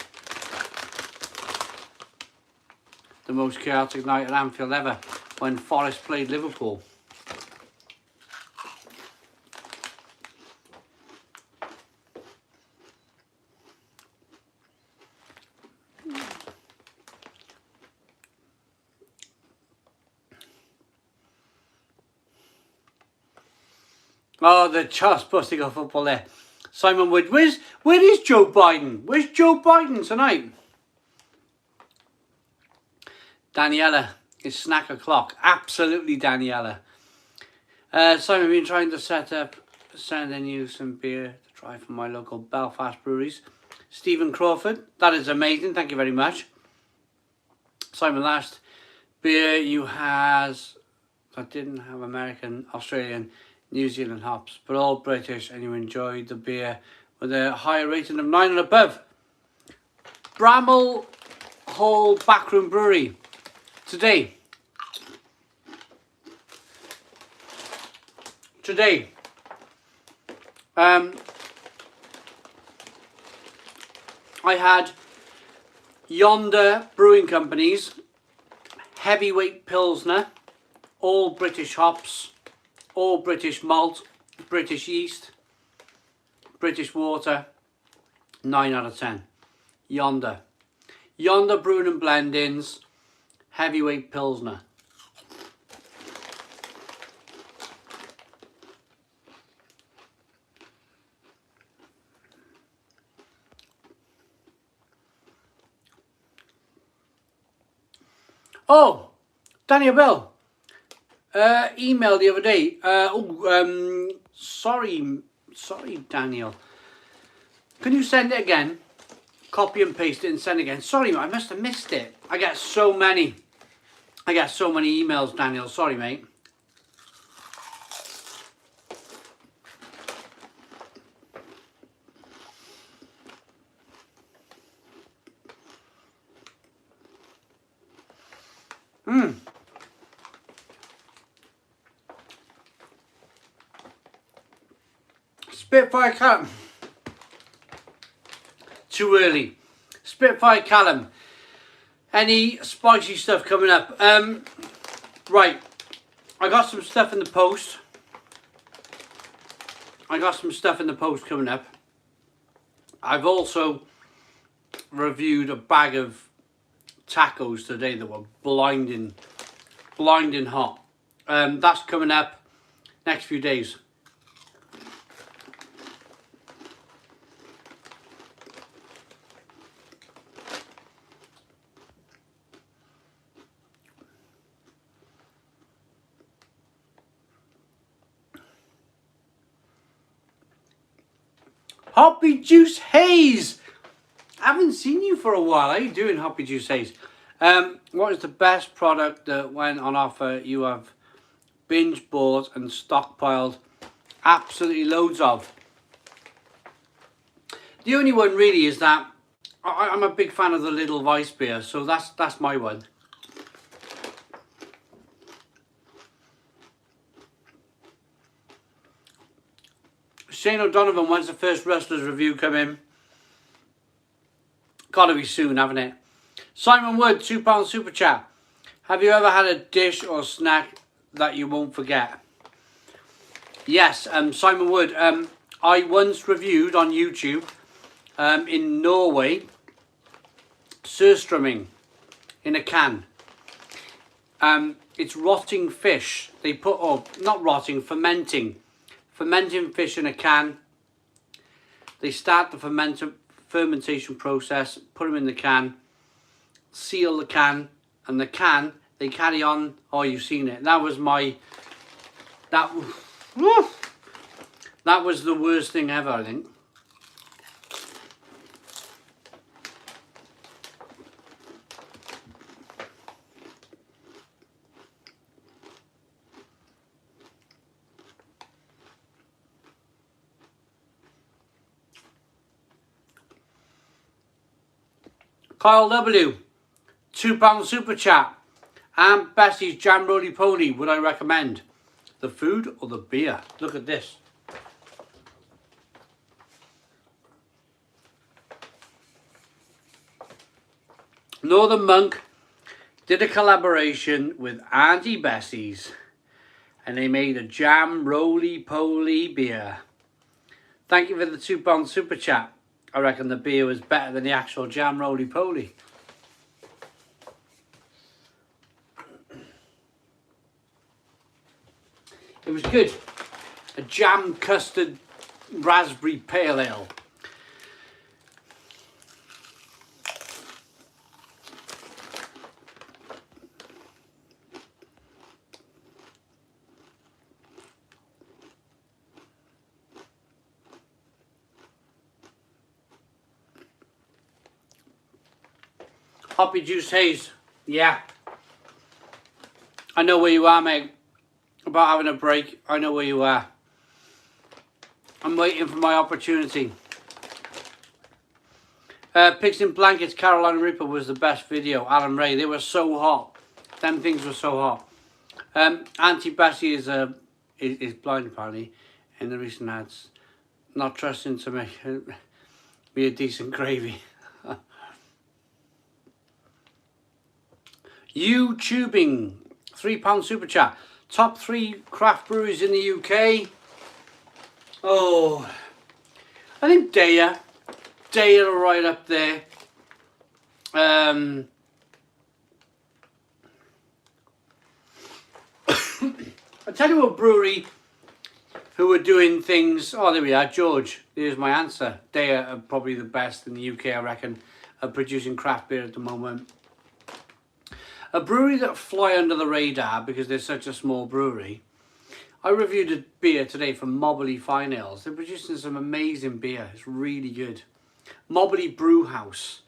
The most chaotic night at Anfield ever when Forest played Liverpool. Oh, the just busting off football there. Simon Wood, where is Joe Biden? Where's Joe Biden tonight? Daniela, it's snack o'clock. Absolutely, Daniela. Simon, been trying to sending you some beer to try from my local Belfast breweries. Stephen Crawford, that is amazing. Thank you very much. Simon, last beer you has that didn't have American, Australian, New Zealand hops, but all British, and you enjoyed the beer with a higher rating of 9 and above. Bramall Hall Backroom Brewery. Today, I had Yonder Brewing Company's heavyweight Pilsner, all British hops, all British malt, British yeast, British water, 9 out of 10. Yonder Brewing and Blendings, heavyweight Pilsner. Oh, Daniel Bell, email the other day. Sorry, Daniel. Can you send it again? Copy and paste it and send it again. Sorry, I must have missed it. I get so many emails, Daniel. Sorry, mate. Spitfire Callum. Too early. Spitfire Callum. Any spicy stuff coming up? Right. I got some stuff in the post. Coming up. I've also reviewed a bag of tacos today that were blinding hot. That's coming up next few days. Hoppy Juice Haze. I haven't seen you for a while. How are you doing, Hoppy Juice Haze? What is the best product that went on offer you have binge bought and stockpiled absolutely loads of? The only one really is that I'm a big fan of the Little Vice beer, so that's my one. Shane O'Donovan, when's the first Rustlers review come in? Gotta be soon, haven't it? Simon Wood, £2 super chat. Have you ever had a dish or snack that you won't forget? Yes, Simon Wood. I once reviewed on YouTube in Norway surströmming in a can. It's rotting fish. They put, not rotting, fermenting fish in a can. They start the fermentation process, put them in the can, seal the can, and the can, they carry on. Oh, you've seen it. That was the worst thing ever, I think. Kyle W, £2 super chat. Aunt Bessie's Jam Roly Poly, would I recommend? The food or the beer? Look at this. Northern Monk did a collaboration with Auntie Bessie's and they made a Jam Roly Poly beer. Thank you for the £2 super chat. I reckon the beer was better than the actual Jam Roly Poly. It was good. a jam custard raspberry pale ale. Hoppy Juice Haze, yeah. I know where you are, mate. About having a break, I know where you are. I'm waiting for my opportunity. Pigs in Blankets, Carolina Reaper was the best video. Alan Ray, they were so hot. Them things were so hot. Auntie Bessie is blind apparently in the recent ads. Not trusting to make be a decent gravy. YouTubing, £3 super chat. Top 3 craft breweries in the UK. Oh, I think Daya are right up there. I tell you what brewery who are doing things. Oh, there we are, George. There's my answer. Daya are probably the best in the UK, I reckon, at producing craft beer at the moment. A brewery that fly under the radar because they're such a small brewery. I reviewed a beer today from Mobley Fine Ales. They're producing some amazing beer. It's really good. Mobley Brew House.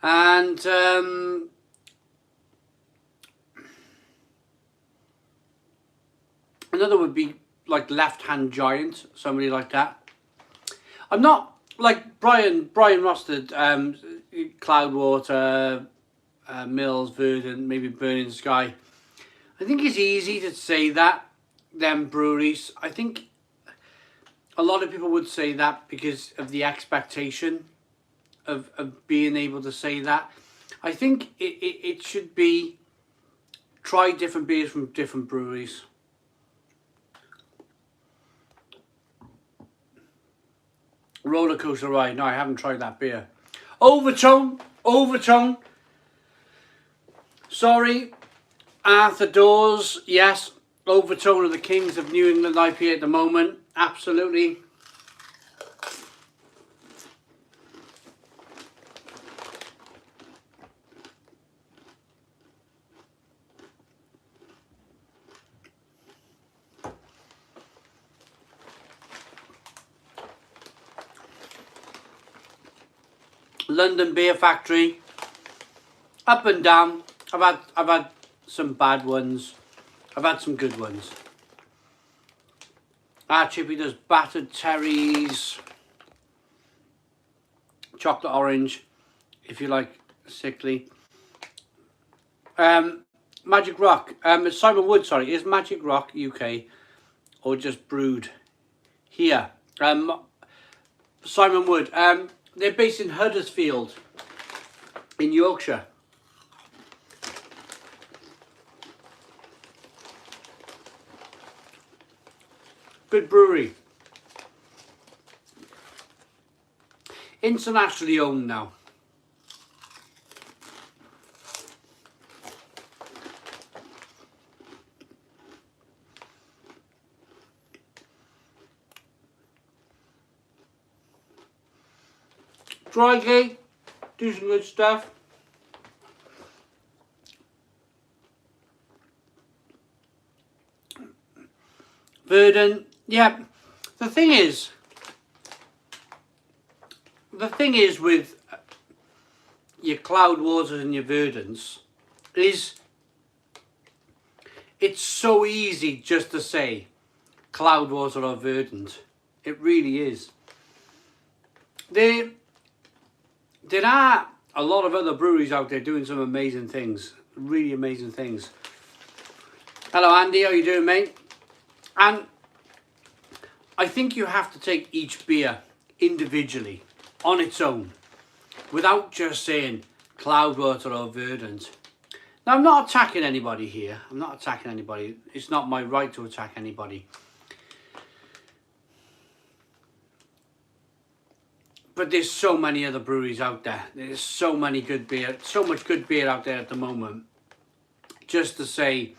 And another would be like Left Hand Giant, somebody like that. I'm not like Brian Rostad, Cloudwater, Mills, Verdant, maybe Burning Sky. I think it's easy to say that, them breweries. I think a lot of people would say that because of the expectation of being able to say that. I think it should be try different beers from different breweries. Roller Coaster Ride. No, I haven't tried that beer. Overtone. Sorry, Arthur Dawes, yes, Overtone of the Kings of New England IPA at the moment, absolutely. London Beer Factory, up and down. I've had some bad ones. I've had some good ones. Chippy does battered cherries, chocolate orange, if you like sickly. Magic Rock. Simon Wood, sorry, is Magic Rock UK or just brewed here? Simon Wood. They're based in Huddersfield, in Yorkshire. Good brewery. Internationally owned now. Drygate, do some good stuff. Verdant. Yeah, the thing is with your Cloudwaters and your Verdants is it's so easy just to say Cloudwater or Verdant. It really is. There are a lot of other breweries out there doing some amazing things, really amazing things. Hello Andy, how you doing, mate? And I think you have to take each beer individually, on its own, without just saying Cloudwater or Verdant. Now, I'm not attacking anybody here. I'm not attacking anybody. It's not my right to attack anybody. But there's so many other breweries out there. There's so many good beer, so much good beer out there at the moment. Just to say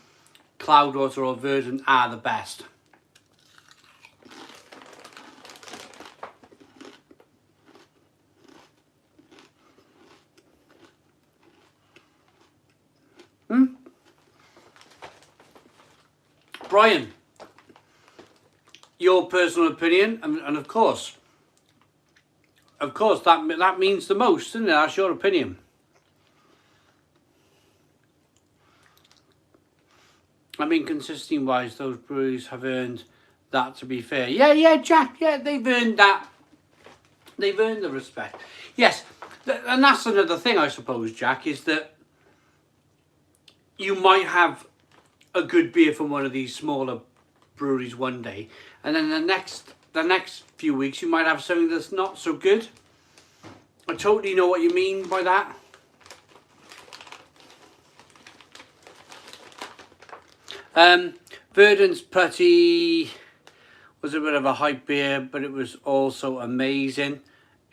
Cloudwater or Verdant are the best. Brian, your personal opinion, and of course that means the most, doesn't it? That's your opinion. I mean, consistency wise, those breweries have earned that, to be fair. Yeah, Jack, yeah, they've earned that. They've earned the respect. Yes, and that's another thing, I suppose, Jack, is that you might have a good beer from one of these smaller breweries one day, and then the next few weeks you might have something that's not so good. I totally know what you mean by that. Verdant's Putty was a bit of a hype beer, but it was also amazing.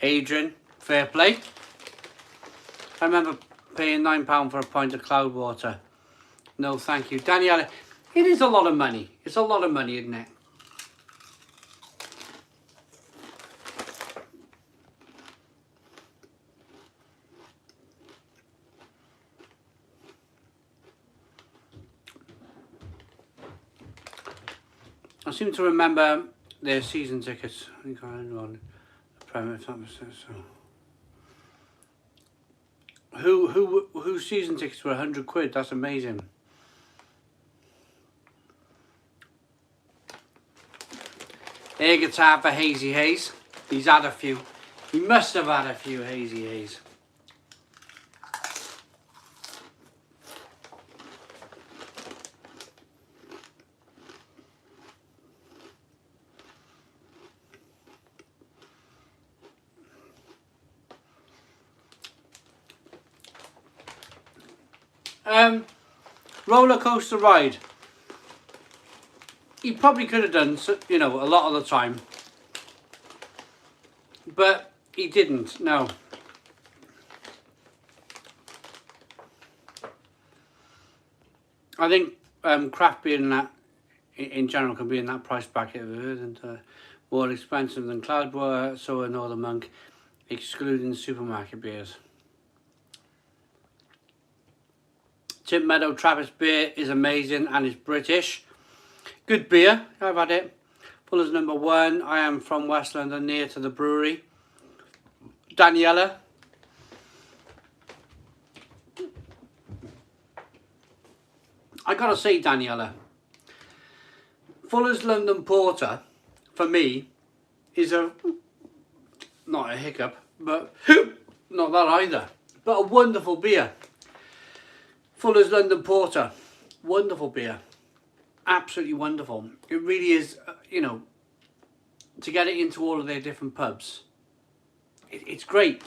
Adrian, fair play. I remember paying £9 for a pint of Cloudwater. No, thank you. Daniela, it is a lot of money. It's a lot of money, isn't it? I seem to remember their season tickets. I think I had one. If that was so. Whose season tickets were 100 quid? That's amazing. Air guitar for Hazy Haze. He's had a few. He must have had a few Hazy Haze. Roller coaster ride. He probably could have done, you know, a lot of the time, but he didn't. No. I think craft beer in general can be in that price bracket, and more expensive than Cloudwater, so are Northern Monk, excluding supermarket beers. Tip Meadow Trappist beer is amazing and is British. Good beer, I've had it. Fuller's number 1. I am from West London, near to the brewery. Daniela. I gotta say, Daniela, Fuller's London Porter, for me, is not a hiccup, but not that either, but a wonderful beer. Fuller's London Porter, wonderful beer, absolutely wonderful. It really is, you know, to get it into all of their different pubs, it's great.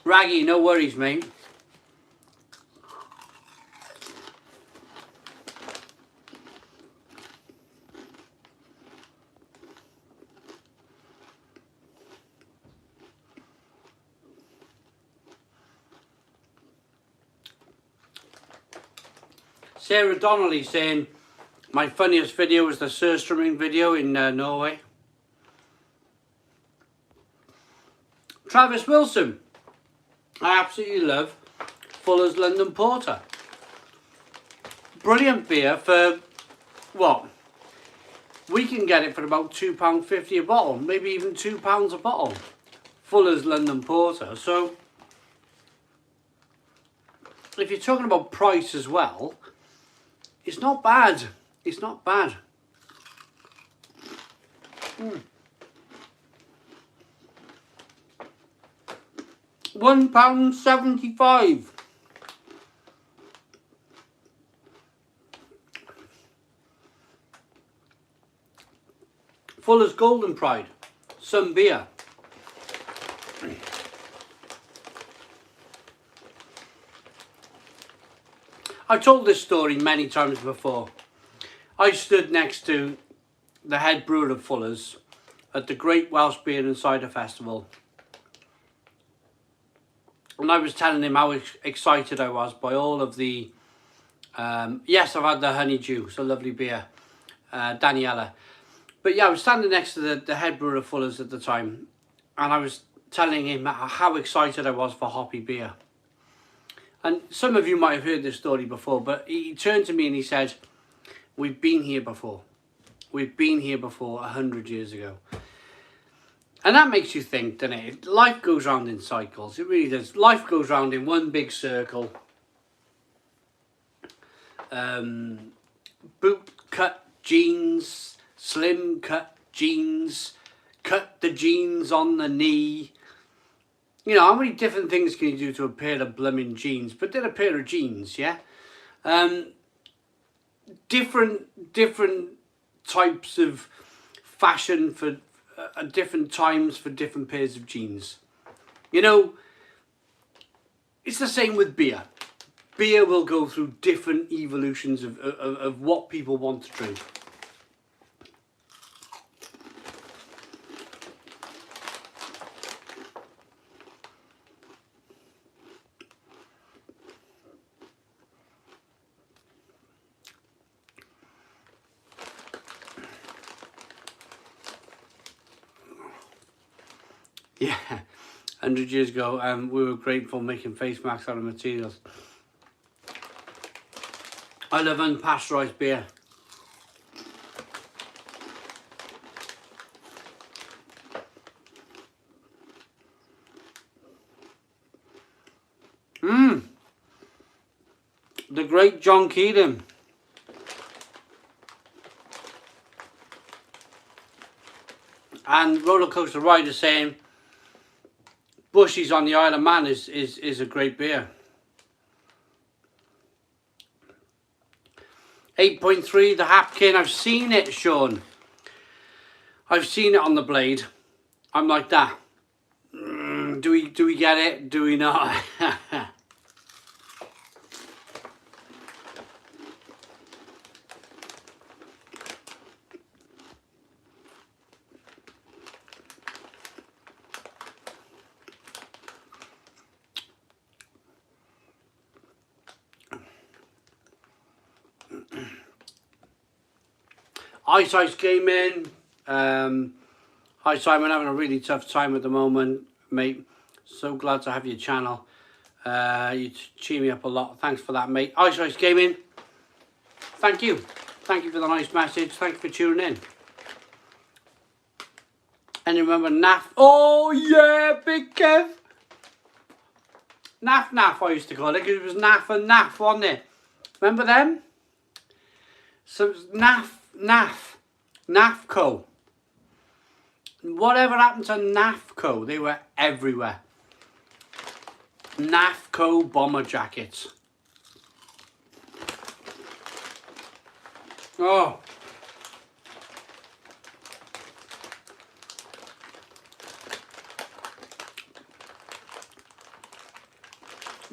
Raggy, no worries, mate. Sarah Donnelly saying, my funniest video was the surströmming video in Norway. Travis Wilson, I absolutely love Fuller's London Porter. Brilliant beer for, what? We can get it for about £2.50 a bottle, maybe even £2 a bottle. Fuller's London Porter. So, if you're talking about price as well, it's not bad. It's not bad. £1.75. Fuller's Golden Pride, some beer. I've told this story many times before. I stood next to the head brewer of Fuller's at the Great Welsh Beer and Cider Festival, and I was telling him how excited I was by all of the yes, I've had the honeydew, it's a lovely beer, Daniela. But yeah, I was standing next to the head brewer of Fuller's at the time, and I was telling him how excited I was for hoppy beer. And some of you might have heard this story before, but he turned to me and he said, we've been here before. We've been here before 100 years ago. And that makes you think, doesn't it? Life goes round in cycles. It really does. Life goes round in one big circle. Boot cut jeans, slim cut jeans, cut the jeans on the knee. You know, how many different things can you do to a pair of blooming jeans? But they're a pair of jeans, yeah? Different types of fashion for different times for different pairs of jeans. You know, it's the same with beer. Beer will go through different evolutions of what people want to drink. Yeah, 100 years ago, we were grateful making face masks out of materials. I love unpasteurised beer. The great John Keelan. And Roller Coaster Rider saying Bushy's on the Isle of Man is a great beer. 8.3, the Hapkin. I've seen it, Sean. I've seen it on the blade. I'm like that. Do we get it? Do we not? Ice came in. Hi Simon, having a really tough time at the moment, mate. So glad to have your channel. You cheer me up a lot. Thanks for that, mate. Ice came in. Thank you. Thank you for the nice message. Thanks for tuning in. And remember Naff. Oh yeah, Big Kev. Naff I used to call it, because it was Naff and Naff, wasn't it? Remember them? So it was Nafco. Whatever happened to Nafco? They were everywhere. Nafco bomber jackets. Oh.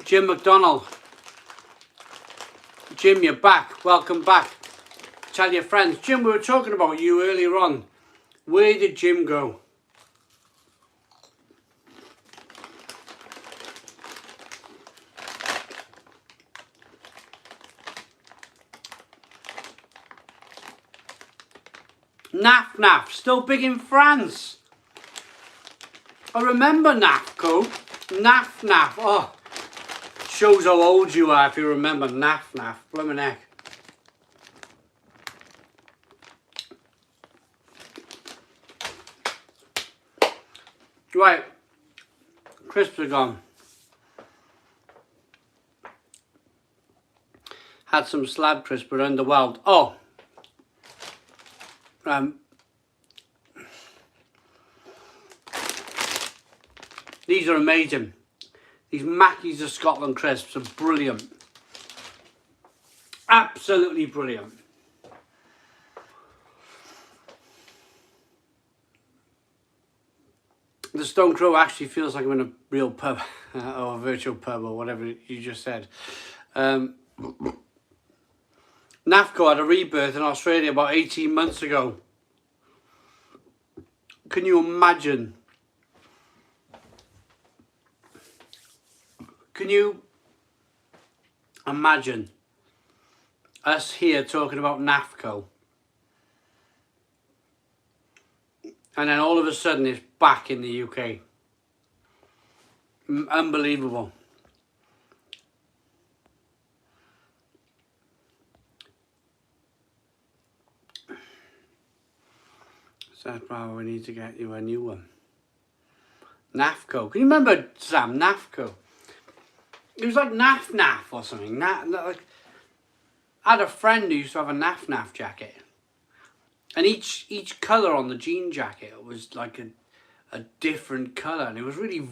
Jim McDonald. Jim, you're back. Welcome back. Tell your friends. Jim, we were talking about you earlier on. Where did Jim go? Naff, still big in France. I remember Nafco. Naff. Oh, shows how old you are if you remember Naff. Blimmin' heck. Right, crisps are gone. Had some slab crisps, but underwhelmed. Oh, these are amazing. These Mackies of Scotland crisps are brilliant. Absolutely brilliant. The Stone Crow actually feels like I'm in a real pub or a virtual pub or whatever you just said. Nafco had a rebirth in Australia about 18 months ago. Can you imagine? Can you imagine us here talking about Nafco? And then all of a sudden it's back in the UK. Unbelievable. So that's why we need to get you a new one. NAFCO. Can you remember, Sam, NAFCO? It was like Naf or something. Like, I had a friend who used to have a Naf jacket. And each colour on the jean jacket was like a different colour. And it was really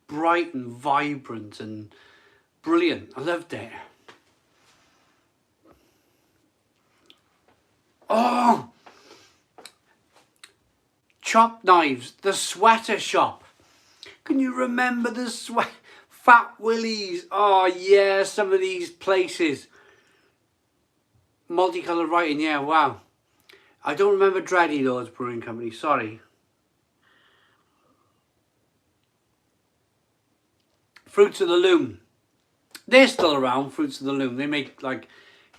bright and vibrant and brilliant. I loved it. Oh! Chop knives. The sweater shop. Can you remember the Fat Willie's? Oh yeah, some of these places. Multicoloured writing, yeah, wow. I don't remember Dready Lords Brewing Company, sorry. Fruits of the Loom. They're still around, Fruits of the Loom. They make like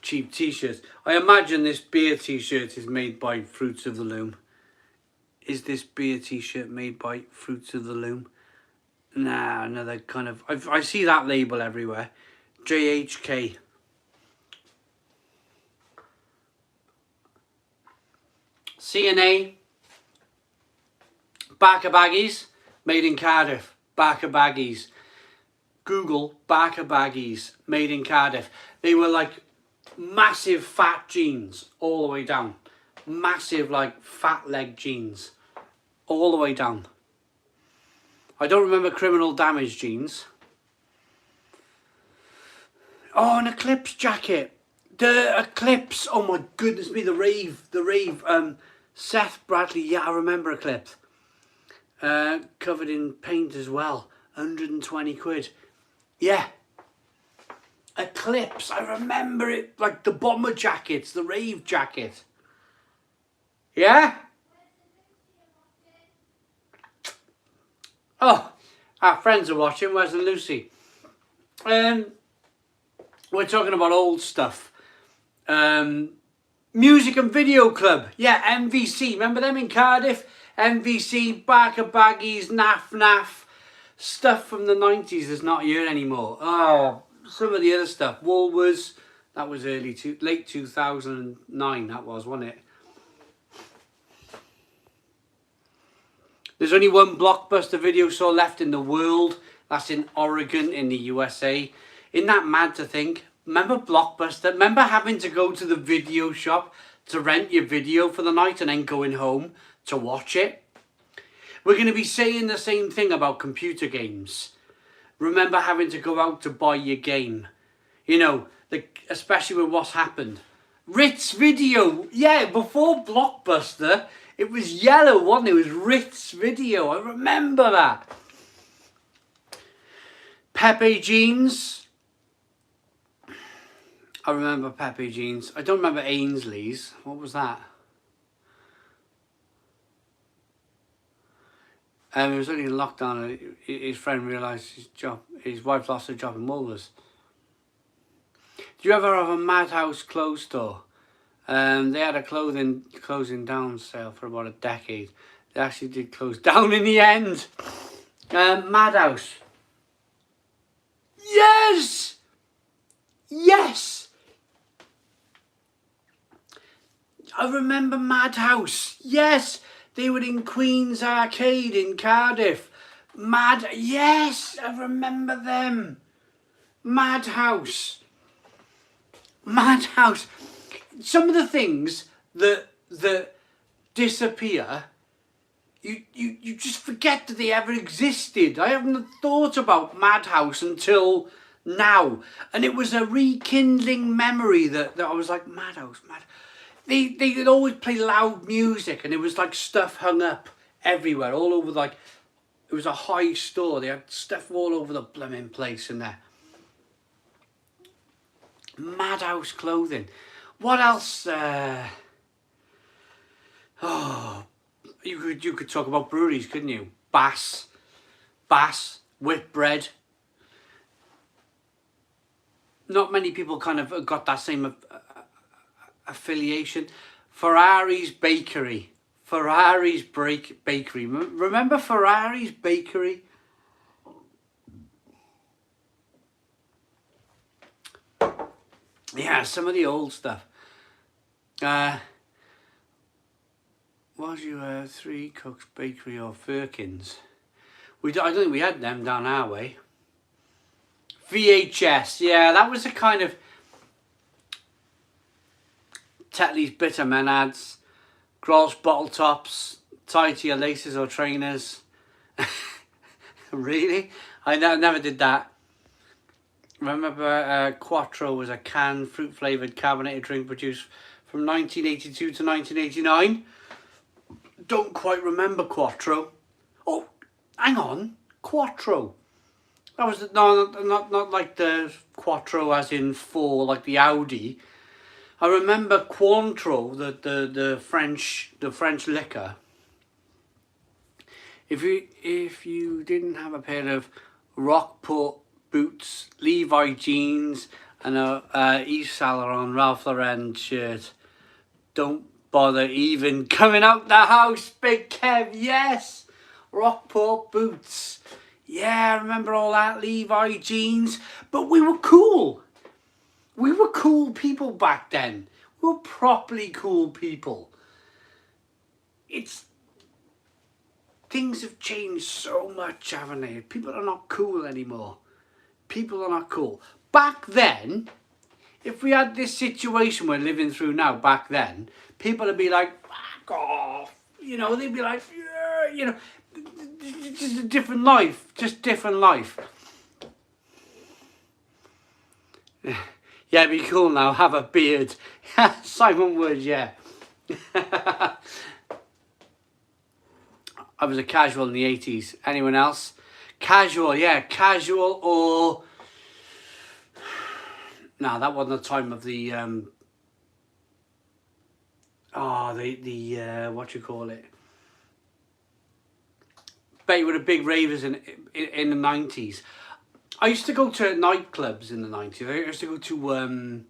cheap t-shirts. I imagine this beer t-shirt is made by Fruits of the Loom. Is this beer t-shirt made by Fruits of the Loom? Nah, another kind of... I see that label everywhere. JHK. CNA. Barker Baggies. Made in Cardiff. Barker Baggies. Google Barker Baggies. Made in Cardiff. They were like massive fat jeans all the way down. Massive like fat leg jeans. All the way down. I don't remember Criminal Damage jeans. Oh, an Eclipse jacket. The Eclipse. Oh my goodness me, the rave. Seth Bradley. Yeah, I remember Eclipse. Covered in paint as well. 120 quid. Yeah. Eclipse. I remember it. Like the bomber jackets. The rave jacket. Yeah? Oh, our friends are watching. Wes and Lucy. We're talking about old stuff. Music and Video Club. Yeah, MVC. Remember them in Cardiff? MVC, Barker Baggies, Naf. Stuff from the 90s is not here anymore. Oh, some of the other stuff. Woolworths. That was late 2009, that was, wasn't it? There's only one Blockbuster video store left in the world. That's in Oregon in the USA. Isn't that mad to think? Remember Blockbuster? Remember having to go to the video shop to rent your video for the night and then going home to watch it? We're going to be saying the same thing about computer games. Remember having to go out to buy your game. You know, especially with what's happened. Ritz Video. Yeah, before Blockbuster... It was yellow, wasn't it? It was Ritz Video. I remember that. Pepe Jeans. I remember Pepe Jeans. I don't remember Ainsley's. What was that? It was only in lockdown. His friend realised his wife lost her job in Woolworths. Do you ever have a Madhouse clothes store? They had a closing down sale for about a decade. They actually did close down in the end. Madhouse. Yes! Yes! I remember Madhouse. Yes! They were in Queen's Arcade in Cardiff. Yes! I remember them. Madhouse. Some of the things that disappear, you just forget that they ever existed. I haven't thought about Madhouse until now, and it was a rekindling memory that I was like, Madhouse. They would always play loud music, and it was like stuff hung up everywhere, all over. Like it was a high store. They had stuff all over the blooming place in there. Madhouse clothing. What else? You could talk about breweries, couldn't you? Bass, Whitbread. Not many people kind of got that same affiliation. Ferrari's Bakery. Ferrari's Bakery. Remember Ferrari's Bakery? Yeah, some of the old stuff. Was you Three Cooks Bakery or Firkins? I don't think we had them down our way. VHS, yeah, that was a kind of Tetley's Bittermen ads, Gross bottle tops, tied to your laces or trainers. Really? I never did that. Remember Quattro was a canned fruit flavoured carbonated drink produced from 1982 to 1989. Don't quite remember Quattro. Oh, hang on, Quattro. That was not like the Quattro as in four, like the Audi. I remember Cointreau, the French liquor. If you didn't have a pair of Rockport boots, Levi jeans, and a Yves Saint Laurent Ralph Lauren shirt, don't bother even coming out the house, Big Kev. Yes, Rockport boots. Yeah, I remember all that, Levi jeans. But we were cool. We were cool people back then. We were properly cool people. Things have changed so much, haven't they? People are not cool anymore. People are not cool. Back then, if we had this situation we're living through now, back then, people would be like, fuck off. You know, they'd be like, yeah, you know, just a different life. Just different life. Yeah, be cool now. Have a beard. Simon Wood, yeah. I was a casual in the 80s. Anyone else? Casual, yeah. Casual or... No, that wasn't the time of the... what you call it? Bet you were the big ravers in the 90s. I used to go to nightclubs in the 90s. I used to go to,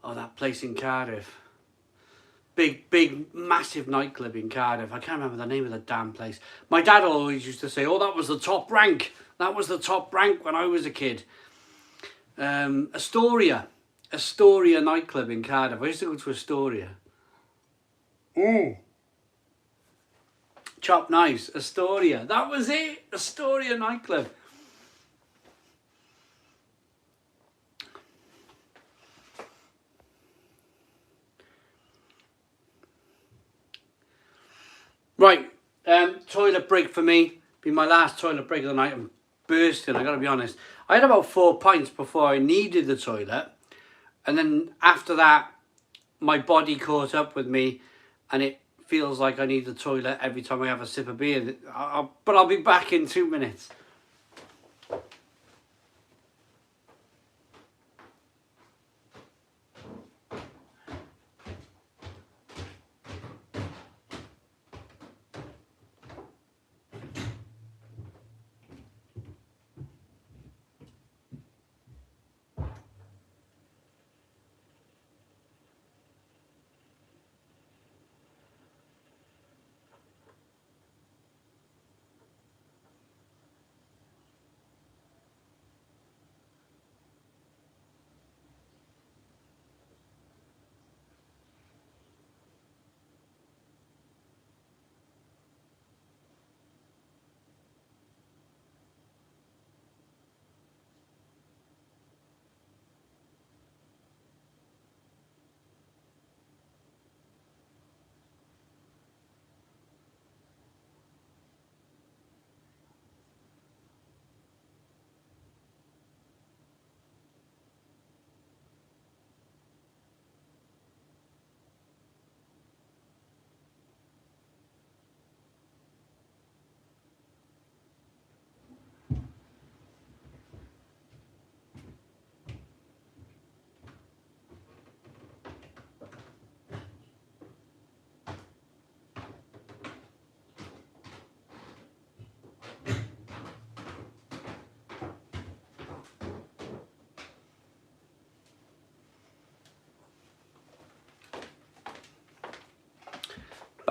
that place in Cardiff. Big, massive nightclub in Cardiff. I can't remember the name of the damn place. My dad always used to say, oh, that was the top rank. That was the top rank when I was a kid. Astoria nightclub in Cardiff. I used to go to Astoria. Chop Knives, Astoria. That was it. Astoria nightclub. Right, toilet break for me. Be my last toilet break of the night. I'm bursting, I gotta be honest. I had about 4 pints before I needed the toilet. And then after that, my body caught up with me and it feels like I need the toilet every time I have a sip of beer. But I'll be back in 2 minutes.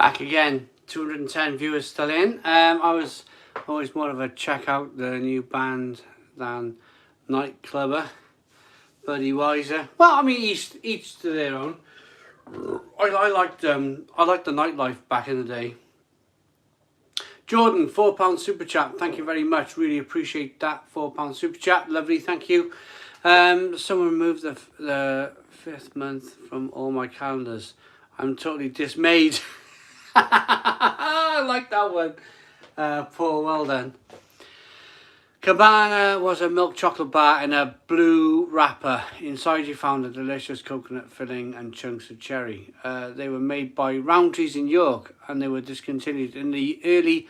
Back again, 210 viewers still in. I was always more of a check out the new band than nightclubber. Buddy Wiser. Well, I mean, each to their own. I liked the nightlife back in the day. Jordan, £4 super chat. Thank you very much. Really appreciate that £4 super chat. Lovely, thank you. Someone removed the 5th month from all my calendars. I'm totally dismayed. I like that one. Paul, well done. Cabana was a milk chocolate bar in a blue wrapper. Inside you found a delicious coconut filling and chunks of cherry. They were made by Roundtrees in York and they were discontinued in the early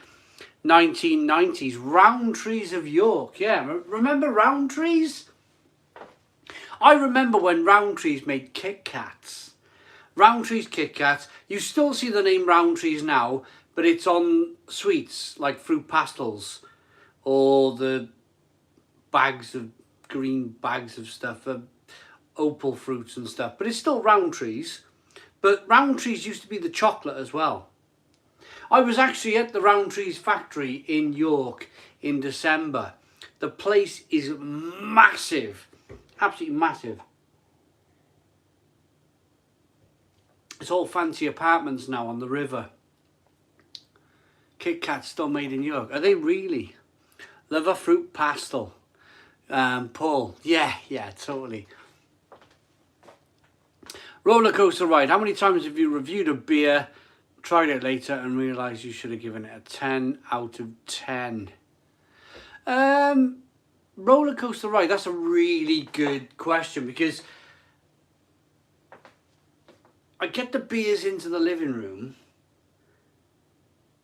1990s. Roundtrees of York, yeah. Remember Roundtrees? I remember when Roundtrees made Kit Kats. Roundtrees Kit Kats. You still see the name Roundtrees now, but it's on sweets like fruit pastels or the bags of green bags of stuff, opal fruits and stuff. But it's still Roundtrees. But Roundtrees used to be the chocolate as well. I was actually at the Roundtrees factory in York in December. The place is massive. Absolutely massive. It's all fancy apartments now on the river. Kit Kats still made in York. Are they really? Love a fruit pastel. Paul. Yeah, totally. Roller coaster ride. How many times have you reviewed a beer, tried it later and realised you should have given it a 10 out of 10? Roller coaster ride. That's a really good question because I get the beers into the living room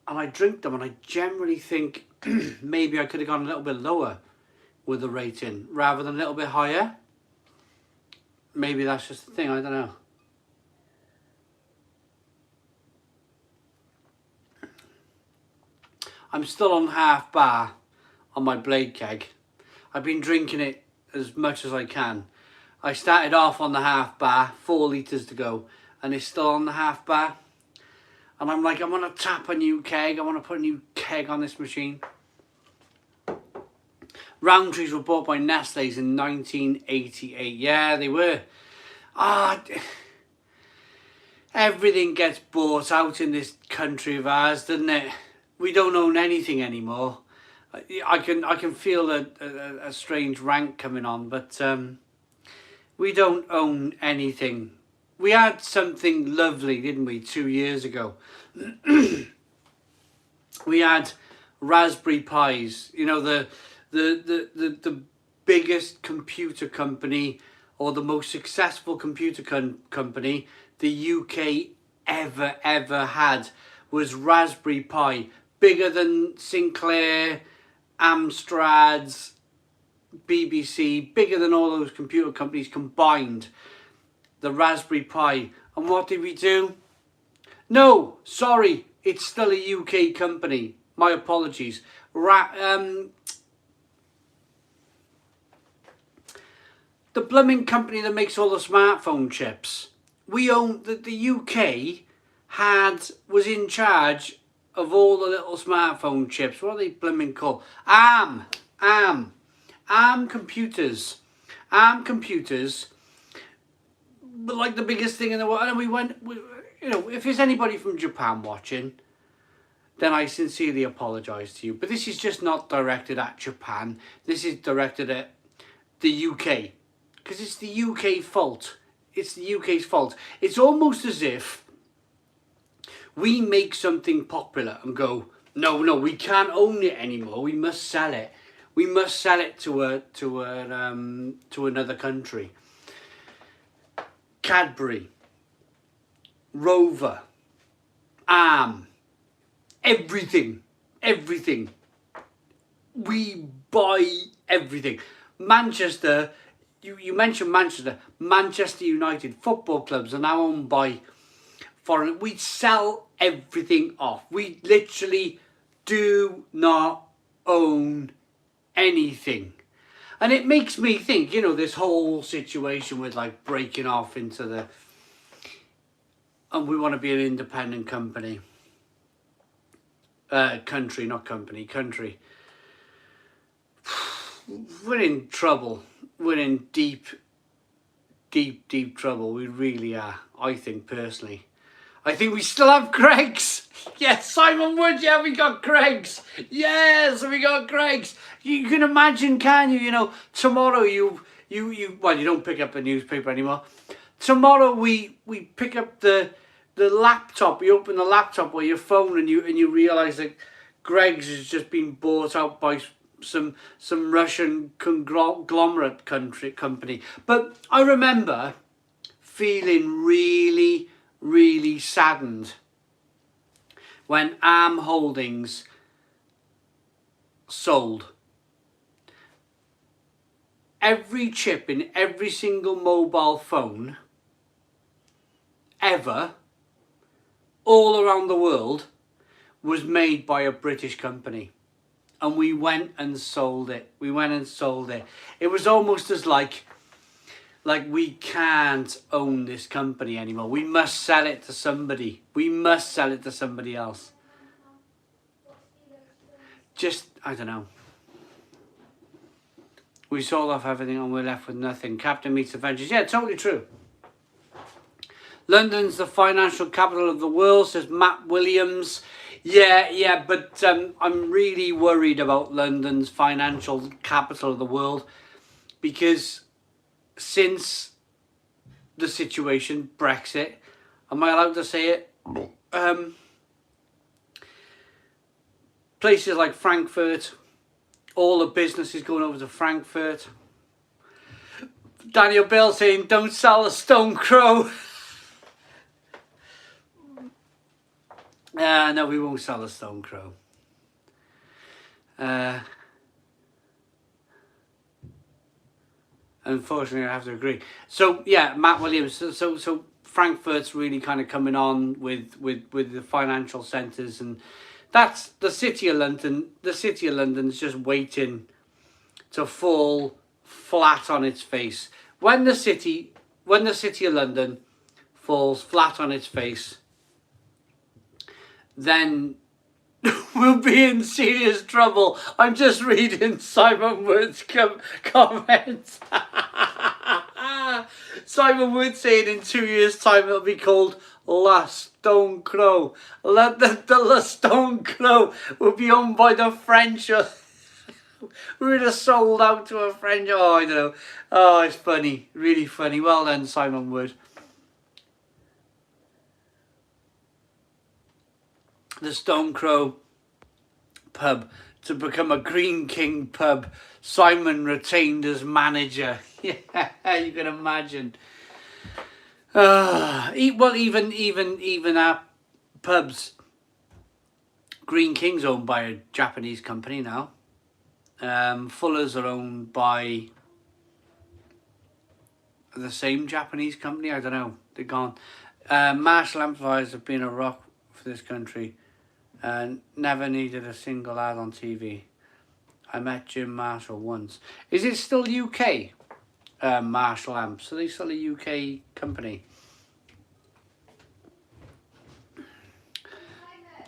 and I drink them and I generally think maybe I could have gone a little bit lower with the rating rather than a little bit higher. Maybe that's just the thing, I don't know. I'm still on half bar on my blade keg. I've been drinking it as much as I can. I started off on the half bar, 4 litres to go, and it's still on the half bar. And I'm like, I want to tap a new keg. I want to put a new keg on this machine. Roundtrees were bought by Nestle's in 1988. Yeah, they were. Everything gets bought out in this country of ours, doesn't it? We don't own anything anymore. I can feel a strange rank coming on, but we don't own anything. We had something lovely, didn't we, 2 years ago? We had Raspberry Pis. You know, the biggest computer company or the most successful computer company the UK ever had was Raspberry Pi. Bigger than Sinclair, Amstrads, BBC, bigger than all those computer companies combined. The Raspberry Pi. And what did we do? No, sorry, it's still a UK company. My apologies. The plumbing company that makes all the smartphone chips. We own the UK was in charge of all the little smartphone chips. What are they blooming called? ARM computers. ARM computers. But like the biggest thing in the world. And we you know, if there's anybody from Japan watching, then I sincerely apologise to you. But this is just not directed at Japan. This is directed at the UK. Because it's the UK fault. It's the UK's fault. It's almost as if we make something popular and go, no, we can't own it anymore. We must sell it. We must sell it to another country. Cadbury, Rover, ARM, everything. We buy everything. Manchester, you mentioned Manchester United football clubs are now owned by foreign. We sell everything off. We literally do not own anything. And it makes me think, you know, this whole situation with like breaking off into and we want to be an independent company. country, not company, country. We're in trouble. We're in deep trouble. We really are, I think, personally. I think we still have Greg's. Yes, Simon Wood, yeah, we got Greg's. Yes, we got Greg's. You can imagine, can you? You know, tomorrow well, you don't pick up a newspaper anymore. Tomorrow we pick up the laptop. You open the laptop or your phone and you realise that Greg's has just been bought out by some Russian conglomerate company. But I remember feeling really saddened when Arm Holdings sold. Every chip in every single mobile phone ever, all around the world, was made by a British company. And we went and sold it. It was almost as like we can't own this company anymore. We must sell it to somebody. We must sell it to somebody else. Just, I don't know. We sold off everything and we're left with nothing. Captain meets Avengers. Yeah, totally true. London's the financial capital of the world, says Matt Williams. Yeah, but I'm really worried about London's financial capital of the world because since the situation, Brexit, am I allowed to say it? Places like Frankfurt, all the business is going over to Frankfurt. Daniel Bell saying, don't sell the Stone Crow. No, we won't sell the Stone Crow. Unfortunately, I have to agree. So yeah, Matt Williams. So Frankfurt's really kind of coming on with the financial centres, and that's the City of London. The City of London's just waiting to fall flat on its face. When the City of London falls flat on its face, then we'll be in serious trouble. I'm just reading Simon Wood's comments. Simon Wood saying in 2 years' time it'll be called La Stone Crow. The Stone Crow will be owned by the French. We would have sold out to a French. Oh, I don't know. Oh, it's funny. Really funny. Well done, Simon Wood. The Stone Crow pub to become a Green King pub. Simon retained as manager. Yeah, you can imagine. Well, even our pubs. Green King's owned by a Japanese company now. Fuller's are owned by the same Japanese company. I don't know. They're gone. Marshall amplifiers have been a rock for this country. Never needed a single ad on TV. I met Jim Marshall once. Is it still UK? Marshall amps. Are they still a UK company?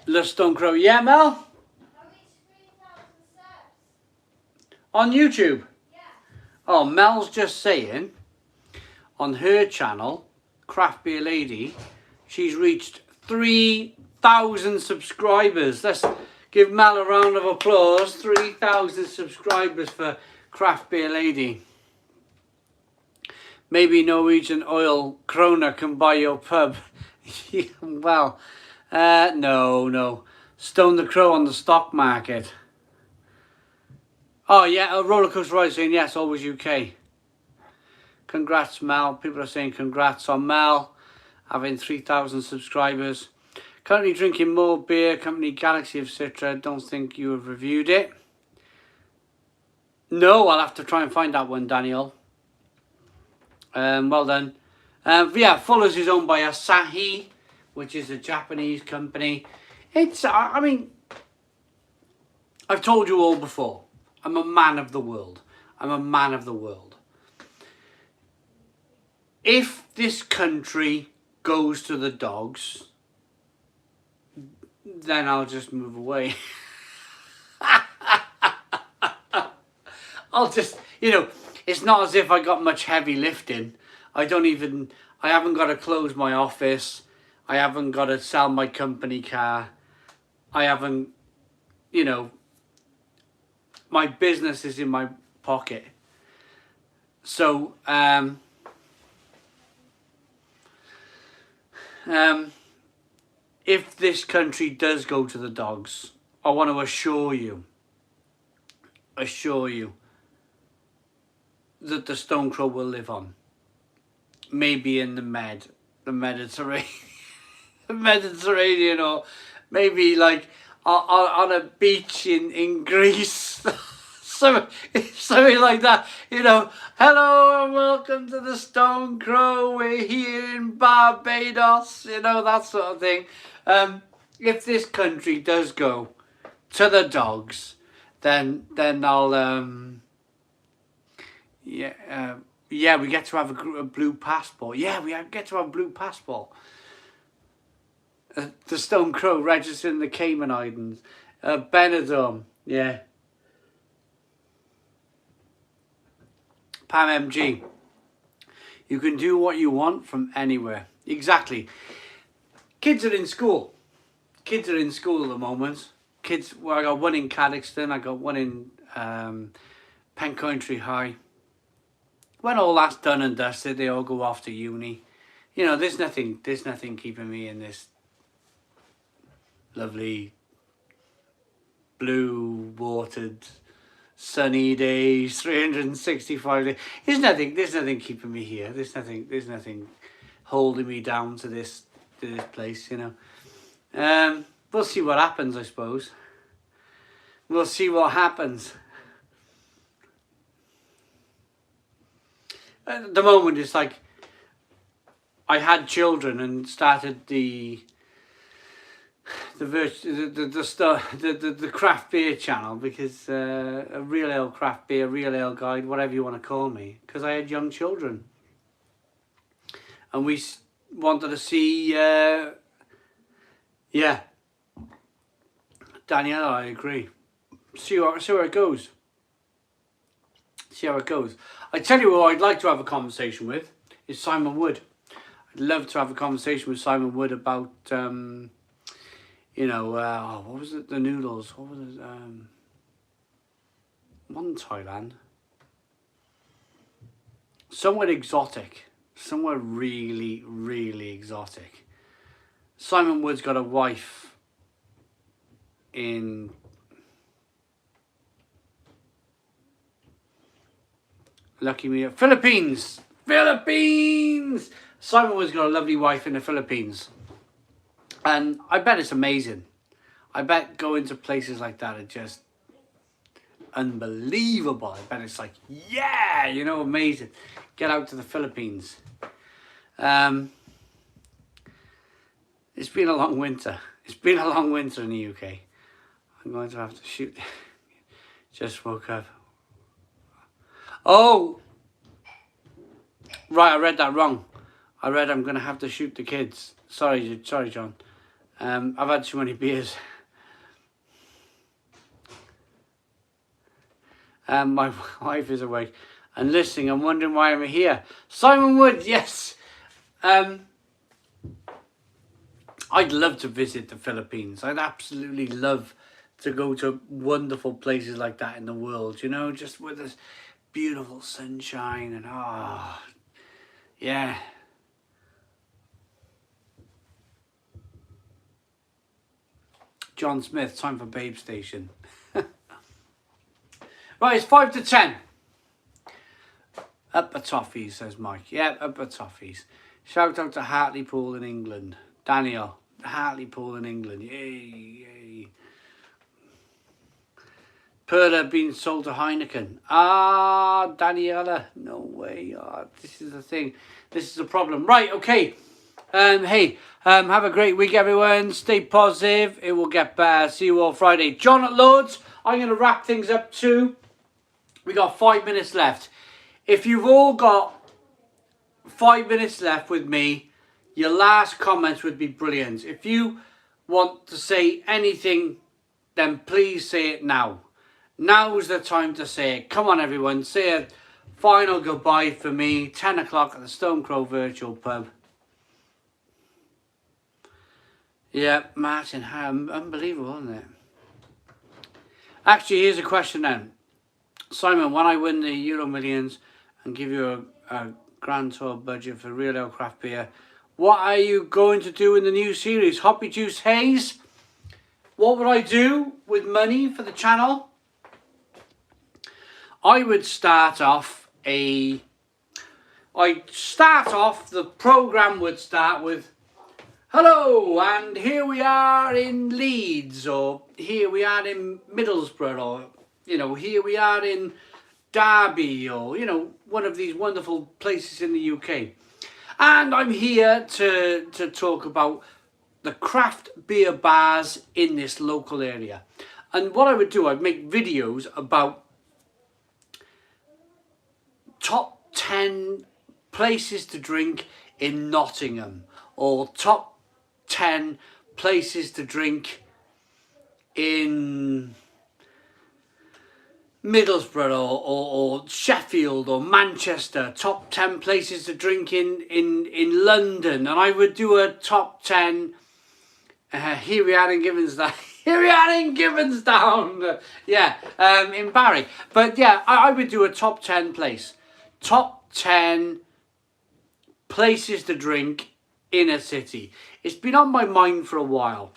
Le Stone Crow. Yeah, Mel? On YouTube? Yeah. Oh, Mel's just saying on her channel, Craft Beer Lady, she's reached 3,000 subscribers. Let's give Mel a round of applause. 3,000 subscribers for Craft Beer Lady. Maybe Norwegian oil krona can buy your pub. Well, no. Stone the Crow on the stock market. Oh yeah, a roller coaster ride saying yes, always UK. Congrats, Mel. People are saying congrats on Mel having 3,000 subscribers. Currently drinking more beer, company Galaxy of Citra. Don't think you have reviewed it. No, I'll have to try and find that one, Daniel. Well done. Yeah, Fuller's is owned by Asahi, which is a Japanese company. It's, I mean, I've told you all before, I'm a man of the world. I'm a man of the world. If this country goes to the dogs, then I'll just move away. I'll just, you know, it's not as if I got much heavy lifting. I haven't got to close my office. I haven't got to sell my company car. I haven't, you know, my business is in my pocket. So, if this country does go to the dogs, I want to assure you that the Stone Crow will live on. Maybe in the Mediterranean, the Mediterranean, or maybe like on a beach in Greece. Something like that, you know. Hello and welcome to the Stone Crow. We're here in Barbados, you know, that sort of thing. If this country does go to the dogs, then I'll yeah, we get to have a blue passport. Yeah, we get to have a blue passport. The Stone Crow registered in the Cayman Islands, Benidorm, yeah. Pam MG, you can do what you want from anywhere. Exactly. Kids are in school. Kids are in school at the moment. Kids, well, I got one in Cadoxton, I got one in Pencointry High. When all that's done and dusted, they all go off to uni. You know, there's nothing keeping me in this lovely blue watered sunny days, 365 days. There's nothing keeping me here. There's nothing holding me down to this place, you know. We'll see what happens, I suppose. We'll see what happens. At the moment, it's like I had children and started the craft beer channel, because a real ale craft beer, real ale guide, whatever you want to call me, because I had young children, and we wanted to see. Yeah, Danielle, I agree. See where it goes. See how it goes. I tell you who I'd like to have a conversation with is Simon Wood. I'd love to have a conversation with Simon Wood about, you know, what was it? The noodles. What was it? One Thailand. Somewhere exotic. Somewhere really, really exotic. Simon Wood's got a wife in... Lucky me. Philippines! Philippines! Simon Wood's got a lovely wife in the Philippines. And I bet it's amazing. I bet going to places like that are just unbelievable. I bet it's like, yeah, you know, amazing. Get out to the Philippines. It's been a long winter. It's been a long winter in the UK. I'm going to have to shoot. Just woke up. Oh! Right, I read that wrong. I read I'm going to have to shoot the kids. Sorry, John. I've had too many beers. My wife is awake and listening. I'm wondering why I'm here. Simon Wood, yes. I'd love to visit the Philippines. I'd absolutely love to go to wonderful places like that in the world. You know, just with this beautiful sunshine and yeah. John Smith, time for Babe Station. Right, it's 5 to 10. Up a toffees, says Mike. Yeah, up a toffees. Shout out to Hartlepool in England. Daniel, Hartlepool in England. Yay, yay. Perla being sold to Heineken. Ah, Daniela. No way. Oh, this is the thing. This is the problem. Right, okay. Hey, have a great week, everyone. Stay positive. It will get better. See you all Friday. John at Lords. I'm going to wrap things up too. We got 5 minutes left. If you've all got 5 minutes left with me, your last comments would be brilliant. If you want to say anything, then please say it now. Now's the time to say it. Come on, everyone. Say a final goodbye for me. 10 o'clock at the Stone Crow Virtual Pub. Yeah, Martin, unbelievable, isn't it? Actually, here's a question then. Simon, when I win the Euro Millions and give you a grand tour budget for real ale craft beer, what are you going to do in the new series? Hoppy Juice Haze? What would I do with money for the channel? I would start off the program would start with, hello, and here we are in Leeds, or here we are in Middlesbrough, or, you know, here we are in Derby, or, you know, one of these wonderful places in the UK. And I'm here to talk about the craft beer bars in this local area. And what I would do, I'd make videos about top 10 places to drink in Nottingham, or top 10 places to drink in Middlesbrough, or Sheffield, or Manchester, top 10 places to drink in London. And I would do a top 10, here we are in Gibbonsdown, here we are in Gibbonsdown, yeah, in Barry. But yeah, I would do a top 10 place. Top 10 places to drink in a city. It's been on my mind for a while,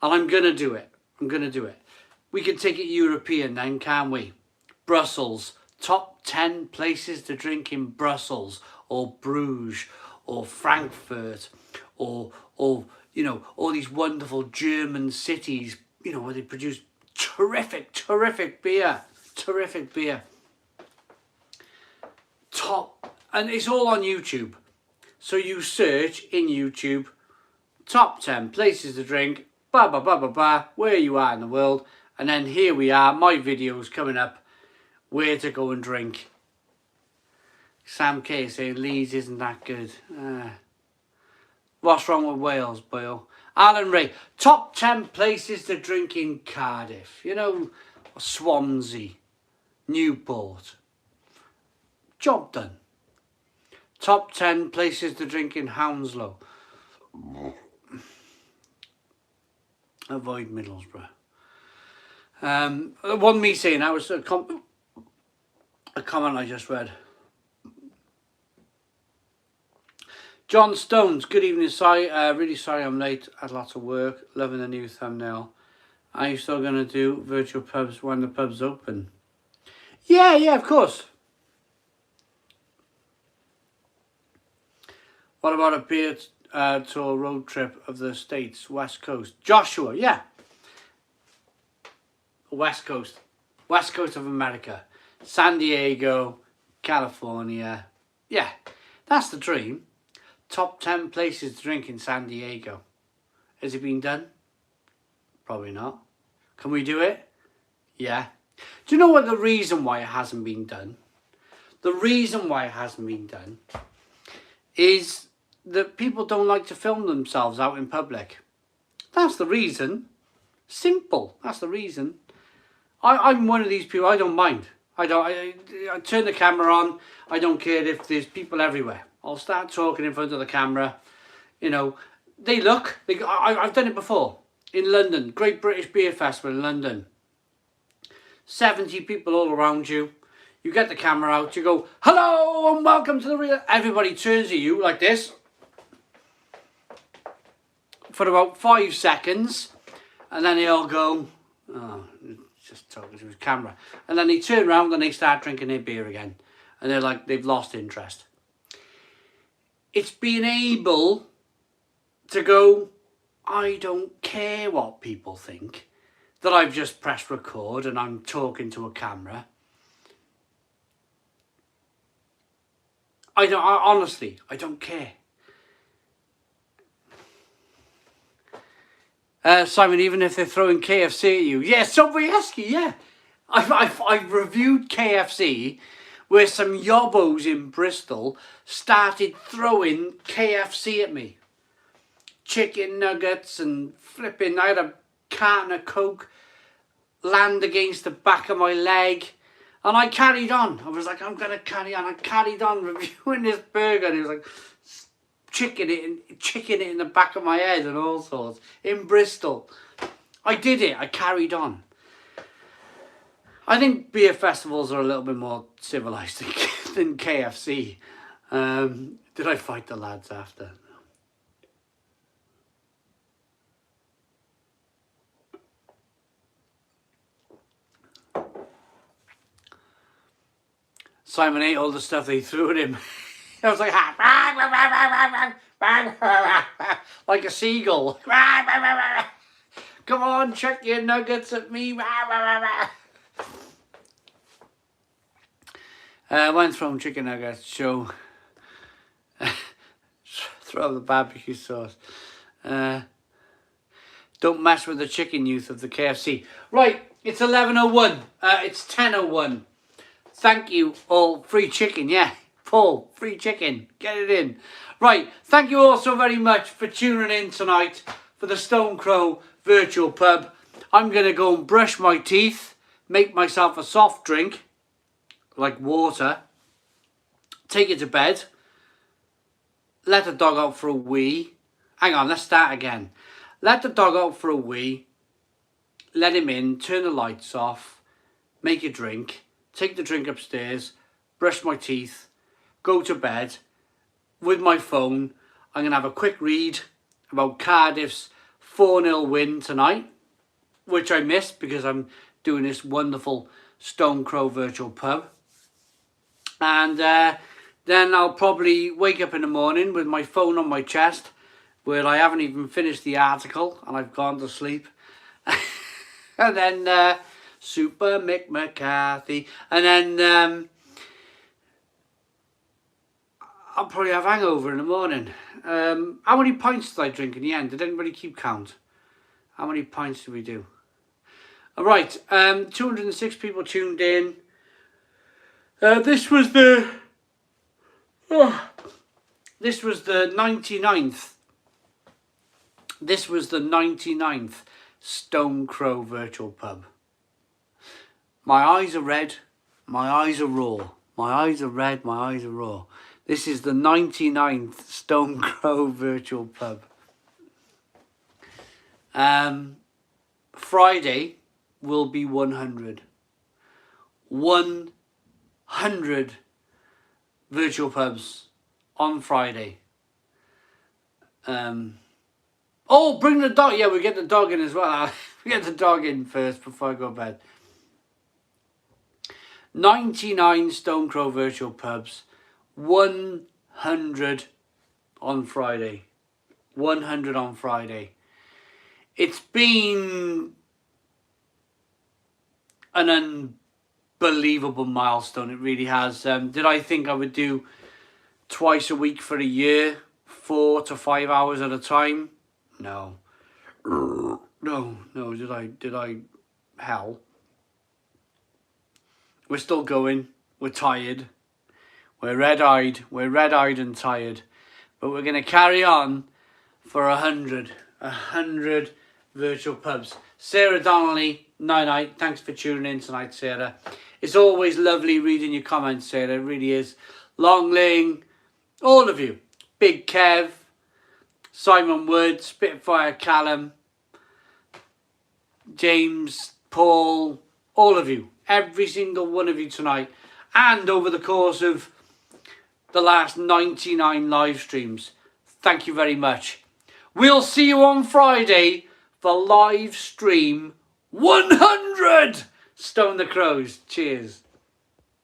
and I'm going to do it. I'm going to do it. We can take it European then, can't we? Brussels. Top 10 places to drink in Brussels, or Bruges, or Frankfurt, or you know, all these wonderful German cities, you know, where they produce terrific beer. Terrific beer. Top, and it's all on YouTube. So you search in YouTube, top 10 places to drink, where you are in the world, and then here we are, my videos coming up, where to go and drink. Sam K saying Leeds isn't that good. What's wrong with Wales, Boyle? Alan Ray, top 10 places to drink in Cardiff. You know, Swansea, Newport. Job done. Top 10 places to drink in Hounslow. Avoid Middlesbrough. One me saying, that was a comment I just read. John Stones, good evening, Si. Really sorry I'm late. Had lots of work. Loving the new thumbnail. Are you still going to do virtual pubs when the pub's open? Yeah, of course. What about a beer tour road trip of the States, West Coast? Joshua, yeah. West Coast of America. San Diego, California. Yeah, that's the dream. Top 10 places to drink in San Diego. Has it been done? Probably not. Can we do it? Yeah. Do you know what the reason why it hasn't been done? The reason why it hasn't been done is that people don't like to film themselves out in public. That's the reason. Simple. That's the reason. I'm one of these people. I don't mind. I turn the camera on. I don't care if there's people everywhere. I'll start talking in front of the camera. You know, I've done it before. In London. Great British Beer Festival in London. 70 people all around you. You get the camera out. You go, hello and welcome to the real... Everybody turns to you like this. For about 5 seconds. And then they all go... Oh, just talking to his camera. And then they turn around and they start drinking their beer again. And they're like, they've lost interest. It's being able to go, I don't care what people think, that I've just pressed record and I'm talking to a camera. Honestly, I don't care. Simon, even if they're throwing KFC at you. Yeah, Sobieski, yeah. I've reviewed KFC where some yobbos in Bristol started throwing KFC at me. chicken nuggets and flipping. I had a carton of Coke land against the back of my leg. And I carried on. I was like, I'm going to carry on. I carried on reviewing this burger. And he was like, chicken it in the back of my head and all sorts. In Bristol. I did it. I carried on. I think beer festivals are a little bit more civilised than KFC. Did I fight the lads after? Simon ate all the stuff they threw at him. I was like, like a seagull. Come on, chuck your nuggets at me. Went from chicken nuggets, so throw the barbecue sauce. Don't mess with the chicken youth of the KFC. Right, it's 11:01. It's 10:01. Thank you all. Free chicken, yeah. Paul, free chicken. Get it in. Right, thank you all so very much for tuning in tonight for the Stone Crow Virtual Pub. I'm going to go and brush my teeth, make myself a soft drink, like water, take it to bed, let the dog out for a wee. Hang on, let's start again. Let the dog out for a wee, let him in, turn the lights off, make a drink, take the drink upstairs, brush my teeth, go to bed. With my phone, I'm going to have a quick read about Cardiff's 4-0 win tonight, which I missed because I'm doing this wonderful Stone Crow Virtual Pub. And then I'll probably wake up in the morning with my phone on my chest, where I haven't even finished the article and I've gone to sleep. And then Super Mick McCarthy. And then I'll probably have hangover in the morning. How many pints did I drink in the end? Did anybody keep count? How many pints did we do? All right, 206 people tuned in. This was the 99th. This was the 99th Stone Crow Virtual Pub. My eyes are red. My eyes are raw. My eyes are red. My eyes are raw. This is the 99th Stone Crow Virtual Pub. Friday will be 100. 100 virtual pubs on Friday. Oh, bring the dog. Yeah, we get the dog in as well. We get the dog in first before I go to bed. 99 Stone Crow Virtual Pubs. 100 on Friday. 100 on Friday. It's been an unbelievable milestone. It really has. Did I think I would do twice a week for a year, 4 to 5 hours at a time? No. No. Did I? Hell. We're still going. We're tired. We're red-eyed and tired. But we're going to carry on for 100 virtual pubs. Sarah Donnelly, night. Thanks for tuning in tonight, Sarah. It's always lovely reading your comments, Sarah. It really is. Longling, all of you. Big Kev, Simon Wood, Spitfire Callum, James, Paul, all of you. Every single one of you tonight. And over the course of the last 99 live streams. Thank you very much. We'll see you on Friday for live stream 100. Stone the Crows. Cheers.